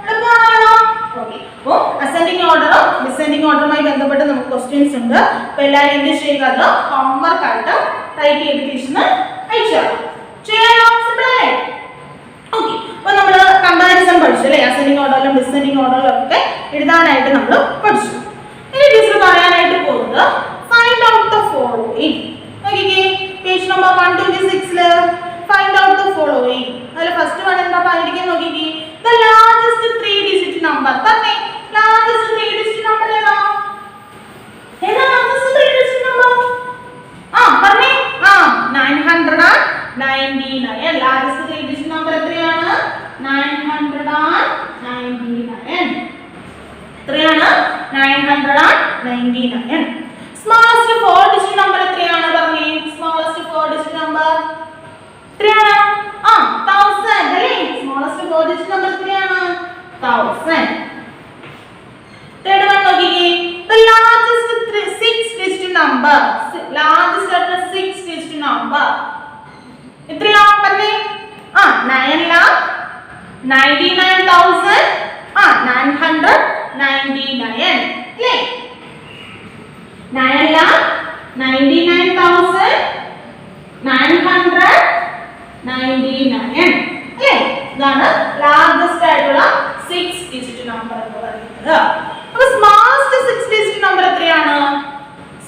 എളുപ്പമാണല്ലോ. ഓക്കേ, അപ്പോൾ അസെൻഡിങ് ഓർഡറും ഡിസെൻഡിങ് ഓർഡറുമായി ബന്ധപ്പെട്ട് നമുക്ക് ക്വസ്റ്റ്യൻസ് ഉണ്ട്. അപ്പോൾ എല്ലാവരും എന്ത് ചെയ്യുക? അത് ഹോംവർക്ക് ആയിട്ട് ടൈപ്പ് ചെയ്ത് ടീച്ചറിന് അയച്ചാൽ ചെയ്യാനോ? സിമ്പിൾ അല്ലേ? ഓക്കേ, അപ്പോൾ നമ്മൾ കമ്പാരിസൺ പഠിച്ചു അല്ലേ? അസെൻഡിങ് ഓർഡറിലും ഡിസെൻഡിങ് ഓർഡറിലും ഒക്കെ എഴുതാനായിട്ട് നമ്മൾ പഠിച്ചു. ഇനി ടീച്ചർ പറയാനായിട്ട് പോകുന്നത് ഫൈൻഡ് ഔട്ട് ദ ഫോളോയിങ്. നോക്കിക്കേ, പേജ് നമ്പർ 126 ല് ഫൈൻഡ് ഔട്ട് ദ ഫോളോയിങ്. അതിൽ ഫസ്റ്റ് വൺ എന്താ പറഞ്ഞിരിക്കുന്നത്? നോക്കിക്കേ, ദ ലാർജസ്റ്റ് 3 ഡിജിറ്റ് നമ്പർ. പറഞ്ഞേ, ലാർജസ്റ്റ് 3 ഡിജിറ്റ് നമ്പർ ഏതാ? ഏതാ ലാർജസ്റ്റ് 3 ഡിജിറ്റ് നമ്പർ? പറഞ്ഞേ. 999. ലാർജസ്റ്റ് 3 ഡിജിറ്റ് നമ്പർ എത്രയാണ്? 999. എത്രയാണ്? 999. സ്മോളസ്റ്റ് 4 ഡിജിറ്റ് നമ്പർ എത്രയാണ്? പറഞ്ഞേ, സ്മോളസ്റ്റ് 4 ഡിജിറ്റ് നമ്പർ എത്രയാണ്? 1000 അല്ലേ? സ്മോളസ്റ്റ് 4 ഡിജിറ്റ് നമ്പർ എത്രയാണ്? 1000. തേർഡ് വൺ നോക്കിക്കേ, the largest 6 digit number. Largest ആയിട്ടുള്ള 6 ഡിജിറ്റ് നമ്പർ എത്രയാ? പറഞ്ഞേ. 9,99,999 അല്ലേ? 9,99,999 അല്ലേ? ഇതാണ് ലാർജസ്റ്റ് ആയിട്ടുള്ള 6 ഡിജിറ്റ് നമ്പർ എന്ന് പറയുന്നത്. അപ്പോൾ സ്മോളസ്റ്റ് 6 ഡിജിറ്റ് നമ്പർ എത്രയാണ്?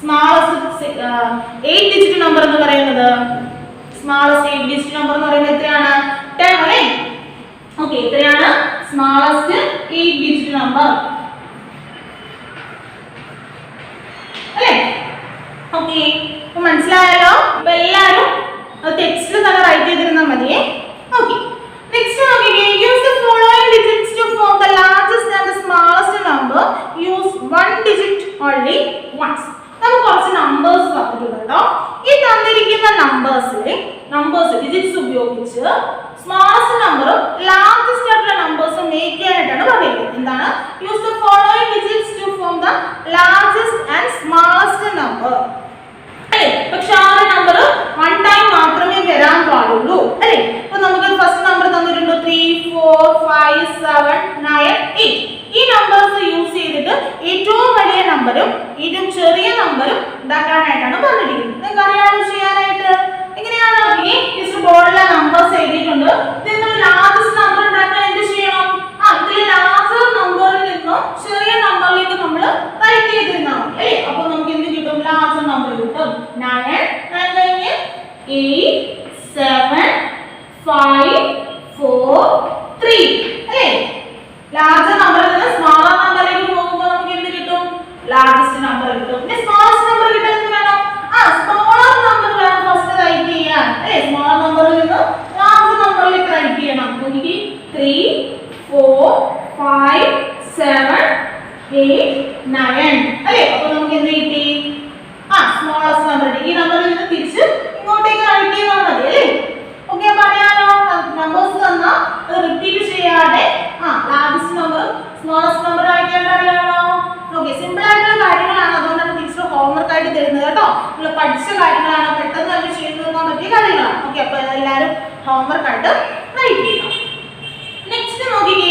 സ്മോളസ്റ്റ് 8 ഡിജിറ്റ് നമ്പർ എന്ന് പറയുന്നത്, സ്മോളസ്റ്റ് 8 ഡിജിറ്റ് നമ്പർ എന്ന് പറയുന്നത് എത്രയാണ്? 10 അല്ലേ? ഓക്കേ, എത്രയാണ് സ്മോളസ്റ്റ് 8 ഡിജിറ്റ് നമ്പർ അല്ലേ? ഓക്കേ, അപ്പോൾ മനസ്സിലായല്ലോ? അപ്പോൾ എല്ലാവരും ടെക്സ്റ്റിൽ തന്നെ റൈറ്റ് ചെയ്തിരുന്നാൽ മതിയേ. ഓക്കേ, നെക്സ്റ്റ് നോക്കിക്കേ, use the following digits to form the largest and the smallest number. Use 1 digit only once. നമുക്ക് കുറച്ച് നമ്പേഴ്സ് തന്നിട്ടുണ്ട് കേട്ടോ. ഈ തന്നിരിക്കുന്ന നമ്പേഴ്സ് ഡിജിറ്റ്സ് ഉപയോഗിച്ച് സ്മോളസ്റ്റ് നമ്പറും ലാർജസ്റ്റ് ആയിട്ടുള്ള നമ്പേഴ്സും മേക്ക് ചെയ്യാനായിട്ടാണ് പറയുന്നത്. എന്താണ്? Use the following digits to form the largest and smallest number. അല്ലേ? പക്ഷെ ആ ഒരു നമ്പർ 1 ടൈം മാത്രമേ വരാൻ പാടുള്ളൂ അല്ലേ? അപ്പോൾ നമുക്ക് ഫസ്റ്റ് നമ്പർ തന്നിട്ടുണ്ട് 3 4 5 7 9 8. ഈ നമ്പേഴ്സ് യൂസ് ചെയ്തിട്ട് ഏറ്റവും വലിയ നമ്പറും ഏറ്റവും ചെറിയ നമ്പറും ഉണ്ടാക്കാനായിട്ടാണ് പറഞ്ഞിരിക്കുന്നത്. നിങ്ങൾക്ക് അറിയാമോ ചെയ്യാനായിട്ട്? എങ്ങനെയാണ്? ഈ ബോർഡിലെ നമ്പേഴ്സ് എഴുതിയിട്ടുണ്ട്. ഇതിൽ ലാർജസ്റ്റ് നമ്പർ ഉണ്ടാക്കാൻ എന്ത് ചെയ്യണം? ഇതിൽ ലാർജർ നമ്പറിൽ നിന്നും ചെറിയ നമ്പറിലേക്ക് നമ്മൾ റൈറ്റ് ചെയ്തിരുന്നാൽ മതി അല്ലേ? അപ്പോൾ നമുക്ക് എന്ത് കിട്ടും? ലാർജർ നമ്പർ കിട്ടും. 9 കഴിഞ്ഞ് 8 7 5 4 3 അല്ലേ? ലാർജർ നമ്പറിൽ നിന്ന് സ്മോളർ നമ്പറിലേക്ക് പോകുമ്പോൾ നമുക്ക് എന്ത് കിട്ടും? ലാർജസ്റ്റ് നമ്പർ കിട്ടും. ഇനി സ്മോളസ്റ്റ് നമ്പർ കിട്ടാൻ എന്ത് വേണം? സ്മോളർ നമ്പർ വേണം ഫസ്റ്റ് റൈറ്റ് ചെയ്യാൻ അല്ലേ? സ്മോളർ നമ്പറിൽ നിന്ന് ലാർജർ നമ്പറിലേക്ക് റൈറ്റ് ചെയ്യണം. നോക്കിക്കേ, 3 4 5 7 8 9 അല്ലേ? അപ്പോൾ നമുക്ക് എന്ത് കിട്ടി? Smallest number. ഈ നമ്പറിൽ നിന്ന് തിരിച്ച് ഇങ്ങോട്ടേക്ക് റൈറ്റ് ചെയ്താൽ മതി അല്ലേ? ഓക്കെ, പറയാനോ? നമ്പേഴ്സ് തന്നാൽ അത് റിപ്പീറ്റ് ചെയ്യാതെ ലാർജസ്റ്റ് നമ്പർ സ്മോളസ്റ്റ് നമ്പർ ആയിട്ടാണ് അറിയാമോ? ഓക്കെ, സിമ്പിൾ ആയിട്ടുള്ള കാര്യങ്ങളാണ്. അതുകൊണ്ടാണ് ടീച്ചർ ഹോംവർക്ക് ആയിട്ട് തരുന്നത് കേട്ടോ. നിങ്ങൾ പഠിച്ച കാര്യങ്ങളാണ്, പെട്ടെന്ന് തന്നെ ചെയ്തു തരാൻ പറ്റിയ കാര്യങ്ങളാണ്. ഓക്കെ, അപ്പോൾ എല്ലാവരും ഹോംവർക്ക് ആയിട്ട് റൈറ്റ് ചെയ്യണം. നെക്സ്റ്റ് നോക്കിക്കേ,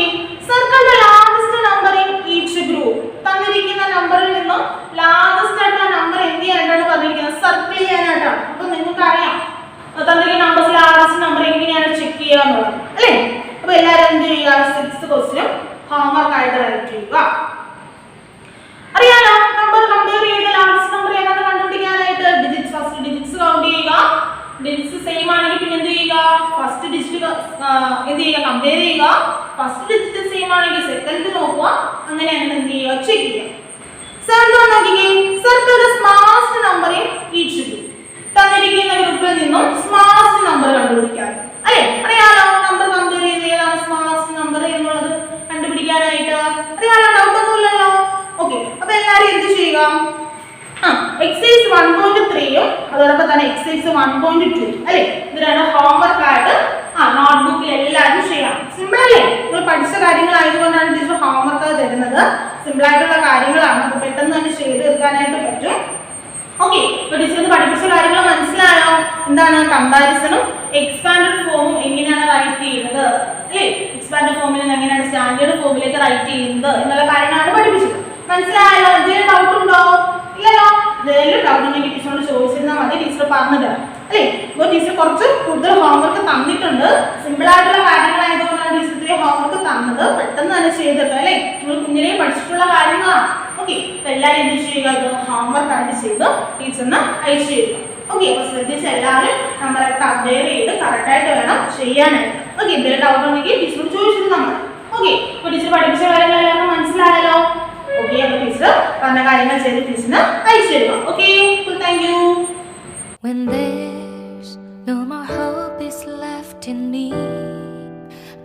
ആയിട്ട് റൈറ്റ് ചെയ്യുക. അറിയാലോ നമ്പർ കമ്പയർ ചെയ്ത് ലാസ്റ്റ് നമ്പർ ഏതാണെന്ന് കണ്ടുപിടിക്കാനായിട്ട് ഡിജിറ്റ്സ് ഫസ്റ്റ് ഡിജിറ്റ്സ് കൗണ്ട് ചെയ്യുക. ഡിജിറ്റ്സ് സെയിം ആണെങ്കിൽ പിന്നെ എന്ത് ചെയ്യുക? ഫസ്റ്റ് ഡിജിറ്റ് എന്ത് ചെയ്യുക? കമ്പയർ ചെയ്യുക. ഫസ്റ്റ് ഡിജിറ്റ് സെയിം ആണെങ്കിൽ സെക്കൻഡ് നോക്കുക. അങ്ങനെ എന്ത് ചെയ്യുക? ചെക്ക് ചെയ്യുക. സെവൻത് നോക്കിക്കേ, circle the smallest number in each group. തന്നിരിക്കുന്ന ഗ്രൂപ്പിൽ നിന്നും സ്മാളസ്റ്റ് നമ്പർ കണ്ടുപിടിക്കാൻ അല്ലേ? അറിയാലോ നമ്പർ കമ്പയർ ചെയ്ത് ഏതാണ് സ്മാളസ്റ്റ് നമ്പർ എന്നുള്ളത് കണ്ടുപിടിക്കാനായിട്ട്. അറിയാലോ, ഡൗട്ട് ഒന്നുമില്ലല്ലോ. ഓക്കെ, അപ്പൊ എല്ലാവരും എന്ത് ചെയ്യുക? എക്സസൈസ് 1.3യും അതോടൊപ്പം തന്നെ എക്സസൈസ് 1.2 അല്ലേ, ഇത് രണ്ടും ഹോംവർക്ക് ആയിട്ട് നോട്ട്ബുക്കിൽ എല്ലാവരും ചെയ്യണം. സിമ്പിൾ അല്ലേ? നിങ്ങൾ പഠിച്ച കാര്യങ്ങളായതുകൊണ്ടാണ് ടീച്ചർ ഹോംവർക്ക് തരുന്നത്. സിമ്പിൾ ആയിട്ടുള്ള കാര്യങ്ങളാണ്, അപ്പൊ പെട്ടെന്ന് തന്നെ ചെയ്ത് തീർക്കാനായിട്ട് പറ്റും. ഓക്കെ, ഇപ്പൊ ടീച്ചറിന് പഠിപ്പിച്ച കാര്യങ്ങൾ മനസ്സിലായോ? എന്താണ് കമ്പാരിസണും എക്സ്പാൻഡഡ് ഫോമും എങ്ങനെയാണ് റൈറ്റ് ചെയ്യുന്നത് അല്ലേ? എക്സ്പാൻഡഡ് ഫോമിൽ നിന്ന് എങ്ങനെയാണ് സ്റ്റാൻഡേർഡ് ഫോമിലേക്ക് റൈറ്റ് ചെയ്യുന്നത് എന്നുള്ള കാര്യങ്ങളാണ് പഠിപ്പിച്ചത്. മനസ്സിലായല്ലോ? എന്തെങ്കിലും ഡൗട്ട് ഉണ്ടോ? ഇല്ലല്ലോ. എന്തെങ്കിലും ഡൗട്ട് ഉണ്ടെങ്കിൽ ടീച്ചറോട് ചോദിച്ചിരുന്നാൽ മതി, ടീച്ചർ പറഞ്ഞു തരാം അല്ലേ? ഇപ്പോൾ ടീച്ചർ കുറച്ച് കൂടുതൽ ഹോംവർക്ക് തന്നിട്ടുണ്ട്. സിമ്പിൾ ആയിട്ടുള്ള കാര്യങ്ങളായതുകൊണ്ടാണ് ടീച്ചർ ഇത്രയും ഹോംവർക്ക് തന്നത്. പെട്ടെന്ന് തന്നെ ചെയ്തിട്ട് അല്ലേ? നിങ്ങൾ കുഞ്ഞിലേ പഠിച്ചിട്ടുള്ള കാര്യങ്ങളാണ്. ഓക്കെ, അപ്പൊ എല്ലാവരും എന്ത് ചെയ്യുക? ഹോംവർക്ക് ആയിട്ട് ചെയ്ത് ടീച്ചറിന് അയച്ചു തരിക. ഓക്കെ, അപ്പൊ ശ്രദ്ധിച്ച് എല്ലാവരും നമ്പറൊക്കെ കമ്പയർ ചെയ്ത് കറക്റ്റായിട്ട് വേണം ചെയ്യാനായിട്ട്. ഓക്കെ, എന്തെങ്കിലും ഡൗട്ട് ഉണ്ടെങ്കിൽ ടീച്ചറോട് ചോദിച്ചിരുന്നാൽ മതി. ഓക്കെ, അപ്പൊ ടീച്ചർ പഠിപ്പിച്ച കാര്യങ്ങളെല്ലാം മനസ്സിലായല്ലോ. ഓക്കെ, അപ്പൊ ടീച്ചർ പറഞ്ഞ കാര്യങ്ങൾ ചെയ്ത് ടീച്ചറിന് അയച്ചു തരിക. Okay, thank you. When there's no more hope is left in me,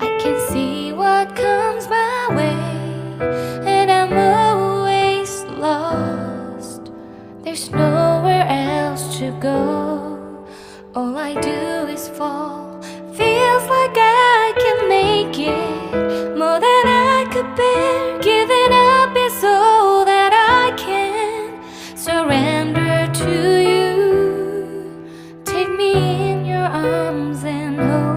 I can see what comes my way, and I'm always lost. There's nowhere else to go. All I do is fall. Feels like I can make it more than I could bear. Giving up is all that I can surrender to you. Take me in your arms and hold